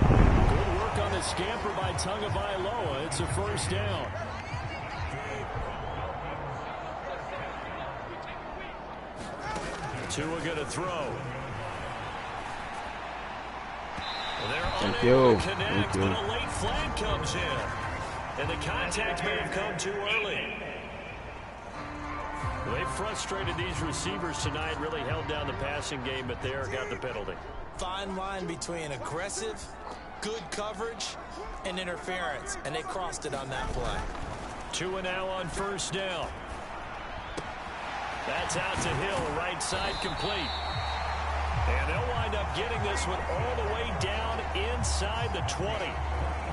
Good work on the scamper by Tagovailoa. It's a first down. Tua going to throw. Thank you. Connect, but a late flag comes in. And the contact may have come too early. They frustrated these receivers tonight, really held down the passing game, but there got the penalty. Fine line between aggressive, good coverage, and interference, and they crossed it on that play. Tua now on first down. That's out to Hill, right side complete. And they'll wind up getting this one all the way down inside the 20.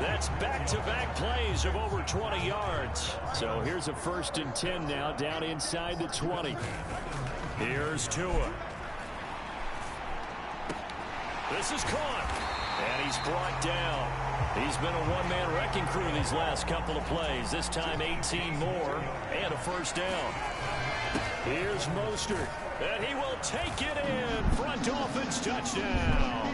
That's back-to-back plays of over 20 yards. So here's a 1st and 10 now down inside the 20. Here's Tua. This is caught. And he's brought down. He's been a one-man wrecking crew these last couple of plays. This time 18 more and a first down. Here's Mostert. And he will take it in for a Dolphins touchdown.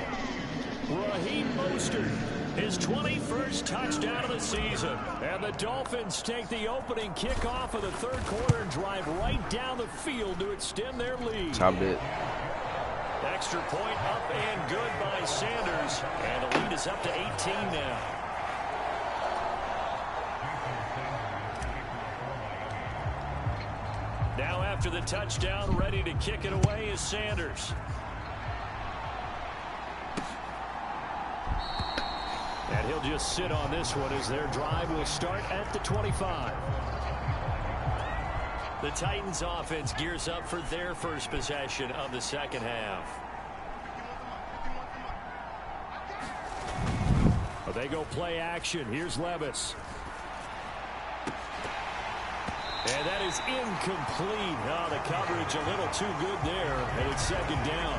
Raheem Mostert, his 21st touchdown of the season. And the Dolphins take the opening kickoff of the third quarter and drive right down the field to extend their lead. Top it. Extra point up and good by Sanders. And the lead is up to 18 now. Now after the touchdown, ready to kick it away is Sanders. And he'll just sit on this one as their drive will start at the 25. The Titans offense gears up for their first possession of the second half. Well, they go play action. Here's Levis. And that is incomplete. Oh, the coverage a little too good there, and it's second down.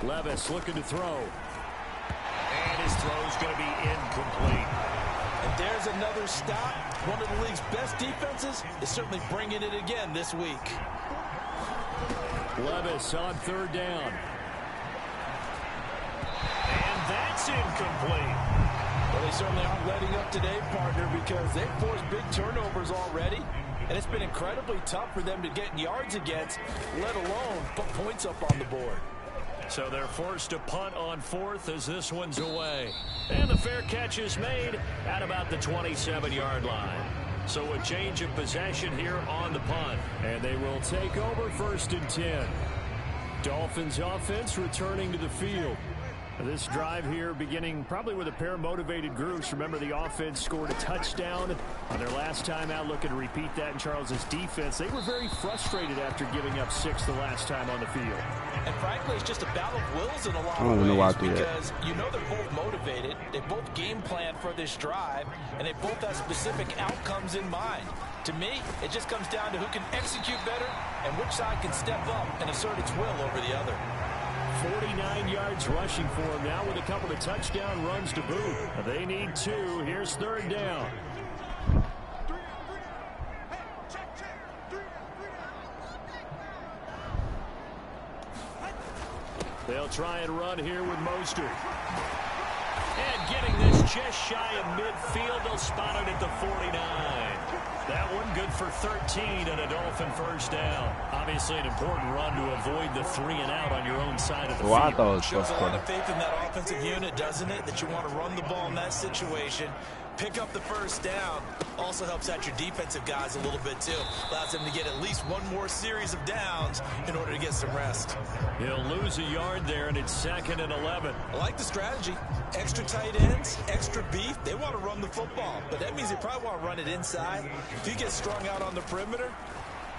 Levis looking to throw. And his throw's going to be incomplete. And there's another stop. One of the league's best defenses is certainly bringing it again this week. Levis on third down. And that's incomplete. Well, they certainly aren't letting up today, partner, because they've forced big turnovers already. And it's been incredibly tough for them to get yards against, let alone put points up on the board. So they're forced to punt on fourth as this one's away. And the fair catch is made at about the 27-yard line. So a change of possession here on the punt. And they will take over 1st and 10. Dolphins offense returning to the field. This drive here beginning probably with a pair of motivated groups. Remember, the offense scored a touchdown on their last time out. Looking to repeat that in Charles's defense. They were very frustrated after giving up 6 the last time on the field. And frankly, it's just a battle of wills in a lot I don't of know why I ways do that. because you know they're both motivated. They both game plan for this drive, and they both have specific outcomes in mind. To me, it just comes down to who can execute better and which side can step up and assert its will over the other. 49 yards rushing for him now with a couple of touchdown runs to boot. They need 2. Here's third down. They'll try and run here with Mostert. And getting this just shy of midfield. They'll spot it at the 49. That one good for 13 and a Dolphin first down. Obviously an important run to avoid the 3-and-out on your own side of the field. I thought it was Shows a lot of faith in that offensive unit, doesn't it? That you want to run the ball in that situation. Pick up the first down. Also helps out your defensive guys a little bit, too. Allows them to get at least one more series of downs in order to get some rest. He'll lose a yard there, and it's 2nd and 11. I like the strategy. Extra tight ends, extra beef. They want to run the football, but that means they probably want to run it inside. If you get strung out on the perimeter,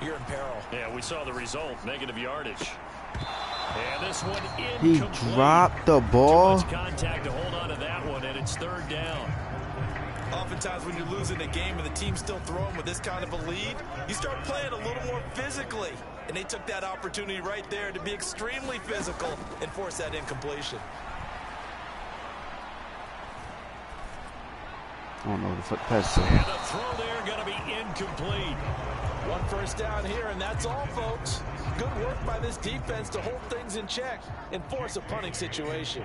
you're in peril. Yeah, we saw the result. Negative yardage. And this one He incomplete. dropped the ball. Too much contact to hold on to that one, and it's 3rd down. Oftentimes when you're losing a game and the team's still throwing with this kind of a lead, you start playing a little more physically. And they took that opportunity right there to be extremely physical and force that incompletion. I don't know the foot pass. And the throw there going to be incomplete. One first down here, and that's all, folks. Good work by this defense to hold things in check and force a punting situation.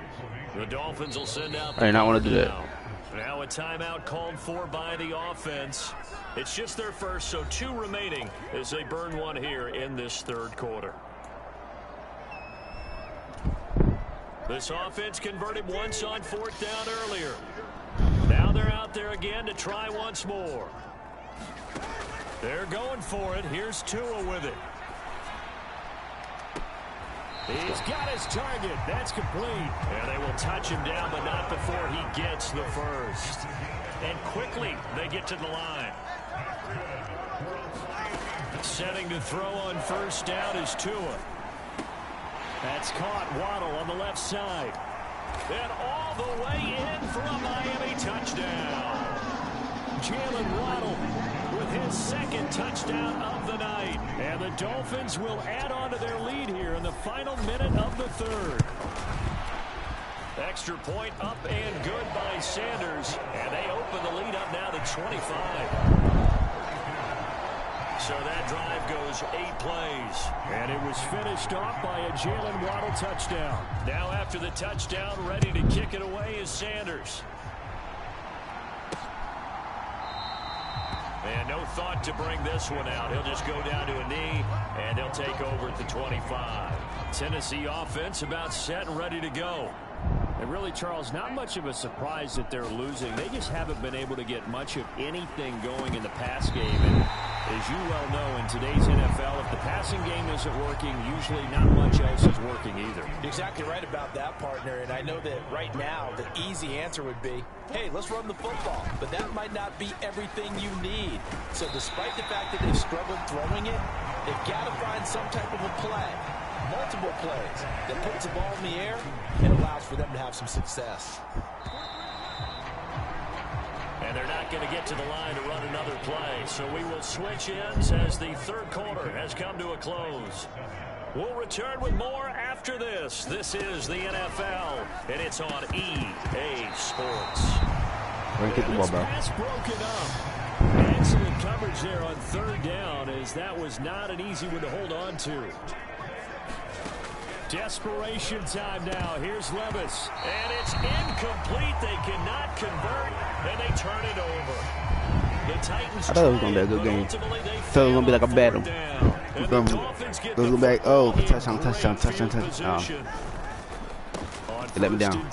The Dolphins will send out I did not want to do that. Now a timeout called for by the offense. It's just their first, so 2 remaining as they burn one here in this 3rd quarter. This offense converted once on 4th down earlier. Now they're out there again to try once more. They're going for it. Here's Tua with it. He's got his target. That's complete. And they will touch him down, but not before he gets the first. And quickly, they get to the line. Setting to throw on first down is Tua. That's caught. Waddle on the left side. And all the way in for a Miami touchdown. Jalen Waddle with his 2nd touchdown of the night. And the Dolphins will add on to their lead here in the final minute of the 3rd. Extra point up and good by Sanders. And they open the lead up now to 25. So that drive goes 8 plays. And it was finished off by a Jalen Waddle touchdown. Now after the touchdown, ready to kick it away is Sanders. And no thought to bring this one out. He'll just go down to a knee, and he'll take over at the 25. Tennessee offense about set and ready to go. And really, Charles, not much of a surprise that they're losing. They just haven't been able to get much of anything going in the pass game. And as you well know, in today's NFL, if the passing game isn't working, usually not much else is working either. You're exactly right about that, partner. And I know that right now the easy answer would be, hey, let's run the football. But that might not be everything you need. So despite the fact that they've struggled throwing it, they've got to find some type of a play, multiple plays, that puts the ball in the air and allows for them to have some success. And they're not going to get to the line to run another play. So we will switch ends as the 3rd quarter has come to a close. We'll return with more after this. This is the NFL, and it's on EA Sports. Get the ball, bro. Pass broken up. Excellent coverage there on 3rd down, as that was not an easy one to hold on to. Desperation time now. Here's Levis. And it's incomplete. They cannot convert, and they turn it over. The Titans I thought it was going to be a good game. I thought it was going to be like a battle. It was going to be like, oh, touchdown. Oh. They let me down.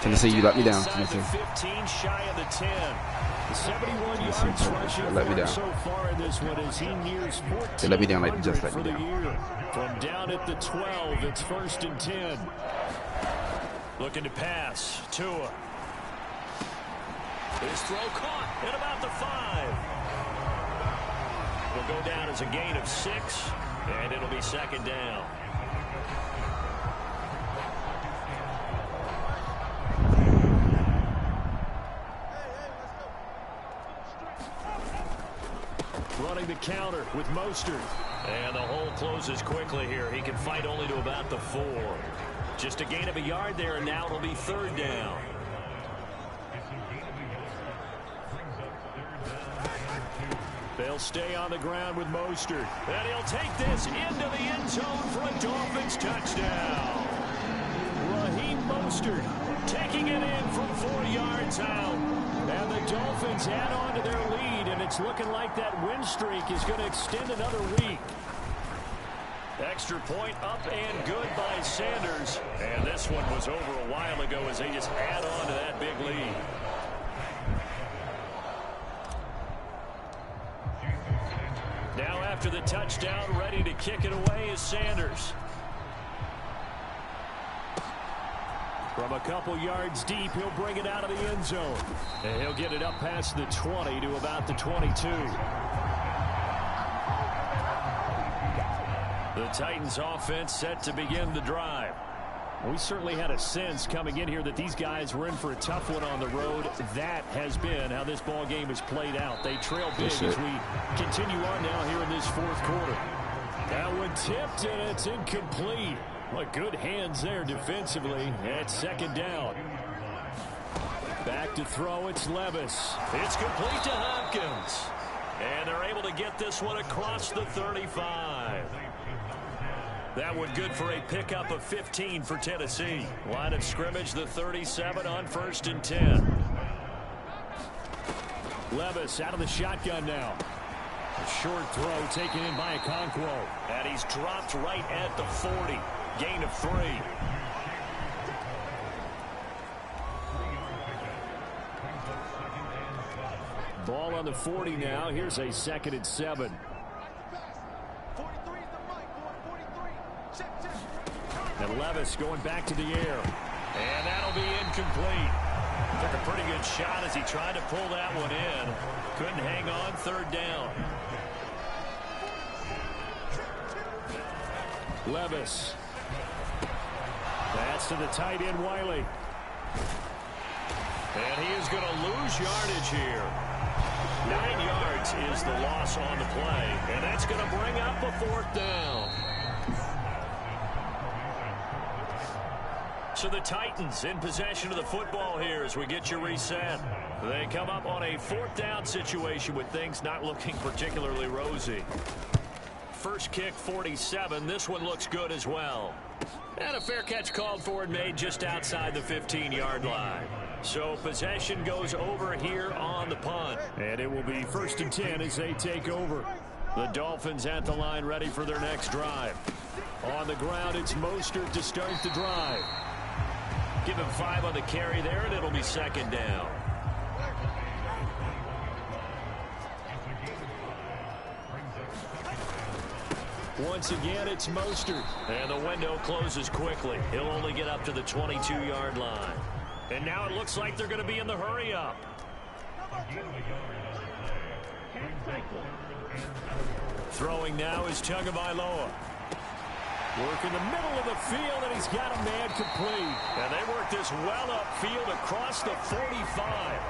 Tennessee, you let me down. Tennessee. 15 shy of the 10. 71 yards rushing let me down. So far in this one as he nears 14. They let me down like just let me down. Year. From down at the 12, it's 1st and 10. Looking to pass. Tua. His throw caught at about the 5. Will go down as a gain of 6, and it'll be 2nd down. Running the counter with Mostert. And the hole closes quickly here. He can fight only to about the 4. Just a gain of a yard there, and now it'll be 3rd down. They'll stay on the ground with Mostert. And he'll take this into the end zone for a Dolphins touchdown. Raheem Mostert taking it in from 4 yards out. And the Dolphins add on to their lead, and it's looking like that win streak is going to extend another week. Extra point up and good by Sanders. And this one was over a while ago as they just add on to that big lead. Now after the touchdown, ready to kick it away is Sanders. From a couple yards deep, he'll bring it out of the end zone. And he'll get it up past the 20 to about the 22. The Titans offense set to begin the drive. We certainly had a sense coming in here that these guys were in for a tough one on the road. That has been how this ball game has played out. They trail big as we continue on now here in this fourth quarter. That one tipped, and it's incomplete. What good hands there defensively at second down. Back to throw, it's Levis. It's complete to Hopkins. And they're able to get this one across the 35. That one good for a pickup of 15 for Tennessee. Line of scrimmage, the 37 on 1st and 10. Levis out of the shotgun now. A short throw taken in by Okonkwo. And he's dropped right at the 40. Gain of 3. Ball on the 40 now. Here's a 2nd and 7. And Levis going back to the air. And that'll be incomplete. Took a pretty good shot as he tried to pull that one in. Couldn't hang on. 3rd down. Levis. That's to the tight end, Wiley. And he is going to lose yardage here. 9 yards is the loss on the play. And that's going to bring up a 4th down. So the Titans in possession of the football here as we get you reset. They come up on a 4th down situation with things not looking particularly rosy. First kick, 47. This one looks good as well. And a fair catch called for and made just outside the 15-yard line. So possession goes over here on the punt. And it will be 1st and 10 as they take over. The Dolphins at the line ready for their next drive. On the ground, it's Mostert to start the drive. Give him 5 on the carry there, and it'll be 2nd down. Once again, it's Mostert. And the window closes quickly. He'll only get up to the 22-yard line. And now it looks like they're going to be in the hurry-up. Throwing now is Tagovailoa. Work in the middle of the field, and he's got a man complete. And they work this well upfield across the 45.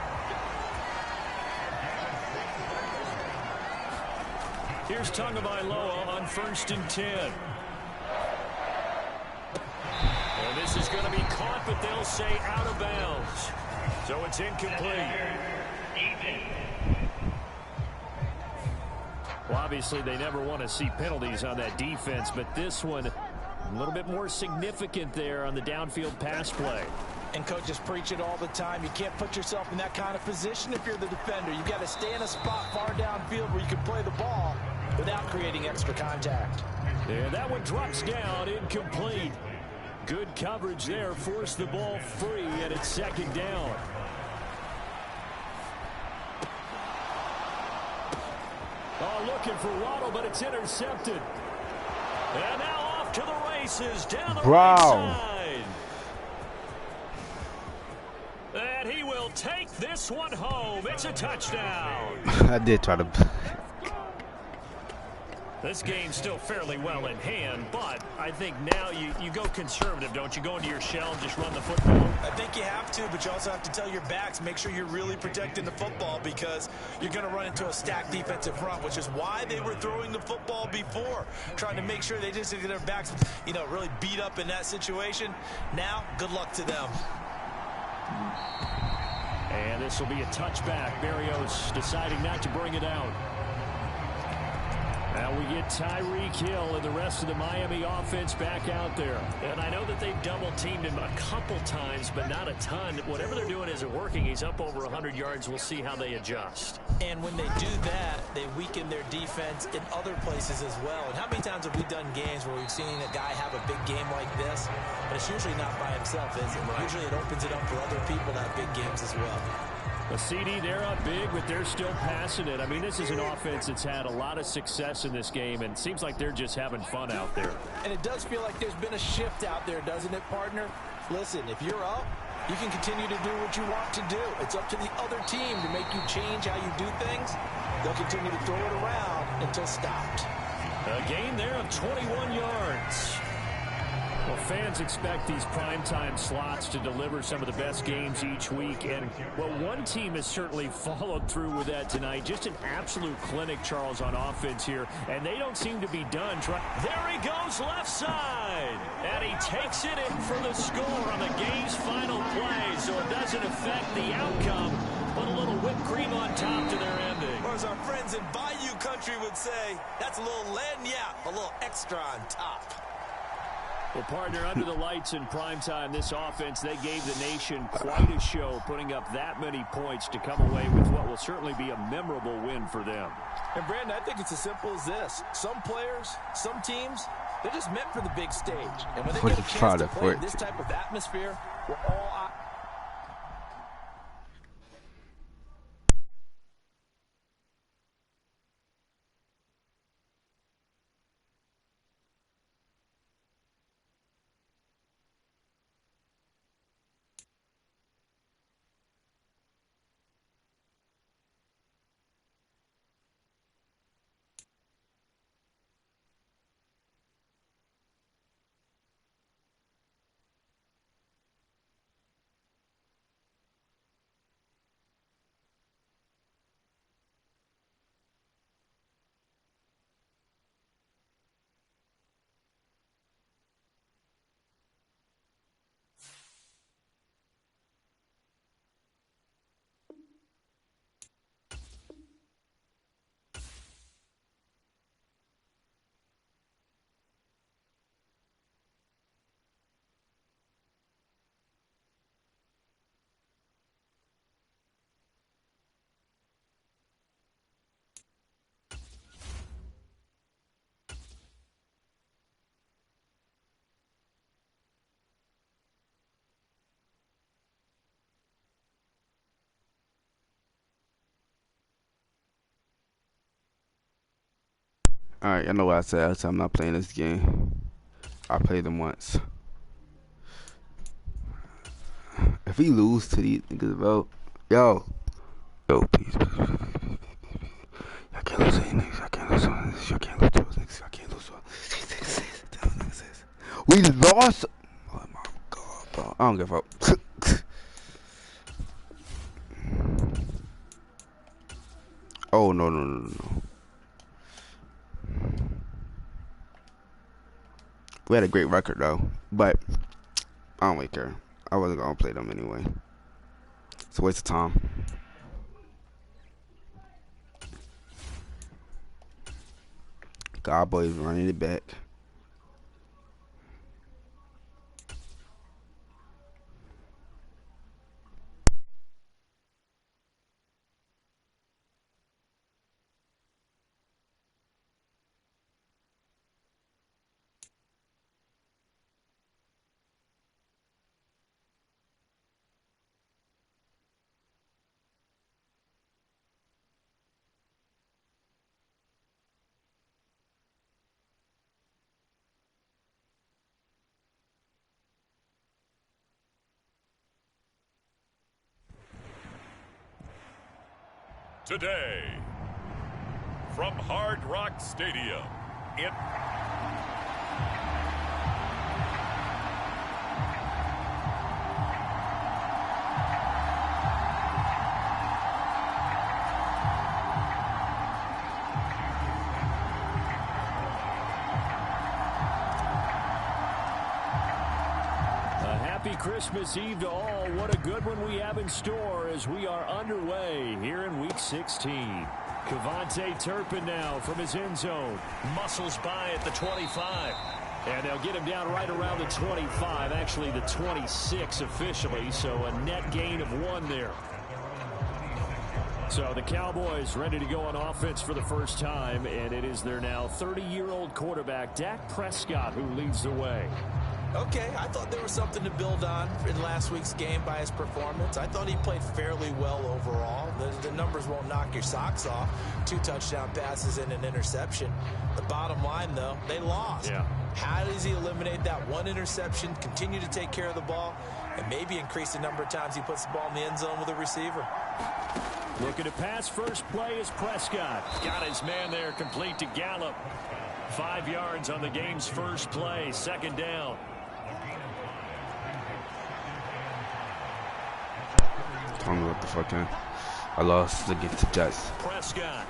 Here's Tagovailoa on 1st and 10. And this is going to be caught, but they'll say out of bounds. So it's incomplete. Well, obviously, they never want to see penalties on that defense, but this one a little bit more significant there on the downfield pass play. And coaches preach it all the time. You can't put yourself in that kind of position if you're the defender. You've got to stay in a spot far downfield where you can play the ball without creating extra contact. Yeah, that one drops down, incomplete. Good coverage there, forced the ball free, and it's 2nd down. Oh, looking for Waddle, but it's intercepted. And now off to the races down the right side. And he will take this one home. It's a touchdown. I did try to. This game's still fairly well in hand, but I think now you go conservative, don't you? Go into your shell and just run the football. I think you have to, but you also have to tell your backs, make sure you're really protecting the football because you're going to run into a stacked defensive front, which is why they were throwing the football before, trying to make sure they just get their backs, really beat up in that situation. Now, good luck to them. And this will be a touchback. Berrios deciding not to bring it out. Now we get Tyreek Hill and the rest of the Miami offense back out there. And I know that they've double-teamed him a couple times, but not a ton. Whatever they're doing isn't working. He's up over 100 yards. We'll see how they adjust. And when they do that, they weaken their defense in other places as well. And how many times have we done games where we've seen a guy have a big game like this, but it's usually not by himself, is it? Right. Usually it opens it up for other people to have big games as well. A CD, they're up big, but they're still passing it. I mean, this is an offense that's had a lot of success in this game, and it seems like they're just having fun out there. And it does feel like there's been a shift out there, doesn't it, partner? Listen, if you're up, you can continue to do what you want to do. It's up to the other team to make you change how you do things. They'll continue to throw it around until stopped. A gain there of 21 yards. Well, fans expect these primetime slots to deliver some of the best games each week. And, well, one team has certainly followed through with that tonight. Just an absolute clinic, Charles, on offense here. And they don't seem to be done. There he goes left side. And he takes it in for the score on the game's final play. So it doesn't affect the outcome. Put a little whipped cream on top to their ending. Or as our friends in Bayou Country would say, that's a little lagniappe, a little extra on top. Well, partner, under the lights in primetime, this offense, they gave the nation quite a show, putting up that many points to come away with what will certainly be a memorable win for them. And, Brandon, I think it's as simple as this. Some players, some teams, they're just meant for the big stage. And when they get a chance to play in this type of atmosphere, we're all out. Alright, I know what I said. I'm not playing this game. I played them once. If we lose to these niggas, bro, yo, please. I can't lose to these niggas. I can't lose to those niggas. I can't lose to those niggas. I can't lose to those niggas. We lost. Oh my god, bro. I don't give a fuck. Oh no. We had a great record though, but I don't really care. I wasn't gonna play them anyway. It's a waste of time. Cowboys running it back. Today, from Hard Rock Stadium, in Christmas Eve to all. What a good one we have in store as we are underway here in Week 16. Cavante Turpin now from his end zone. Muscles by at the 25. And they'll get him down right around the 25, actually the 26 officially, so a net gain of 1 there. So the Cowboys ready to go on offense for the first time, and it is their now 30-year-old quarterback, Dak Prescott, who leads the way. Okay, I thought there was something to build on in last week's game by his performance. I thought he played fairly well overall. The numbers won't knock your socks off. 2 touchdown passes and an interception. The bottom line, though, they lost. Yeah. How does he eliminate that 1 interception, continue to take care of the ball, and maybe increase the number of times he puts the ball in the end zone with a receiver? Looking to pass, first play is Prescott. Got his man there, complete to Gallup. 5 yards on the game's first play, 2nd down. I don't know what the fuck, man. I lost against the Jets. Prescott.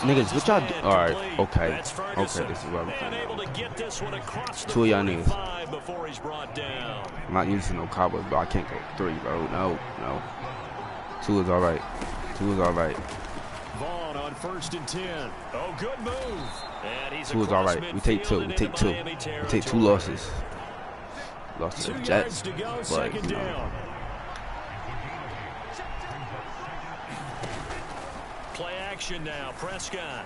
Niggas, what y'all do? Alright, okay. Okay, this is what I'm doing. 2 of y'all niggas. Before he's brought down. I'm not using no Cowboys, but I can't go 3, bro. No. 2 is alright. 2 is alright. Vaughn on 1st and 10. Oh, good move. And he's 2 is alright. We take 2. We take 2. We take 2 losses. Lost to the Jets. To go, but, second down. Play action now, Prescott.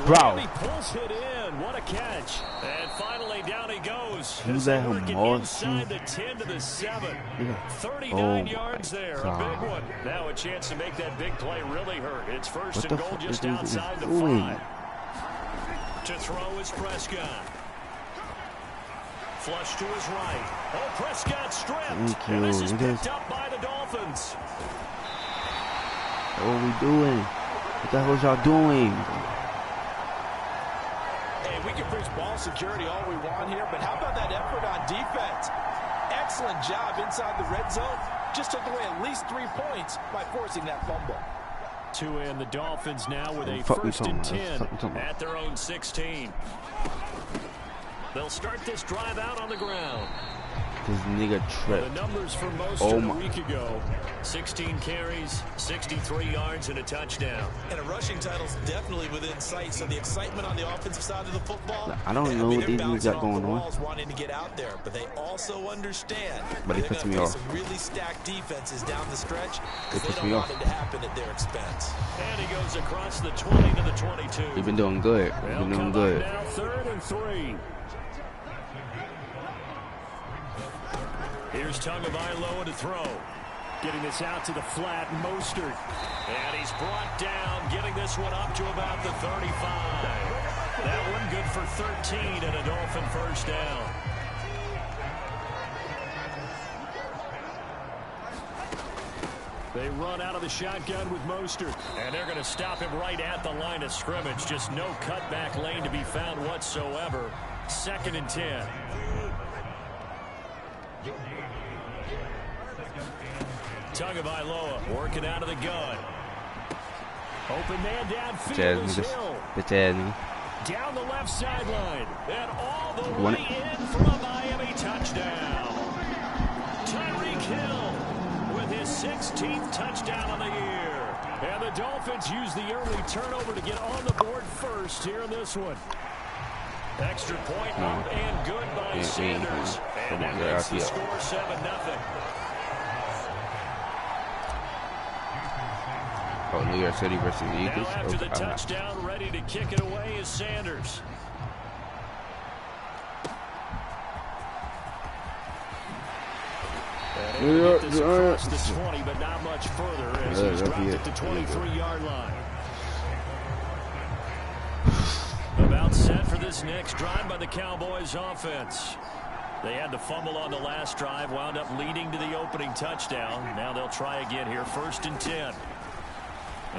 Bro. He pulls it in. What a catch. And finally down he goes. You let him inside the 10 to the 7. 39 yards there. A big one. Now a chance to make that big play really hurt. It's 1st and goal just outside the 5. To throw is Prescott. Flush to his right. Oh, Prescott stripped. And this is picked up by the Dolphins. What are we doing? What the hell y'all doing? Hey, we can preach ball security all we want here, but how about that effort on defense? Excellent job inside the red zone. Just took away at least 3 points by forcing that fumble. To end the Dolphins now with a 1st and 10 at their own 16. They'll start this drive out on the ground. This nigga tripped. The numbers for most a week ago. 16 carries, 63 yards, and a touchdown. And a rushing title's definitely within sight. So the excitement on the offensive side of the football. I don't know what these niggas got going on. Wanting to get out there, but they also understand. But it puts me off. Some really stacked defenses down the stretch. It puts they me don't off. want it to happen at their expense. And he goes across the 20 to the 22. We've been doing good. We've been doing good. Now 3rd and 3. Here's Tagovailoa to throw. Getting this out to the flat, Mostert. And he's brought down, getting this one up to about the 35. That one good for 13 and a Dolphin 1st down. They run out of the shotgun with Mostert. And they're going to stop him right at the line of scrimmage. Just no cutback lane to be found whatsoever. 2nd and 10. Tagovailoa working out of the gun. Open man downfield is Hill. Down the left sideline. And all the way in for a Miami touchdown. Tyreek Hill with his 16th touchdown of the year. And the Dolphins use the early turnover to get on the board first here in this one. Extra point up and good by Sanders. And that makes the score 7-0. Oh, New York City versus the Eagles. Now after the touchdown, ready to kick it away is Sanders. New York, this across the 20, but not much further as he's dropped at the 23-yard line. About set for this next drive by the Cowboys offense. They had the fumble on the last drive, wound up leading to the opening touchdown. Now they'll try again here, 1st and 10.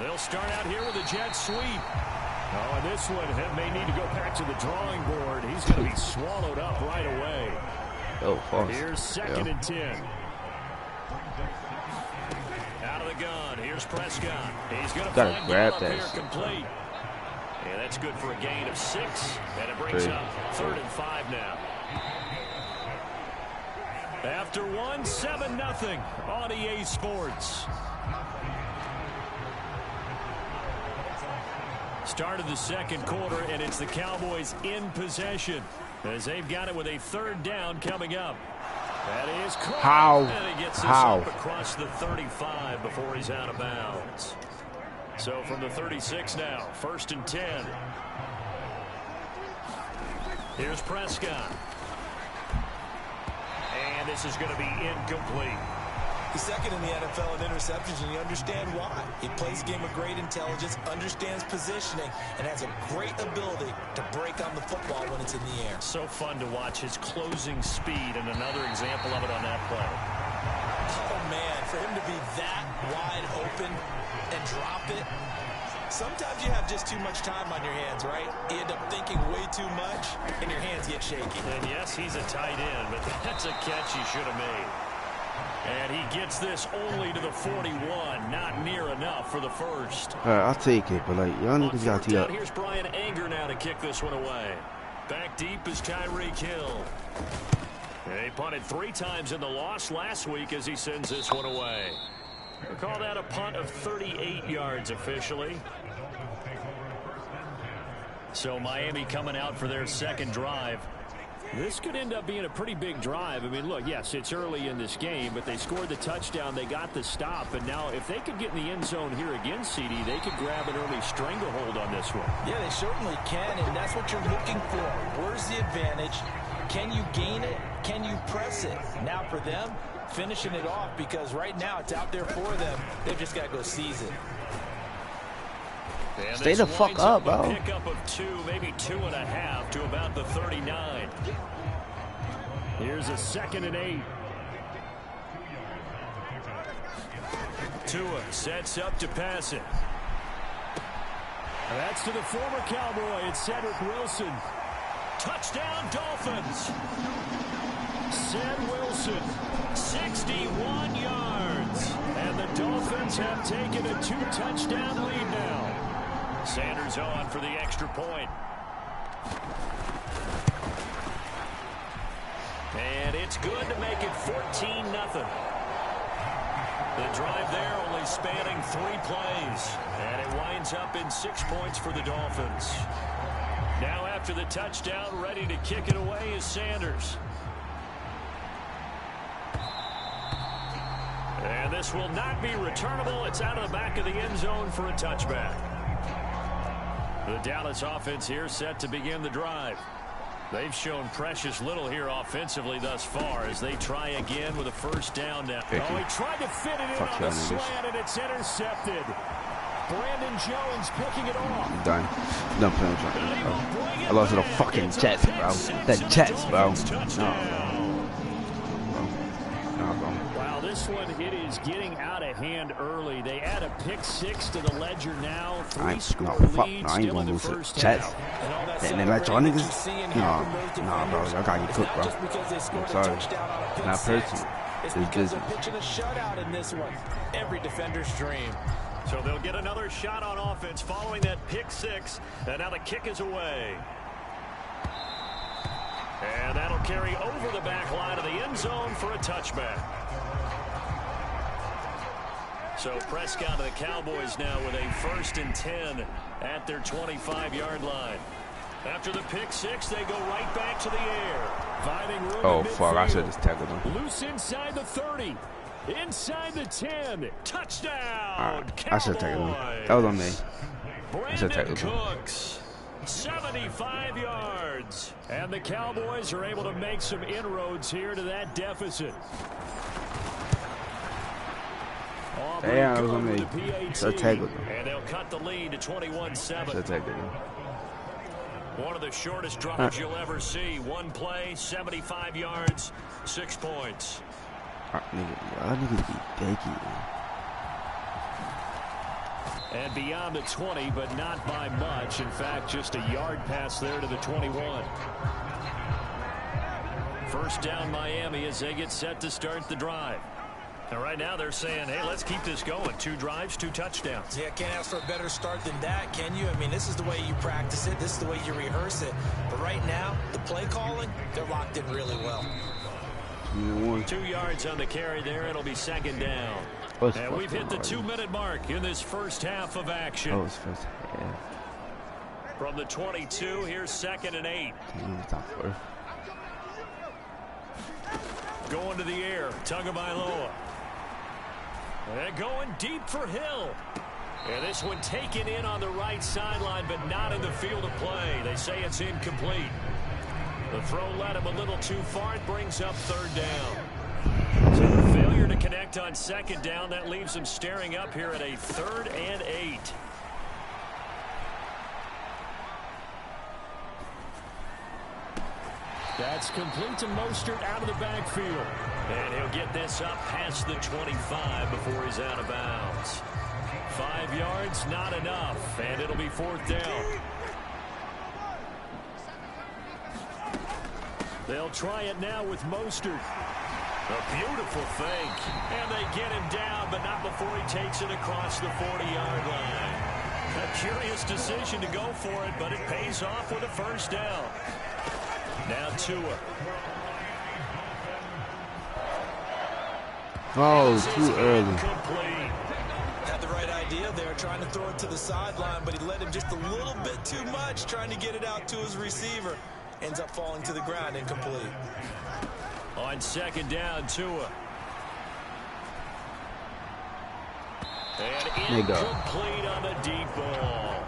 They'll start out here with a jet sweep. Oh, and this one may need to go back to the drawing board. He's going to be swallowed up right away. Oh, false. Here's 2nd and 10. Out of the gun. Here's Prescott. He's going to gotta grab that here complete. Yeah, that's good for a gain of 6. And it brings up 3rd and 5 now. After one, 7-0 on EA Sports. Start of the second quarter, and it's the Cowboys in possession as they've got it with a 3rd down coming up. That is caught. How? And he gets this up across the 35 before he's out of bounds. So from the 36 now, 1st and 10. Here's Prescott. And this is going to be incomplete. He's second in the NFL in interceptions, and you understand why. He plays a game of great intelligence, understands positioning, and has a great ability to break on the football when it's in the air. So fun to watch his closing speed, and another example of it on that play. Oh, man, for him to be that wide open and drop it. Sometimes you have just too much time on your hands, right? You end up thinking way too much, and your hands get shaky. And yes, he's a tight end, but that's a catch he should have made. And he gets this only to the 41. Not near enough for the first. All right, I'll take it, but like, y'all niggas got to tee up. Here's Brian Anger now to kick this one away. Back deep is Tyreek Hill. He punted 3 times in the loss last week as he sends this one away. We'll call that a punt of 38 yards officially. So Miami coming out for their second drive. This could end up being a pretty big drive. I mean, look, yes, it's early in this game, but they scored the touchdown. They got the stop. And now if they could get in the end zone here again, CD, they could grab an early stranglehold on this one. Yeah, they certainly can, and that's what you're looking for. Where's the advantage? Can you gain it? Can you press it? Now for them, finishing it off, because right now it's out there for them. They've just got to go seize it. And stay the fuck up, bro. Pickup of 2, maybe 2.5 to about the 39. Here's a 2nd and 8. Tua sets up to pass it. That's to the former Cowboy. It's Cedric Wilson. Touchdown, Dolphins. Ced Wilson, 61 yards. And the Dolphins have taken a 2-touchdown lead now. Sanders on for the extra point. And it's good to make it 14-0. The drive there only spanning 3 plays. And it winds up in 6 points for the Dolphins. Now after the touchdown, ready to kick it away is Sanders. And this will not be returnable. It's out of the back of the end zone for a touchback. The Dallas offense here set to begin the drive. They've shown precious little here offensively thus far as they try again with a 1st down now. Oh, he tried to fit it in on the slant, and it's intercepted. Brandon Jones picking it off. I'm done. Done playing with you, bro. I lost to the fucking Jets, bro. The Jets, bro. No, bro. Wow, this one, it is getting out of hand early. They add a pick 6 to the ledger now. 3-score lead still in the first half. And they let y'all niggas? No, bro. Y'all gotta get cooked, bro. I'm sorry. Not personal. It's business. Pitching a shutout in this one. Every defender's dream. So they'll get another shot on offense following that pick 6. And now the kick is away. And that'll carry over the back line of the end zone for a touchback. So Prescott of the Cowboys now with a 1st and 10 at their 25-yard line. After the pick 6, they go right back to the air. Finding room. Oh, fuck. I should have just tackled him. Loose inside the 30. Inside the 10. Touchdown. Right. I should have tackled him. That was on me. I should have tackled him. Cooks, 75 yards. And the Cowboys are able to make some inroads here to that deficit. Damn, that was on me. Should have tackled him. And they'll cut the lead to 21-7. Should have tackled him. One of the shortest drives you'll ever see. One play, 75 yards, 6 points. Y'all niggas be bakey, man. And beyond the 20, but not by much. In fact, just a yard pass there to the 21. 1st down Miami as they get set to start the drive. And right now they're saying, hey, let's keep this going. 2 drives, 2 touchdowns. Yeah, can't ask for a better start than that, can you? I mean, this is the way you practice it. This is the way you rehearse it. But right now, the play calling, they're locked in really well. 2 yards on the carry there. It'll be second down. And we've hit the 2-minute mark in this first half of action. From the 22, here's 2nd and 8. Going to the air, Tagovailoa. And going deep for Hill. And this one taken in on the right sideline, but not in the field of play. They say it's incomplete. The throw led him a little too far. It brings up 3rd down. So the failure to connect on 2nd down, that leaves him staring up here at a 3rd and 8. That's complete to Mostert out of the backfield. And he'll get this up past the 25 before he's out of bounds. 5 yards, not enough, and it'll be 4th down. They'll try it now with Mostert. A beautiful fake, and they get him down, but not before he takes it across the 40-yard line. A curious decision to go for it, but it pays off with a 1st down. Now Tua. Oh, too early. Had the right idea there, trying to throw it to the sideline, but he let him just a little bit too much, trying to get it out to his receiver. Ends up falling to the ground, incomplete. On 2nd down, Tua. And incomplete on the deep ball.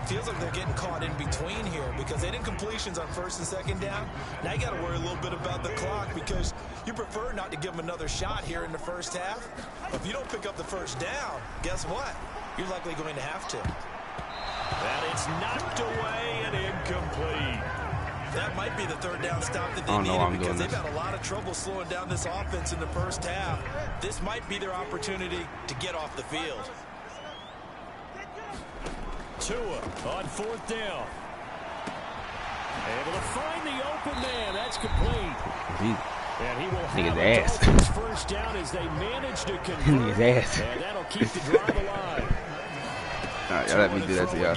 Feels like they're getting caught in between here because they didn't completions on 1st and 2nd down. Now you got to worry a little bit about the clock because you prefer not to give them another shot here in the 1st half. If you don't pick up the 1st down, guess what? You're likely going to have to. And it's knocked away and incomplete. That might be the 3rd down stop that they needed because they've had a lot of trouble slowing down this offense in the 1st half. This might be their opportunity to get off the field. Tua on 4th down. Able to find the open man. That's complete. And he will have the Dolphins 1st down as they manage to convert. And that'll keep the drive alive. All right, y'all let me do that to y'all.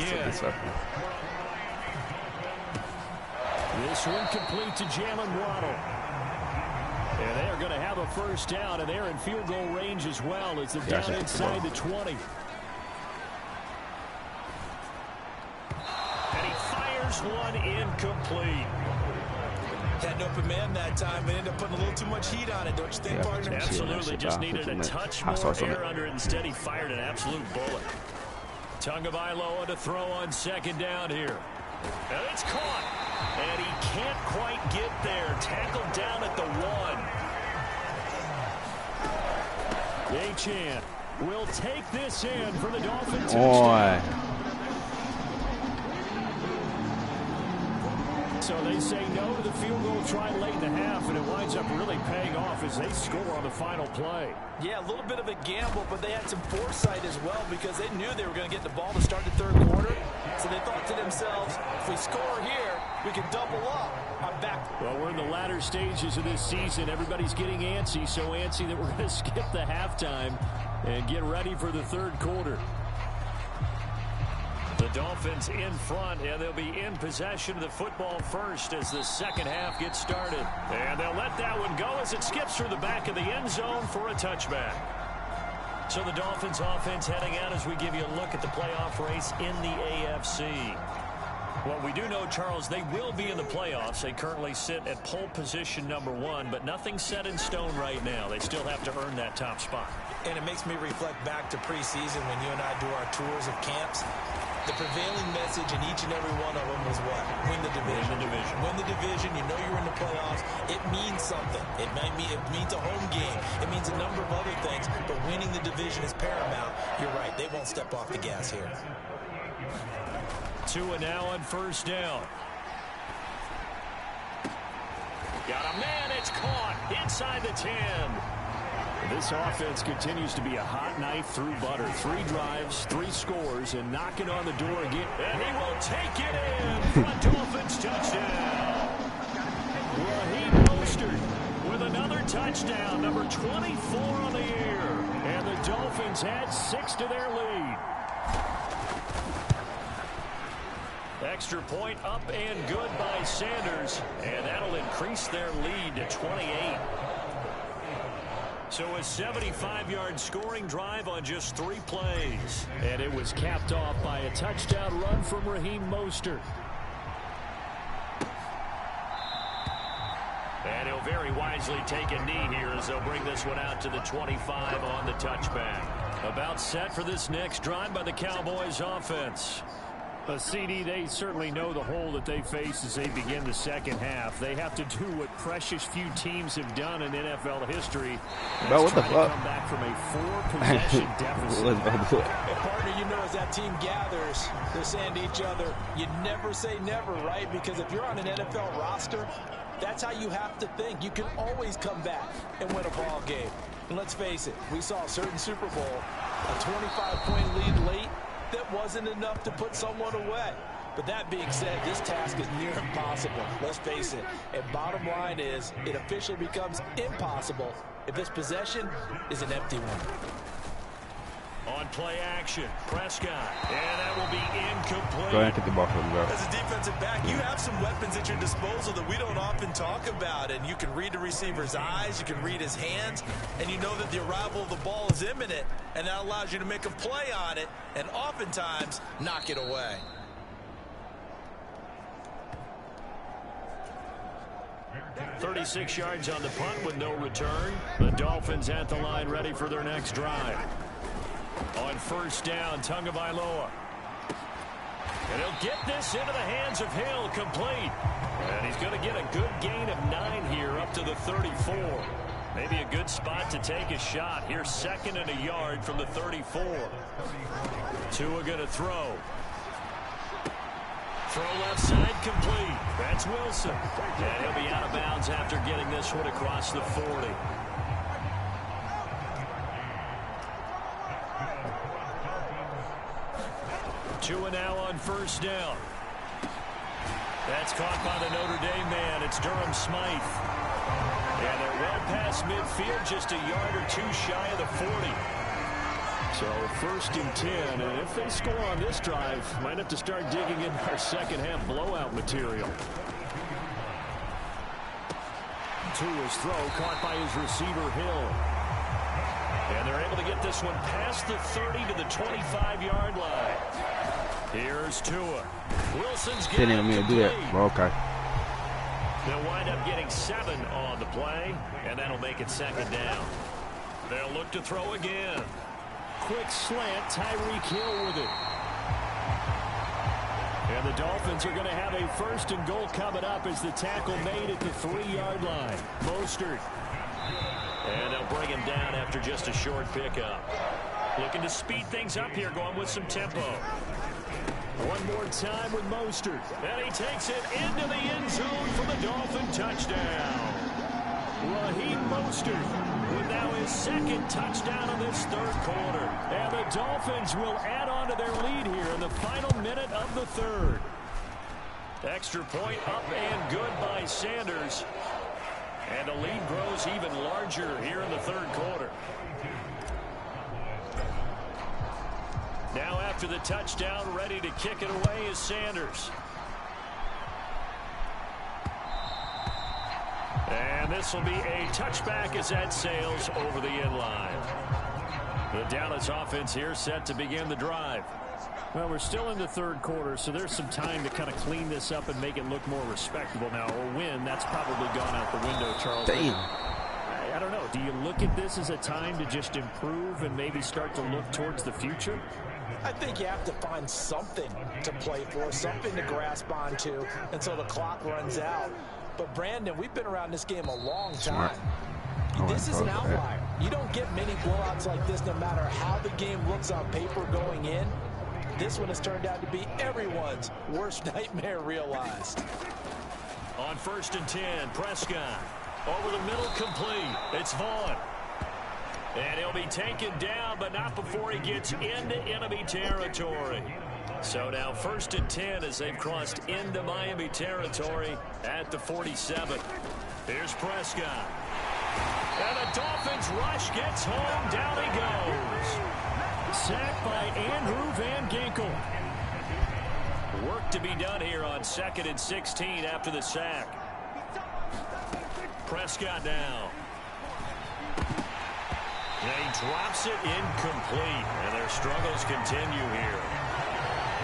This one complete to Jalen Waddle. And they're going to have a 1st down, and they're in field goal range as well as they're down inside the 20. And he fires one incomplete. Had an open man that time and ended up putting a little too much heat on it, don't you think, partner? Absolutely, just needed a touch more air under it. Instead, he fired an absolute bullet. Tagovailoa to throw on 2nd down here. And it's caught. And he can't quite get there. Tackled down at the 1. Achane will take this in for the Dolphins. So they say no to the field goal try late in the half, and it winds up really paying off as they score on the final play. Yeah, a little bit of a gamble, but they had some foresight as well because they knew they were going to get the ball to start the 3rd quarter. So they thought to themselves, if we score here, we can double up. I'm back. Well, we're in the latter stages of this season. Everybody's getting antsy, so antsy that we're going to skip the halftime and get ready for the 3rd quarter. The Dolphins in front, and they'll be in possession of the football first as the 2nd half gets started. And they'll let that one go as it skips through the back of the end zone for a touchback. So the Dolphins offense heading out as we give you a look at the playoff race in the AFC. Well, we do know, Charles, they will be in the playoffs. They currently sit at pole position number 1, but nothing's set in stone right now. They still have to earn that top spot. And it makes me reflect back to preseason when you and I do our tours of camps. The prevailing message in each and every one of them was what? Win the division. Win the division. You know you're in the playoffs. It means something. It means a home game. It means a number of other things, but winning the division is paramount. You're right. They won't step off the gas here. Tua now on 1st down. Got a man. It's caught inside the 10. This offense continues to be a hot knife through butter. 3 drives, 3 scores, and knocking on the door again. And he will take it in for a Dolphins touchdown. Raheem Mostert with another touchdown, number 24 on the year. And the Dolphins add 6 to their lead. Extra point up and good by Sanders, and that'll increase their lead to 28. So a 75-yard scoring drive on just 3 plays. And it was capped off by a touchdown run from Raheem Mostert. And he'll very wisely take a knee here as they'll bring this one out to the 25 on the touchback. About set for this next drive by the Cowboys offense. A CD, they certainly know the hole that they face as they begin the second half. They have to do what precious few teams have done in NFL history. Bro, what the fuck? Come back from a 4-possession deficit. Partner, you know, as that team gathers, they're saying to each other, you never say never, right? Because if you're on an NFL roster, that's how you have to think. You can always come back and win a ball game. And let's face it, we saw a certain Super Bowl, a 25-point lead late, that wasn't enough to put someone away. But that being said, this task is near impossible. Let's face it. And bottom line is, it officially becomes impossible if this possession is an empty one. On play action, Prescott. And that will be incomplete. Go ahead and get the ball from him, bro. As a defensive back, you have some weapons at your disposal that we don't often talk about. And you can read the receiver's eyes, you can read his hands, and you know that the arrival of the ball is imminent. And that allows you to make a play on it and oftentimes knock it away. .36 yards on the punt with no return. The Dolphins at the line ready for their next drive. On first down, Tagovailoa. And he'll get this into the hands of Hill, complete. And he's going to get a good gain of 9 here up to the 34. Maybe a good spot to take a shot. Here's 2nd and a yard from the 34. Tua going to throw. Throw left side, complete. That's Wilson. And he'll be out of bounds after getting this one across the 40. Tua now on first down. That's caught by the Notre Dame man. It's Durham Smythe. And they're well past midfield, just a yard or 2 shy of the 40. So 1st and 10, and if they score on this drive, might have to start digging in our second half blowout material. Tua's throw caught by his receiver Hill. And they're able to get this one past the 30 to the 25-yard line. Here's Tua. Wilson's getting Didn't even mean to do that. Well, okay. They'll wind up getting 7 on the play, and that'll make it 2nd down. They'll look to throw again. Quick slant, Tyreek Hill with it. And the Dolphins are going to have a 1st and goal coming up as the tackle made at the 3-yard line. Mostert. And they'll bring him down after just a short pickup. Looking to speed things up here, going with some tempo. One more time with Mostert. And he takes it into the end zone for the Dolphin touchdown. Raheem Mostert with now his 2nd touchdown of this 3rd quarter. And the Dolphins will add on to their lead here in the final minute of the 3rd. Extra point up and good by Sanders. And the lead grows even larger here in the 3rd quarter. Now after the touchdown, ready to kick it away is Sanders. And this will be a touchback as that sails over the end line. The Dallas offense here set to begin the drive. Well, we're still in the 3rd quarter, so there's some time to kind of clean this up and make it look more respectable now. A win, that's probably gone out the window, Charles. Damn. I don't know. Do you look at this as a time to just improve and maybe start to look towards the future? I think you have to find something to play for, something to grasp onto until the clock runs out. But, Brandon, we've been around this game a long time. This is an outlier. You don't get many blowouts like this no matter how the game looks on paper going in. This one has turned out to be everyone's worst nightmare realized. On 1st and 10, Prescott. Over the middle, complete. It's Vaughn. And he'll be taken down, but not before he gets into enemy territory. So now 1st and 10 as they've crossed into Miami territory at the 47. Here's Prescott. And the Dolphins rush gets home. Down he goes. Sacked by Andrew Van Ginkel. Work to be done here on 2nd and 16 after the sack. Prescott now. And he drops it incomplete. And their struggles continue here.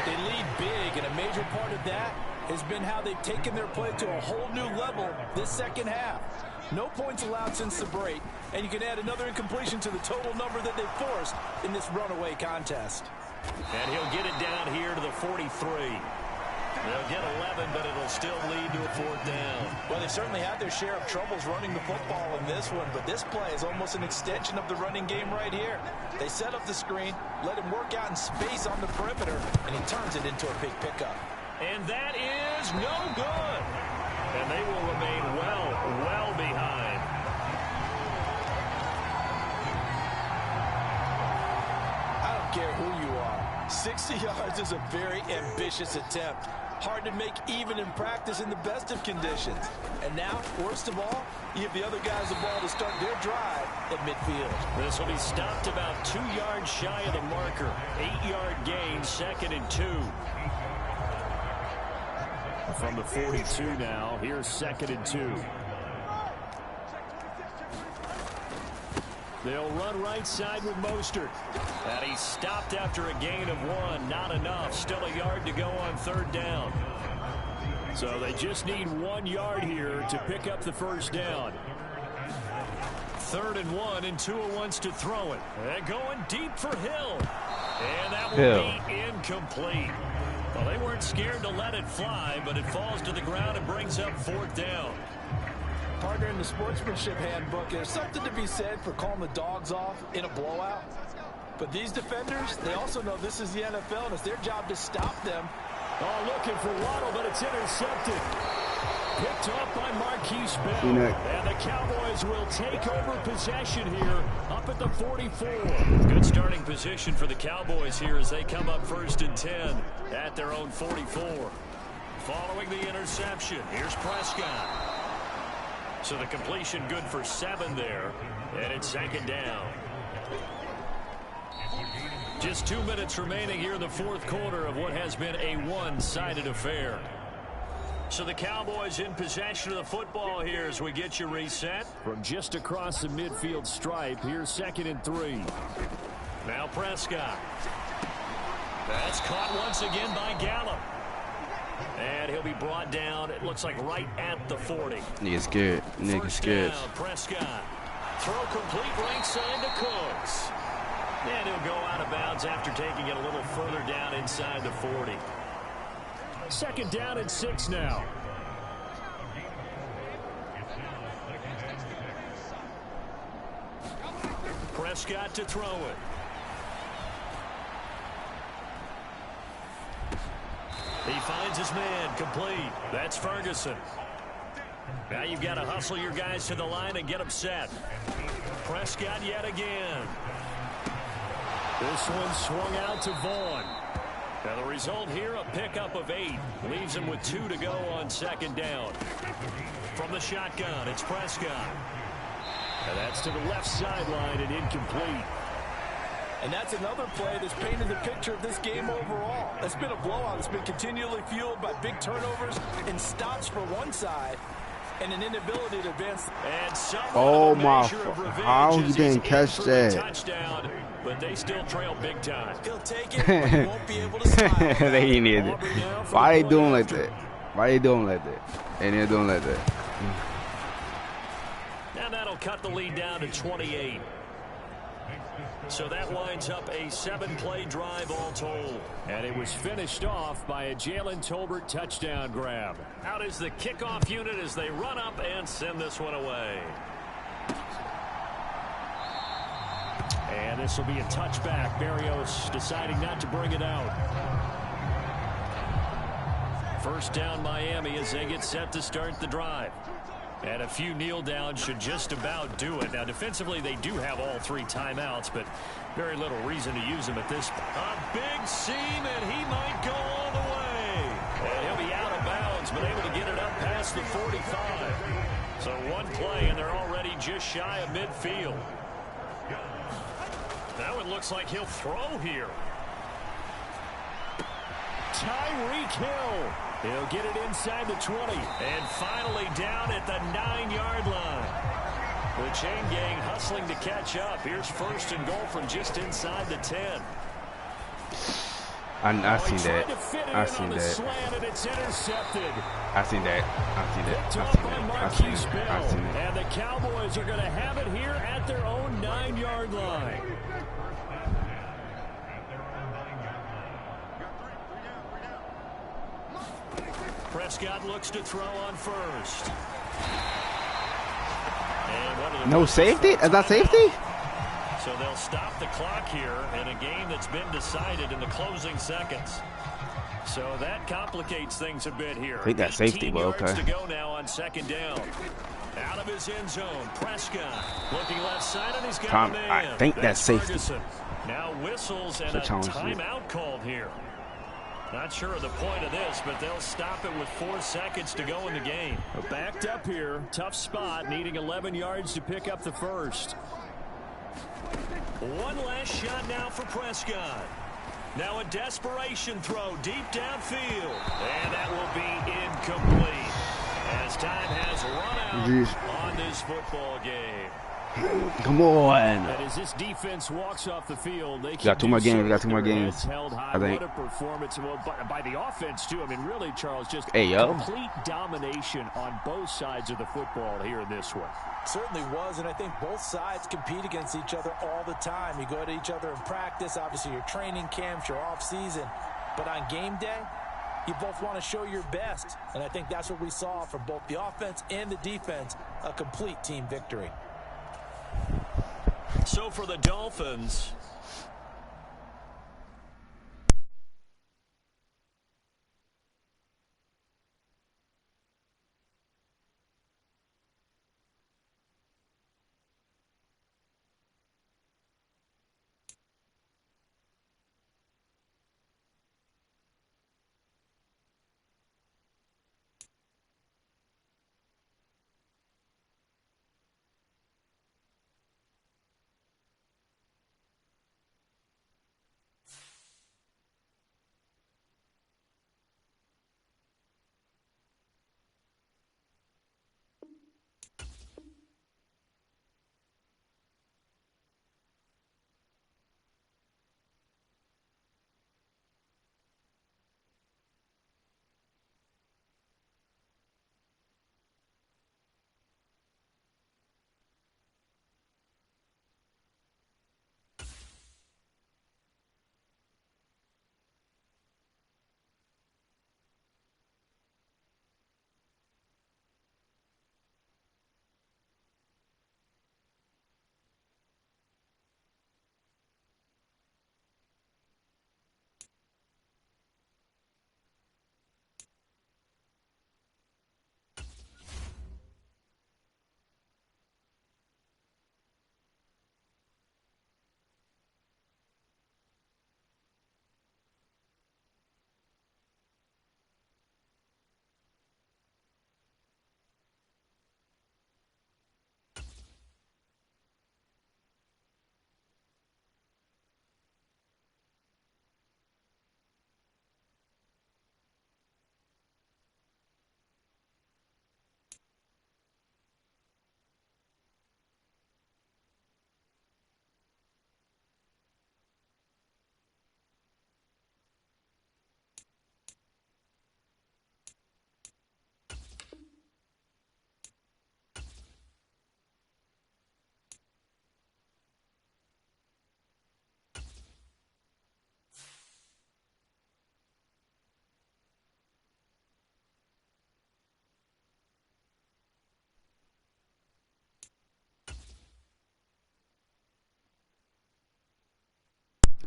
They lead big, and a major part of that has been how they've taken their play to a whole new level this second half. No points allowed since the break, and you can add another incompletion to the total number that they've forced in this runaway contest. And he'll get it down here to the 43. They'll get 11, but it'll still lead to a 4th down. Well, they certainly had their share of troubles running the football in this one, but this play is almost an extension of the running game right here. They set up the screen, let him work out in space on the perimeter, and he turns it into a big pickup. And that is no good. And they will remain well behind. I don't care who you are. 60 yards is a very ambitious attempt. Hard to make even in practice in the best of conditions. And now, worst of all, you give the other guys the ball to start their drive at midfield. This will be stopped about 2 yards shy of the marker. 8-yard gain, 2nd and 2. From the 42 now, here's 2nd and 2. They'll run right side with Mostert. And he's stopped after a gain of 1. Not enough. Still a yard to go on 3rd down. So they just need 1 yard here to pick up the 1st down. 3rd and 1, and Tua wants to throw it. And going deep for Hill. And that will be incomplete. Well, they weren't scared to let it fly, but it falls to the ground and brings up 4th down. Partner, in the sportsmanship handbook, there's something to be said for calling the dogs off in a blowout. But these defenders, they also know this is the NFL, and it's their job to stop them. Oh, looking for Waddle, but it's intercepted. Picked up by Marquise Bell. And the Cowboys will take over possession here up at the 44. Good starting position for the Cowboys here as they come up 1st and 10 at their own 44. Following the interception, here's Prescott. So the completion good for 7 there, and it's 2nd down. Just 2 minutes remaining here in the 4th quarter of what has been a one-sided affair. So the Cowboys in possession of the football here as we get you reset. From just across the midfield stripe, here's 2nd and 3. Now Prescott. That's caught once again by Gallup. And he'll be brought down, it looks like right at the 40. Nigga scared. Nigga scared. Down, Prescott. Throw complete right side to Cooks. And he'll go out of bounds after taking it a little further down inside the 40. 2nd down and 6 now. Prescott to throw it. He finds his man, complete. That's Ferguson. Now you've got to hustle your guys to the line and get them set. Prescott yet again. This one swung out to Vaughn. Now the result here, a pickup of 8. Leaves him with 2 to go on 2nd down. From the shotgun, it's Prescott. And that's to the left sideline and incomplete. And that's another play that's painted the picture of this game overall. It's been a blowout. It's been continually fueled by big turnovers and stops for one side and an inability to advance. And oh my, how he didn't catch that? Touchdown, but they still trail big time. He'll take it, but he won't be able to smile. They ain't need it. Why they doing like that? Why they doing like that? And they're doing like that. And that'll cut the lead down to 28. So that winds up a 7-play drive all told. And it was finished off by a Jalen Tolbert touchdown grab. Out is the kickoff unit as they run up and send this one away. And this will be a touchback. Berrios deciding not to bring it out. 1st down Miami as they get set to start the drive. And a few kneel downs should just about do it. Now, defensively, they do have all 3 timeouts, but very little reason to use them at this point. A big seam, and he might go all the way. And he'll be out of bounds, but able to get it up past the 45. So 1 play, and they're already just shy of midfield. Now it looks like he'll throw here. Tyreek Hill. He'll get it inside the 20. And finally down at the 9-yard line. The chain gang hustling to catch up. Here's 1st and goal from just inside the 10. I seen that. I seen that. I seen that. And the Cowboys are going to have it here at their own 9-yard line. Prescott looks to throw on 1st. No safety? Is that safety? So they'll stop the clock here in a game that's been decided in the closing seconds. So that complicates things a bit here. I think that's safety, but okay. To go now on 2nd down. Out of his end zone, Prescott looking left side, and he's got a man. I think that's safety. Ferguson. Now whistles and a timeout called here. Not sure of the point of this, but they'll stop it with 4 seconds to go in the game. Backed up here, tough spot, needing 11 yards to pick up the 1st. One last shot now for Prescott. Now a desperation throw deep downfield. And that will be incomplete as time has run out on this football game. Come on. And as this defense walks off the field, they got 2 more games. We got 2 more games. I think. What a performance by the offense, too. I mean, really, Charles, just complete domination on both sides of the football here in this one. Certainly was, and I think both sides compete against each other all the time. You go to each other in practice, obviously your training camps, your off-season. But on game day, you both want to show your best. And I think that's what we saw from both the offense and the defense, a complete team victory. So for the Dolphins,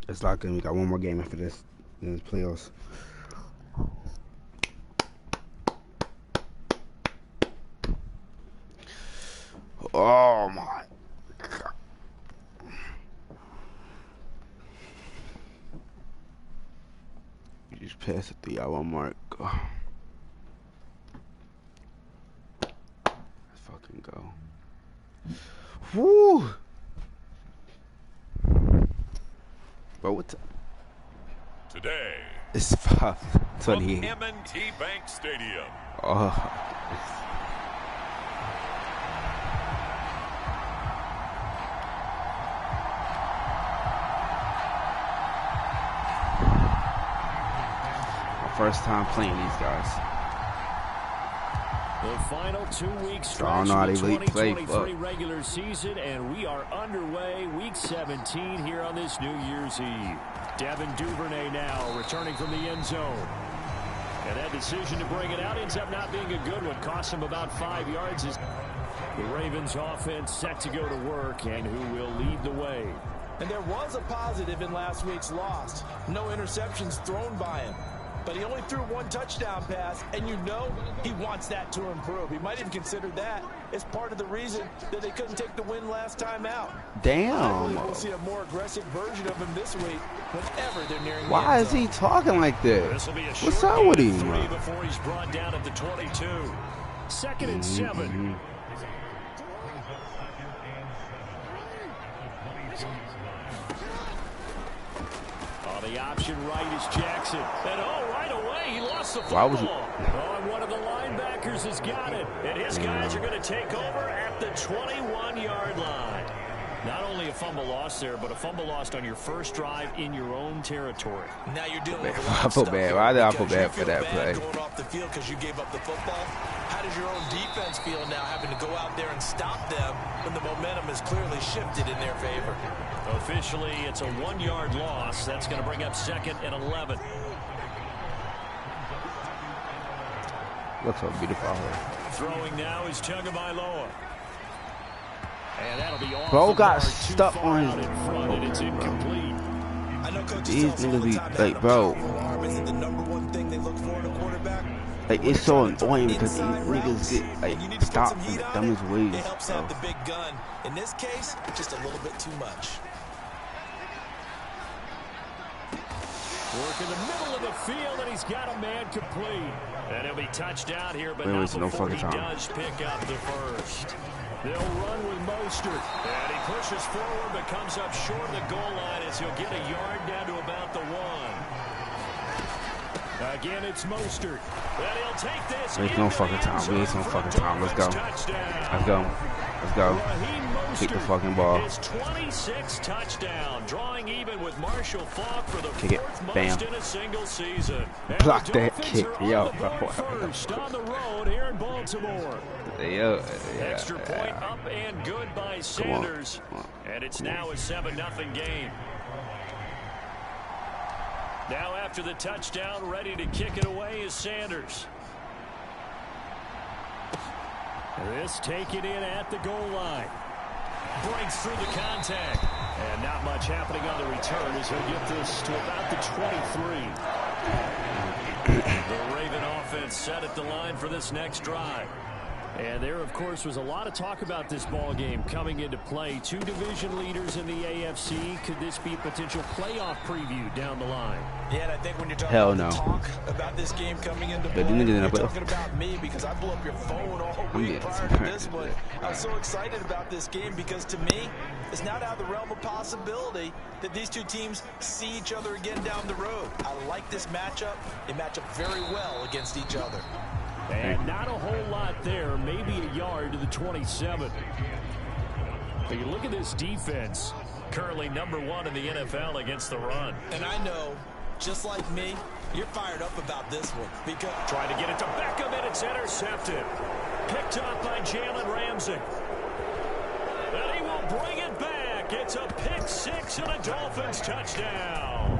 It's locked in. We got 1 more game after this in the playoffs. Oh my God. You just passed the 3-hour mark. Let's fucking go. Woo! Bro, what's up? Today, it's 5:20. from M&T Bank Stadium. first time playing these guys. The final 2-week So I don't know how stretch they of the play, 2023 regular season, and we are underway week 17 here on this New Year's Eve. Devin Duvernay now returning from the end zone. And that decision to bring it out ends up not being a good one. Cost him about 5 yards. The Ravens offense set to go to work, and who will lead the way? And there was a positive in last week's loss. No interceptions thrown by him. But he only threw 1 touchdown pass, and you know he wants that to improve. He might even consider that as part of the reason that they couldn't take the win last time out. Damn. We'll see a more aggressive version of him this week whenever they're nearing the Why end is zone. he talking like that? This will be a What's short up with gain of him? 3 before he's brought down at the 22. 2nd and 7. The option right is Jackson. And right away, he lost the football. Why was he? And one of the linebackers has got it. And his guys are going to take over at the 21-yard line. Not only a fumble lost there, but a fumble lost on your first drive in your own territory. Now you're dealing with a I lot of feel stuff bad. here Why did I feel because bad you for that bad play? going off the field because you gave up the football. How does your own defense feel now having to go out there and stop them when the momentum is clearly shifted in their favor? Officially, it's a 1-yard loss. That's going to bring up 2nd and 11. Looks so beautiful. Throwing now is Tagovailoa. And that'll be off. Bro the got mark, too stuck far on out his. in front, and it's incomplete. I know coaches These tell us all niggas the be time that like, a bro. powerful arm isn't the #1 thing they look for in a quarterback. Like, it's so annoying because these niggas get like stopped in the dumbest ways. It helps Bro. have the big gun. In this case, just a little bit too much. Work in the middle of the field, and he's got a man complete. And he'll be touched out here, but Wait, not wait, no before he fucking time. does pick up the first. They'll run with Mostert. And he pushes forward, but comes up short of the goal line as he'll get a yard down to about the 1. Again, it's Mostert. And he'll take this. There's no fucking time. We ain't no fucking time. Let's go. Let's go. Let's go. Kick the fucking ball. His 26th touchdown, drawing even with Marshall Faulk for the Kick it. 4th Bam. most in a single season. And Block the that Dolphins kick. are on Yo, the board bro. first on the road here in Baltimore. Yo, Extra point up and good by Sanders. And it's now a 7-0 game. Now after the touchdown, ready to kick it away is Sanders. This taken in at the goal line. Breaks through the contact. And not much happening on the return as he'll get this to about the 23. The Raven offense set at the line for this next drive. And there, of course, was a lot of talk about this ball game coming into play. 2 division leaders in the AFC. Could this be a potential playoff preview down the line? Yeah, and I think when you're talking Hell about no. the talk about this game coming into play, these niggas in you're the playoff. talking about me because I blew up your phone all I'm week getting prior to this one. I was so excited about this game because to me, it's not out of the realm of possibility that these two teams see each other again down the road. I like this matchup. They match up very well against each other. And not a whole lot there, maybe a yard to the 27. But you look at this defense, currently #1 in the NFL against the run. And I know, just like me, you're fired up about this one because Trying to get it to Beckham, and it's intercepted. Picked up by Jalen Ramsey. And he will bring it back. It's a pick 6 and a Dolphins touchdown.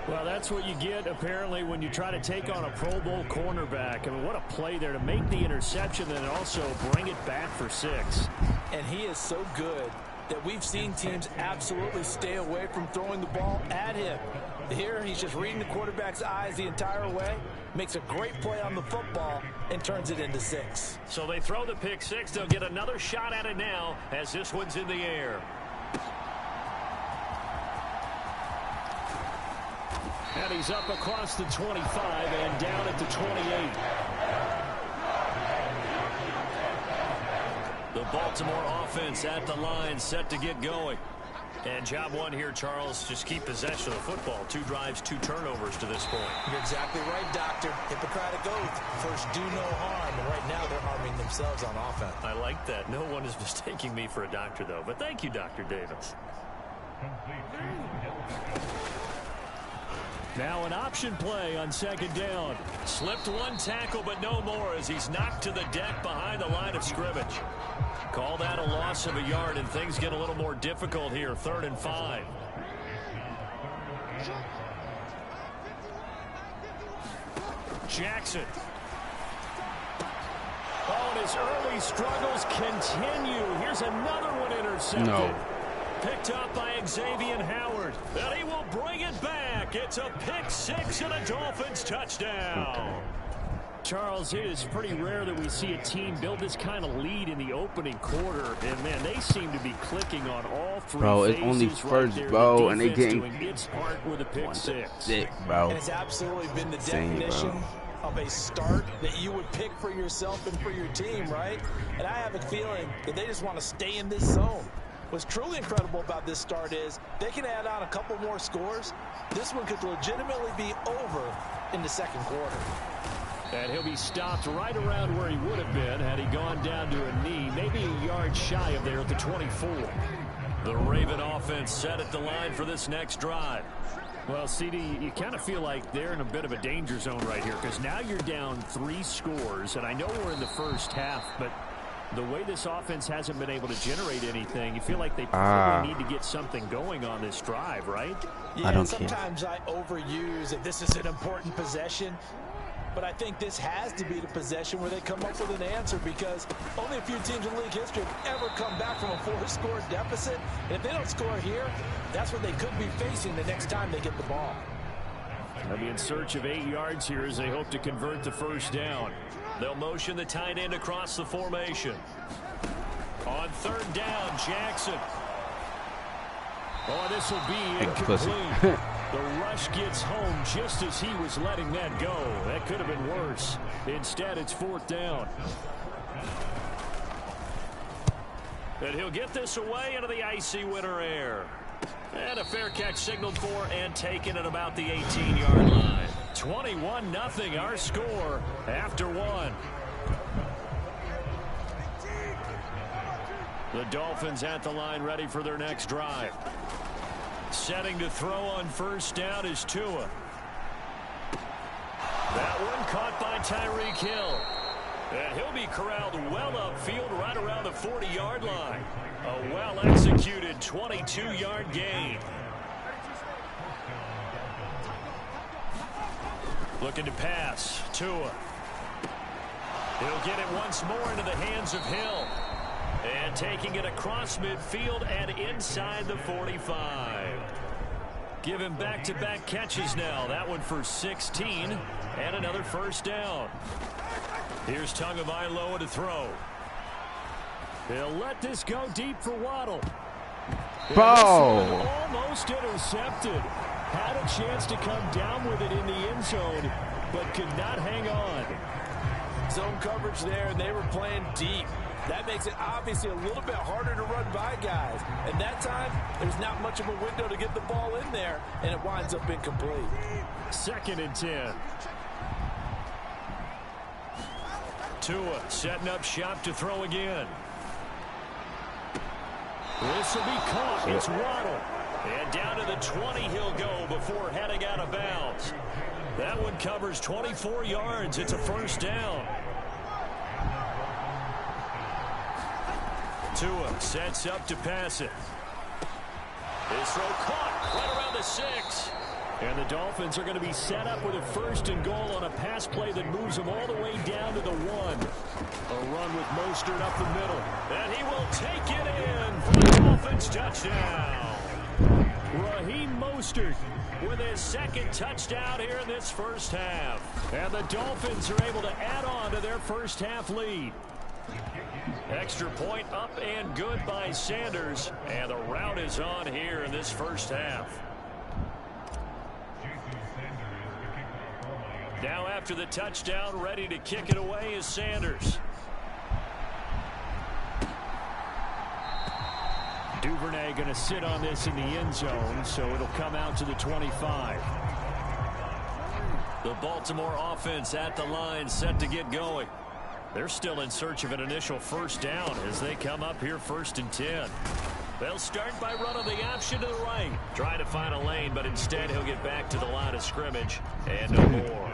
Well, that's what you get, apparently, when you try to take on a Pro Bowl cornerback. I mean, what a play there to make the interception and also bring it back for 6. and he is so good that we've seen teams absolutely stay away from throwing the ball at him. Here, he's just reading the quarterback's eyes the entire way, makes a great play on the football, and turns it into 6. So they throw the pick 6. They'll get another shot at it now as this one's in the air. And he's up across the 25 and down at the 28. The Baltimore offense at the line, set to get going. And job one here, Charles, just keep possession of the football. 2 drives, 2 turnovers to this point. You're exactly right, Doctor. Hippocratic oath. First, do no harm. And right now, they're harming themselves on offense. I like that. No one is mistaking me for a doctor, though. But thank you, Dr. Davis. Now an option play on second down. Slipped one tackle, but no more as he's knocked to the deck behind the line of scrimmage. Call that a loss of a yard, and things get a little more difficult here. 3rd and 5. Jackson. Oh, and his early struggles continue. Here's another one intercepted. No. Picked up by Xavier Howard. And he will bring it back. It's a pick 6 and a Dolphins touchdown. Charles, it is pretty rare that we see a team build this kind of lead in the opening quarter. And, man, they seem to be clicking on all three bro, it's only phases first, right bro, there. and they getting its part with a pick 6. Sick, bro. And it's absolutely been the Insane, definition bro. of a start that you would pick for yourself and for your team, right? And I have a feeling that they just want to stay in this zone. What's truly incredible about this start is they can add on a couple more scores. This one could legitimately be over in the second quarter. And he'll be stopped right around where he would have been had he gone down to a knee, maybe a yard shy of there at the 24. The Raven offense set at the line for this next drive. Well, CD, you kind of feel like they're in a bit of a danger zone right here because now you're down 3 scores, and I know we're in the first half, but the way this offense hasn't been able to generate anything, you feel like they probably need to get something going on this drive, right? Yeah, I don't sometimes I overuse that this is an important possession. But I think this has to be the possession where they come up with an answer because only a few teams in league history have ever come back from a 4-score deficit. And if they don't score here, that's what they could be facing the next time they get the ball. They'll be in search of 8 yards here as they hope to convert the first down. They'll motion the tight end across the formation. On 3rd down, Jackson. Oh, this will be incomplete. The rush gets home just as he was letting that go. That could have been worse. Instead, it's 4th down. And he'll get this away into the icy winter air. And a fair catch signaled for and taken at about the 18-yard line. 21-0 our score after 1. The Dolphins at the line ready for their next drive. Setting to throw on 1st down is Tua. That one caught by Tyreek Hill. And he'll be corralled well upfield right around the 40-yard line. A well-executed 22-yard gain. Looking to pass. Tua. He'll get it once more into the hands of Hill. And taking it across midfield and inside the 45. Give him back-to-back catches now. That one for 16 and another 1st down. Here's Tagovailoa to throw. They'll let this go deep for Waddle. Bro! Almost intercepted. Had a chance to come down with it in the end zone, but could not hang on. Zone coverage there, and they were playing deep. That makes it obviously a little bit harder to run by guys. And that time, there's not much of a window to get the ball in there, and it winds up incomplete. 2nd and 10. Tua setting up shop to throw again. This will be caught. It's Waddle. And down to the 20 he'll go before heading out of bounds. That one covers 24 yards. It's a 1st down. Tua sets up to pass it. This throw caught right around the 6. And the Dolphins are going to be set up with a 1st and goal on a pass play that moves them all the way down to the 1. A run with Mostert up the middle. And he will take it in for the Dolphins touchdown. Raheem Mostert with his 2nd touchdown here in this 1st half. And the Dolphins are able to add on to their 1st half lead. Extra point up and good by Sanders. And the route is on here in this 1st half. Now after the touchdown, ready to kick it away is Sanders. Duvernay going to sit on this in the end zone, so it'll come out to the 25. The Baltimore offense at the line set to get going. They're still in search of an initial 1st down as they come up here 1st and 10. They'll start by running the option to the right. Trying to find a lane, but instead he'll get back to the line of scrimmage. And no more.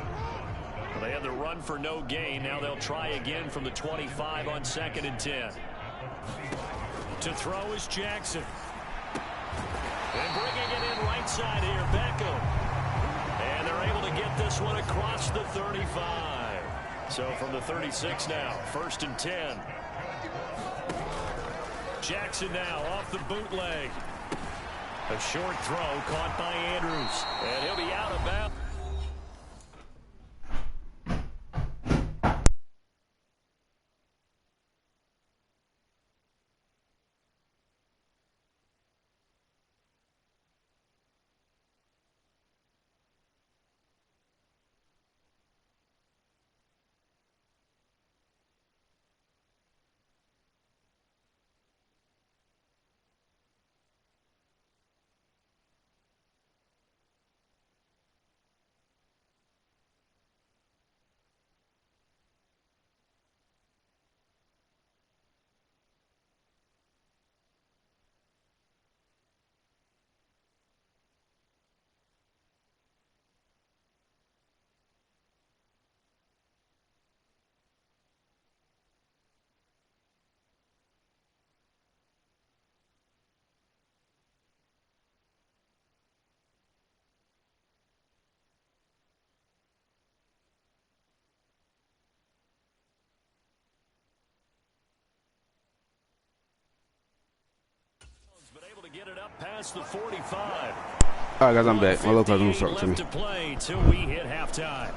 Well, they had the run for no gain. Now they'll try again from the 25 on 2nd and 10. To throw is Jackson. And bringing it in right side here, Beckham. And they're able to get this one across the 35. So from the 36 now, 1st and 10. Jackson now off the bootleg. A short throw caught by Andrews. And he'll be out of bounds. Been able to get it up past the 45. All right, guys, I'm back. My little cousin was talking to me. To play till we hit halftime.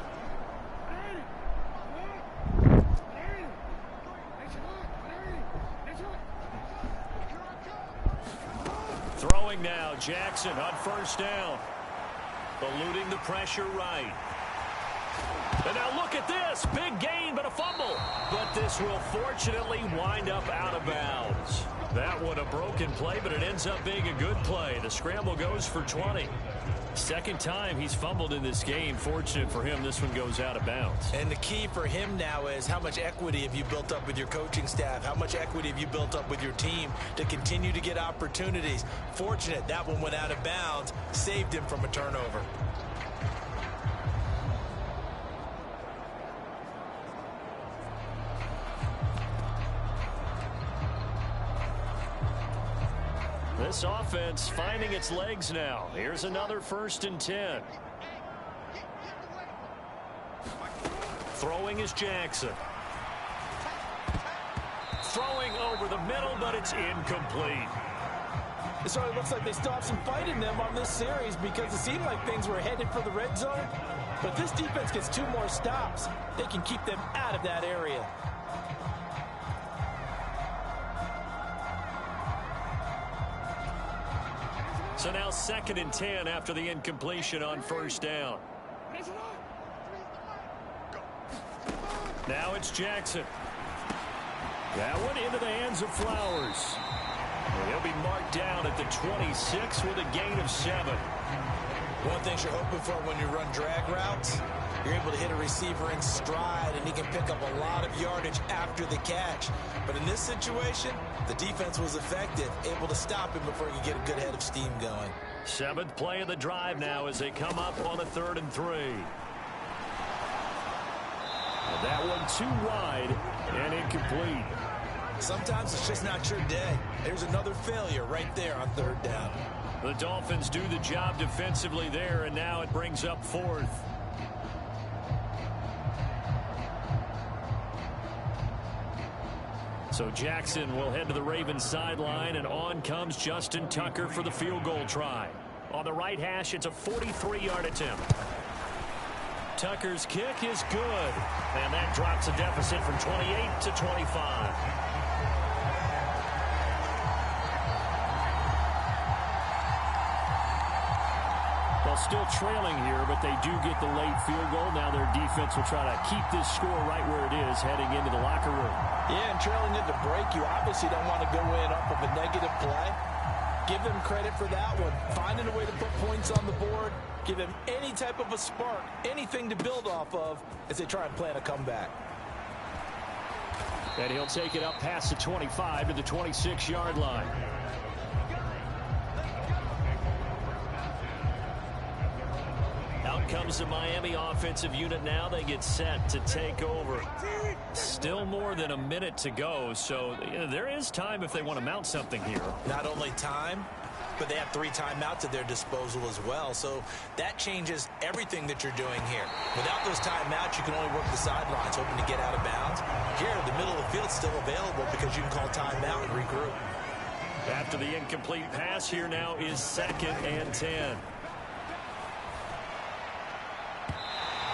Throwing now, Jackson on 1st down. Eluding the pressure right. And now look at this. Big gain, but a fumble. But this will fortunately wind up out of bounds. That one a broken play, but it ends up being a good play. The scramble goes for 20. 2nd time he's fumbled in this game. Fortunate for him, this one goes out of bounds. And the key for him now is how much equity have you built up with your coaching staff? How much equity have you built up with your team to continue to get opportunities? Fortunate that one went out of bounds, saved him from a turnover. This offense finding its legs now. Here's another 1st and 10. Throwing is Jackson. Throwing over the middle, but it's incomplete. It sort of looks like they still have some fight in them on this series because it seemed like things were headed for the red zone. But this defense gets 2 more stops. They can keep them out of that area. So now 2nd and 10 after the incompletion on 1st down. Now it's Jackson. That one into the hands of Flowers. And he'll be marked down at the 26 with a gain of 7. One thing you're hoping for when you run drag routes, you're able to hit a receiver in stride, and he can pick up a lot of yardage after the catch. But in this situation, the defense was effective, able to stop him before he could get a good head of steam going. 7th play of the drive now as they come up on a 3rd and 3. And that one too wide and incomplete. Sometimes it's just not your day. There's another failure right there on 3rd down. The Dolphins do the job defensively there, and now it brings up 4th. So Jackson will head to the Ravens sideline, and on comes Justin Tucker for the field goal try. On the right hash, it's a 43-yard attempt. Tucker's kick is good, and that drops a deficit from 28 to 25. Well, still trailing here, but they do get the late field goal. Now their defense will try to keep this score right where it is heading into the locker room. Yeah, and trailing into break, you obviously don't want to go in off of a negative play. Give them credit for that one. Finding a way to put points on the board. Give them any type of a spark, anything to build off of as they try and plan a comeback. And he'll take it up past the 25 to the 26-yard line. comes the Miami offensive unit now. They get set to take over. Still more than a minute to go, so there is time if they want to mount something here. Not only time, but they have 3 timeouts at their disposal as well. So that changes everything that you're doing here. Without those timeouts, you can only work the sidelines, hoping to get out of bounds. Here, the middle of the field is still available because you can call timeout and regroup. After the incomplete pass, here now is 2nd and 10.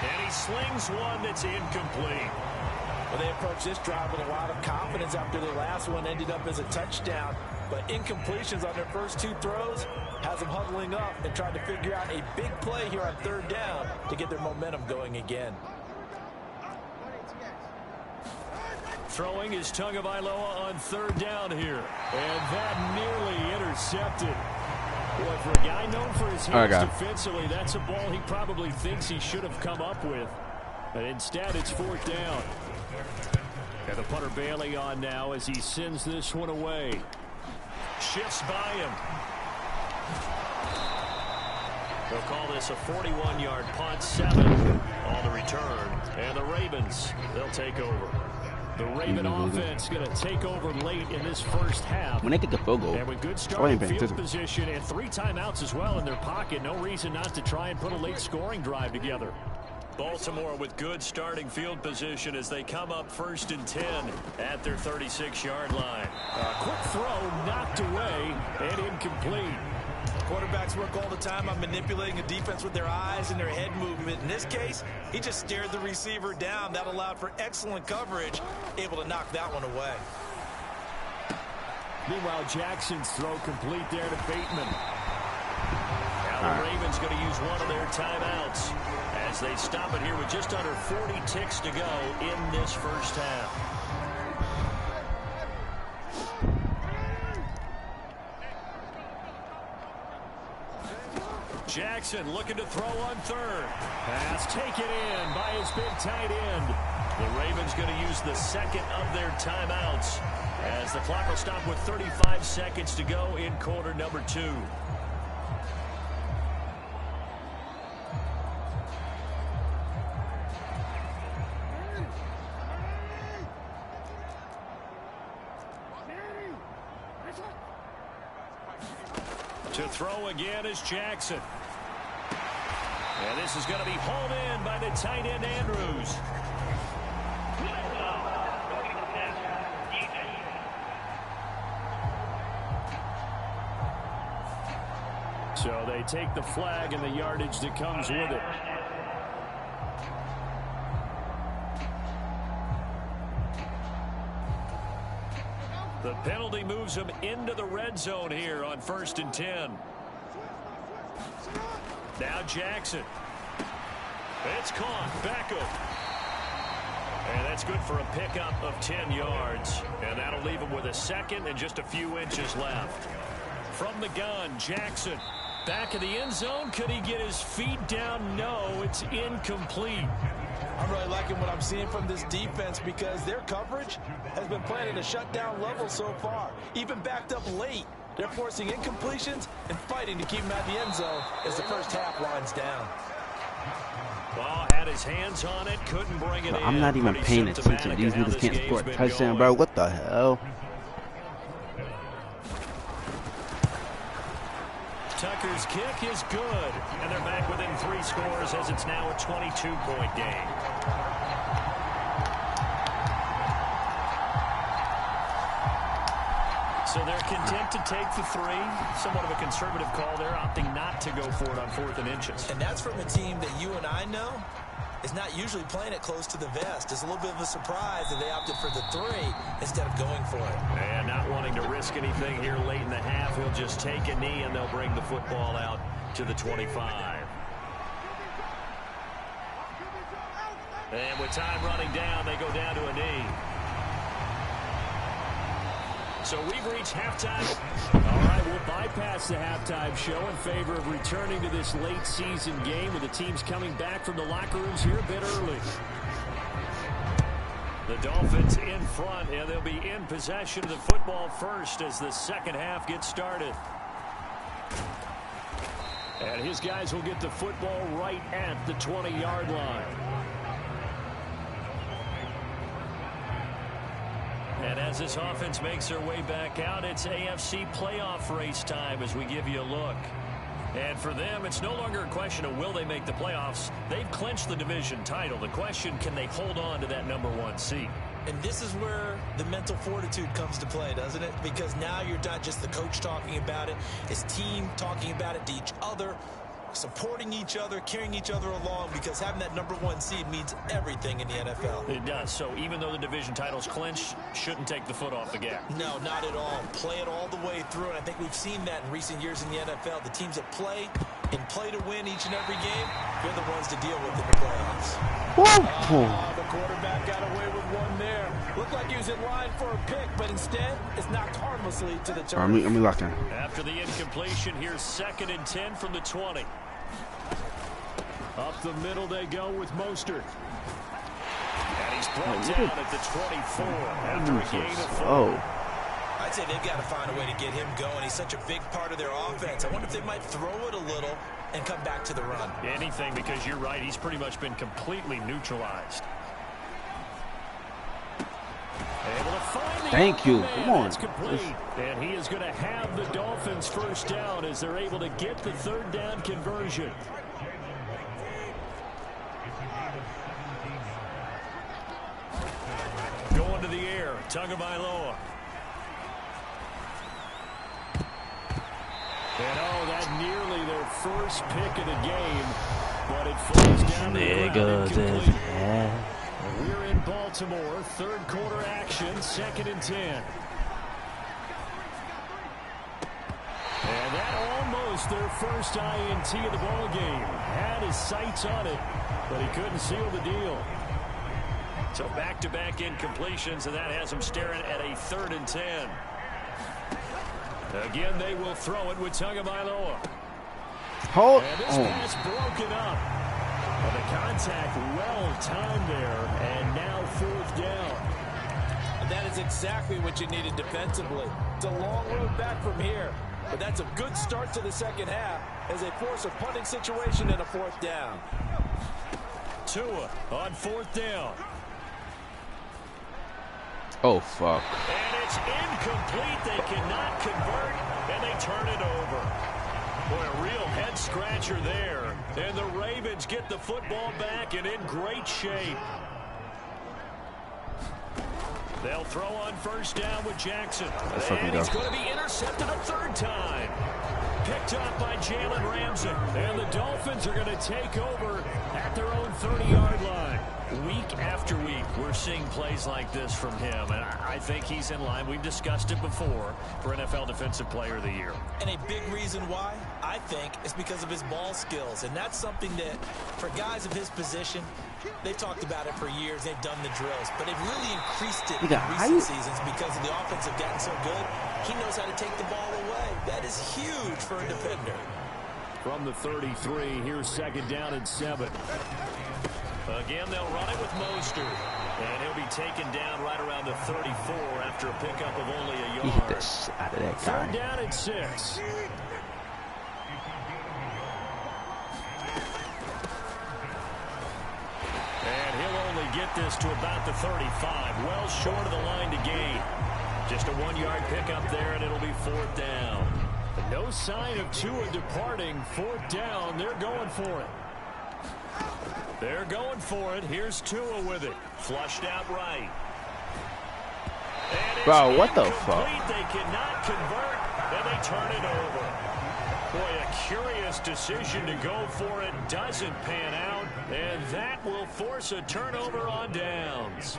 And he slings one that's incomplete. Well, they approach this drive with a lot of confidence after the last one ended up as a touchdown. But incompletions on their first 2 throws has them huddling up and trying to figure out a big play here on 3rd down to get their momentum going again. Throwing is Tagovailoa on 3rd down here. And that nearly intercepted. Boy, for a guy known for his hands defensively, that's a ball he probably thinks he should have come up with. But instead, it's 4th down. Got the punter Bailey on now as he sends this one away. Shifts by him. They'll call this a 41-yard punt, 7 on the return. And the Ravens, they'll take over. The Raven offense going to take over late in this first half. When they get the field goal, and with good starting field position and 3 timeouts as well in their pocket, no reason not to try and put a late scoring drive together. Baltimore with good starting field position as they come up 1st and 10 at their 36-yard line. Quick throw knocked away and incomplete. Quarterbacks work all the time on manipulating a defense with their eyes and their head movement. In this case, he just stared the receiver down. That allowed for excellent coverage, able to knock that one away. Meanwhile, Jackson's throw complete there to Bateman. Now the Ravens going to use one of their timeouts as they stop it here with just under 40 ticks to go in this first half. Jackson looking to throw on 3rd. Pass taken in by his big tight end. The Ravens going to use the 2nd of their timeouts as the clock will stop with 35 seconds to go in quarter number 2. To throw again is Jackson. And this is going to be hauled in by the tight end, Andrews. So they take the flag and the yardage that comes with it. The penalty moves them into the red zone here on 1st and 10. Now Jackson. It's caught. Beckham. And that's good for a pickup of 10 yards. And that'll leave him with a 2nd and just a few inches left. From the gun, Jackson. Back of the end zone. Could he get his feet down? No, it's incomplete. I'm really liking what I'm seeing from this defense because their coverage has been playing at a shutdown level so far. Even backed up late, they're forcing incompletions and fighting to keep them at the end zone as the first half winds down. Ball had his hands on it, couldn't bring it in. I'm not even paying attention. These niggas can't score a touchdown, bro. What the hell? Tucker's kick is good, and they're back within 3 scores as it's now a 22-point game. So they're content to take the 3. Somewhat of a conservative call there, opting not to go for it on 4th and inches. And that's from a team that you and I know is not usually playing it close to the vest. It's a little bit of a surprise that they opted for the 3 instead of going for it. And not wanting to risk anything here late in the half, he'll just take a knee and they'll bring the football out to the 25. And with time running down, they go down to a knee. So we've reached halftime. All right, we'll bypass the halftime show in favor of returning to this late season game with the teams coming back from the locker rooms here a bit early. The Dolphins in front, and they'll be in possession of the football first as the second half gets started. And his guys will get the football right at the 20-yard line. And as this offense makes their way back out, it's AFC playoff race time as we give you a look. And for them, it's no longer a question of will they make the playoffs. They've clinched the division title. The question, can they hold on to that #1 seed? And this is where the mental fortitude comes to play, doesn't it? Because now you're not just the coach talking about it, it's team talking about it to each other, supporting each other, carrying each other along, because having that #1 seed means everything in the NFL. It does. So even though the division title's clinched, shouldn't take the foot off the gas. No, not at all. Play it all the way through, and I think we've seen that in recent years in the NFL. The teams that play and play to win each and every game, they're the ones to deal with in the playoffs. The quarterback got away with one there. Looked like he was in line for a pick, but instead, it's knocked harmlessly to the turf. Let me lock in. After the incompletion, here's 2nd and 10 from the 20. Up the middle they go with Mostert. And he's brought down at the 24 after a gain of 4. I'd say they've got to find a way to get him going. He's such a big part of their offense. I wonder if they might throw it a little and come back to the run. Anything, because you're right. He's pretty much been completely neutralized. Able to find the Thank you. man. Come on. That's complete. And he is going to have the Dolphins first down as they're able to get the 3rd down conversion. Going to the air. Tagovailoa. And that nearly their first pick of the game, but it falls down to the ground incomplete. We're in Baltimore, 3rd quarter action, 2nd and 10. And that almost their first INT of the ball game. Had his sights on it, but he couldn't seal the deal. So back-to-back incompletions, and that has him staring at a 3rd and 10. Again, they will throw it with Tagovailoa. And this pass broken up. Well, the contact well-timed there, and now 4th down. And that is exactly what you needed defensively. It's a long road back from here, but that's a good start to the second half as they force a punting situation and a 4th down. Tua on 4th down. Oh, fuck. And it's incomplete. They cannot convert, and they turn it over. Boy, a real head-scratcher there. And the Ravens get the football back and in great shape. They'll throw on 1st down with Jackson. And he's going to be intercepted a 3rd time. Picked up by Jalen Ramsey. And the Dolphins are going to take over at their own 30-yard line. Week after week, we're seeing plays like this from him, and I think he's in line. We've discussed it before for NFL Defensive Player of the Year. And a big reason why, I think, is because of his ball skills. And that's something that, for guys of his position, they've talked about it for years. They've done the drills. But they've really increased it in recent seasons because the offense have gotten so good. He knows how to take the ball away. That is huge for a defender. From the 33, here's 2nd down and 7. Again, they'll run it with Mostert. And he'll be taken down right around the 34 after a pickup of only a yard. He hit the shit out of that guy. 3rd down and 6. And he'll only get this to about the 35. Well short of the line to gain. Just a 1-yard pickup there, and it'll be 4th down. No sign of Tua departing. 4th down. They're going for it. They're going for it. Here's Tua with it. Flushed out right. Bro, what the fuck? They cannot convert, and they turn it over. Boy, a curious decision to go for it. Doesn't pan out, and that will force a turnover on downs.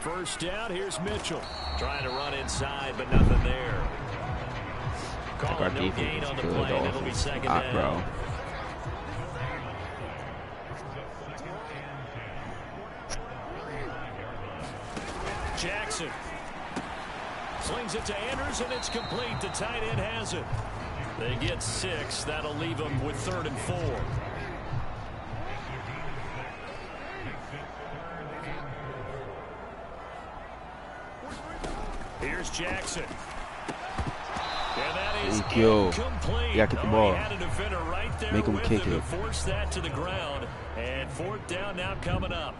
1st down, here's Mitchell. Trying to run inside, but nothing there. Calling no gain on the play, and it'll be 2nd down. Bro. Jackson slings it to Andrews, and it's complete. The tight end has it. They get 6. That'll leave them with 3rd and 4. Here's Jackson. Thank you. You gotta get the ball. Make him kick it. Force that to the ground. And fourth down now coming up.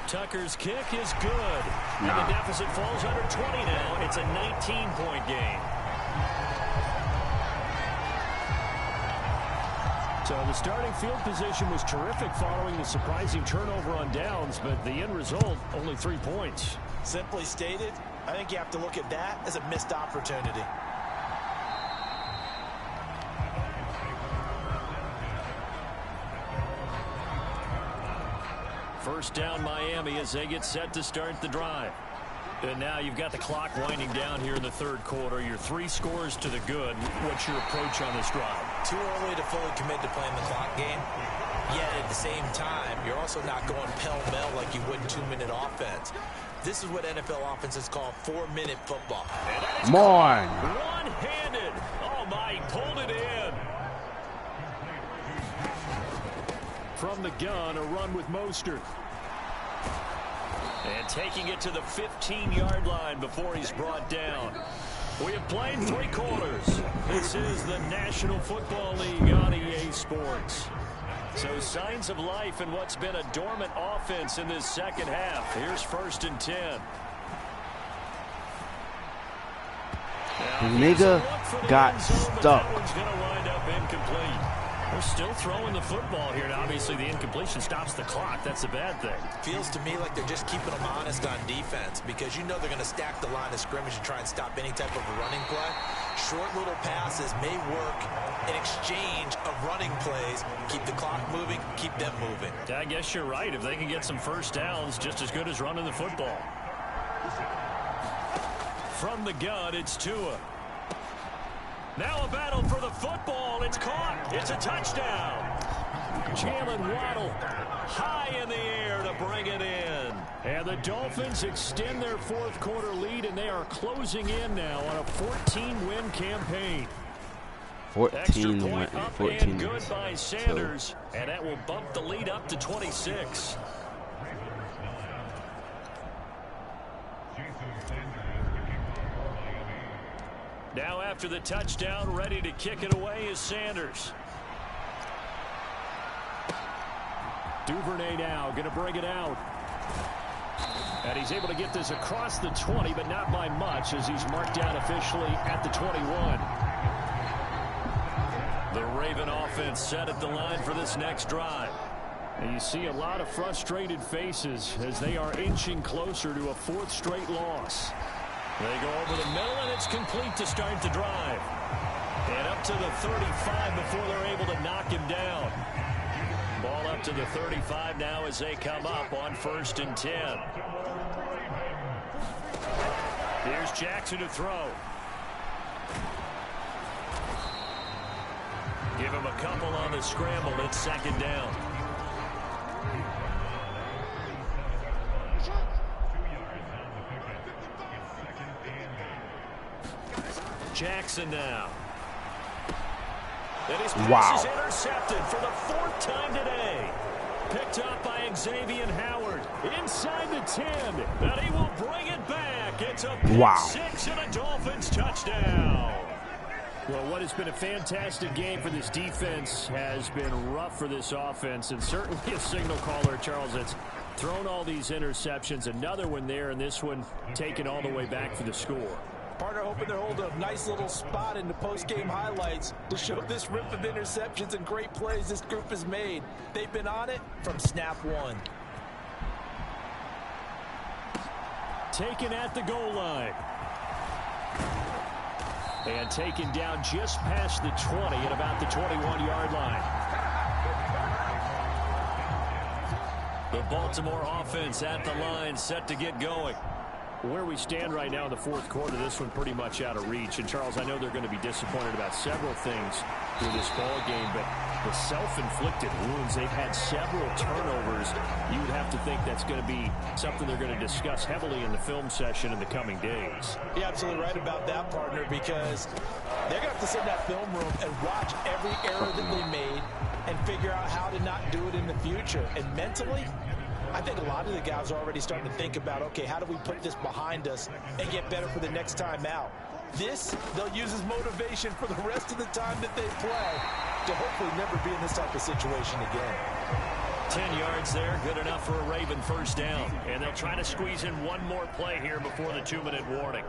Tucker's kick is good. And the deficit falls under 20 now. It's a 19-point game. So the starting field position was terrific following the surprising turnover on downs, but the end result, only 3 points. Simply stated, I think you have to look at that as a missed opportunity. First down Miami as they get set to start the drive. And now you've got the clock winding down here in the third quarter. You're 3 scores to the good. What's your approach on this drive? Too early to fully commit to playing the clock game. Yet at the same time, you're also not going pell-mell like you would in 2-minute offense. This is what NFL offenses call 4-minute football. Come on. One-handed. Oh, my, he pulled it in. From the gun, a run with Mostert. And taking it to the 15-yard line before he's brought down. We have played 3 quarters. This is the National Football League on EA Sports. So signs of life in what's been a dormant offense in this second half. Here's 1st and 10. Nigga got stuck. That one's going to wind up incomplete. They're still throwing the football here. Now, obviously, the incompletion stops the clock. That's a bad thing. Feels to me like they're just keeping them honest on defense because you know they're going to stack the line of scrimmage and try and stop any type of a running play. Short little passes may work in exchange of running plays. Keep the clock moving, keep them moving. I guess you're right. If they can get some first downs, just as good as running the football. From the gun, it's Tua. Now a battle for the football. It's caught. It's a touchdown. Jalen Waddle high in the air to bring it in. And the Dolphins extend their fourth quarter lead, and they are closing in now on a 14-win campaign. 14 point up 14 and good by Sanders, and that will bump the lead up to 26. Now after the touchdown, ready to kick it away is Sanders. Duvernay now going to bring it out. And he's able to get this across the 20, but not by much as he's marked down officially at the 21. The Raven offense set at the line for this next drive. And you see a lot of frustrated faces as they are inching closer to a 4th straight loss. They go over the middle, and it's complete to start the drive. And up to the 35 before they're able to knock him down. Ball up to the 35 now as they come up on 1st and 10. Here's Jackson to throw. Give him a couple on the scramble. It's 2nd down. Jackson now. And his pass is intercepted for the 4th time today. Picked up by Xavier Howard inside the 10. And he will bring it back. It's a pick 6 and a Dolphins touchdown. Well, what has been a fantastic game for this defense has been rough for this offense, and certainly a signal caller, Charles, that's thrown all these interceptions. Another one there, and this one taken all the way back for the score. Partner hoping they're holding a nice little spot in the post-game highlights to show this rip of interceptions and great plays this group has made. They've been on it from snap 1. Taken at the goal line. And taken down just past the 20 at about the 21-yard line. The Baltimore offense at the line, set to get going. Where we stand right now in the 4th quarter, this one pretty much out of reach. And, Charles, I know they're going to be disappointed about several things through this ball game, but the self-inflicted wounds, they've had several turnovers. You would have to think that's going to be something they're going to discuss heavily in the film session in the coming days. You're absolutely right about that, partner, because they're going to have to sit in that film room and watch every error that they made and figure out how to not do it in the future. And mentally, I think a lot of the guys are already starting to think about, okay, how do we put this behind us and get better for the next time out? This, they'll use as motivation for the rest of the time that they play to hopefully never be in this type of situation again. 10 yards there, good enough for a Raven first down. And they'll try to squeeze in one more play here before the 2-minute warning.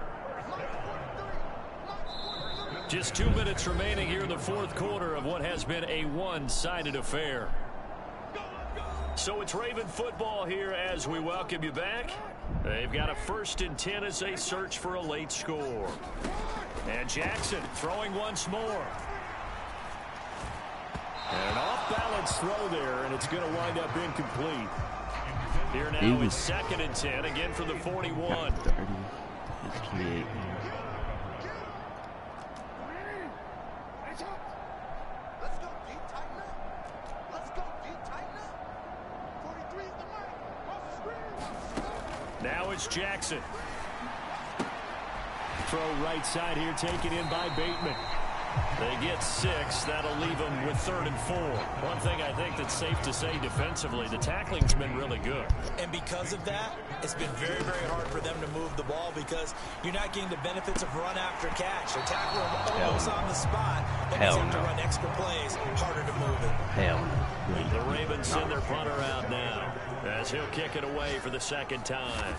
Just 2 minutes remaining here in the fourth quarter of what has been a one-sided affair. So it's Raven football here as we welcome you back. They've got a 1st and 10 as they search for a late score. And Jackson throwing once more. And an off-balance throw there, and it's going to wind up incomplete. Here now is 2nd and 10, again for the 41. 30, 28. Now it's Jackson. Throw right side here, taken in by Bateman. They get 6. That'll leave them with 3rd and 4. One thing I think that's safe to say defensively, the tackling's been really good. And because of that, it's been very, very hard for them to move the ball because you're not getting the benefits of run after catch. They're tackling almost on the spot. And they have to run extra plays, harder to move it. Hell no. The Ravens send their punter out now as he'll kick it away for the 2nd time.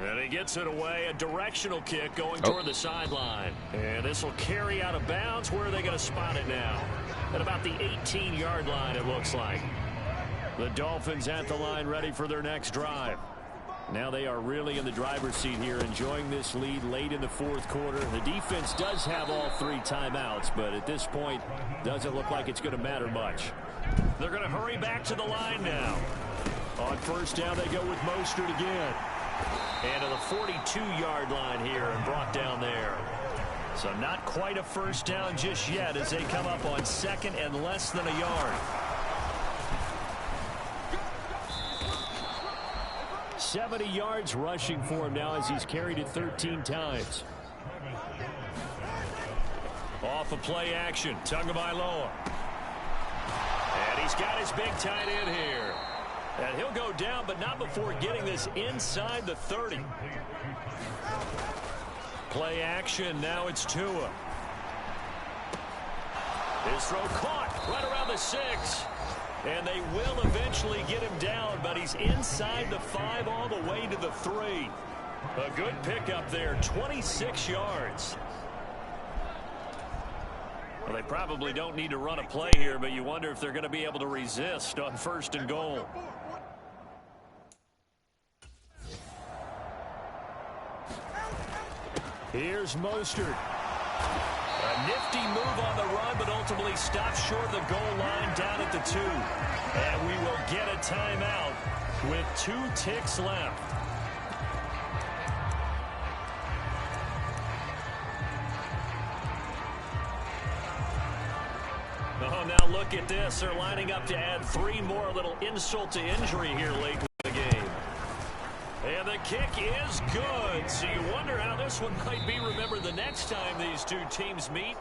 And he gets it away, a directional kick going toward the sideline. And this will carry out of bounds. Where are they going to spot it now? At about the 18-yard line, it looks like. The Dolphins at the line, ready for their next drive. Now they are really in the driver's seat here, enjoying this lead late in the fourth quarter. The defense does have all 3 timeouts, but at this point, doesn't look like it's going to matter much. They're going to hurry back to the line now. On 1st down, they go with Mostert again. And to the 42-yard line here and brought down there. So not quite a 1st down just yet as they come up on 2nd and less than a yard. 70 yards rushing for him now as he's carried it 13 times. Off a play action, Tagovailoa. And he's got his big tight end here. And he'll go down, but not before getting this inside the 30. Play action, now it's Tua. His throw caught right around the 6. And they will eventually get him down, but he's inside the 5 all the way to the 3. A good pickup there, 26 yards. Well, they probably don't need to run a play here, but you wonder if they're going to be able to resist on 1st and goal. Here's Mostert. A nifty move on the run, but ultimately stops short of the goal line down at the 2. And we will get a timeout with 2 ticks left. Oh, now look at this. They're lining up to add 3 more, a little insult to injury here late in the game. And the kick is good. So you wonder how this one might be remembered the next time these 2 teams meet.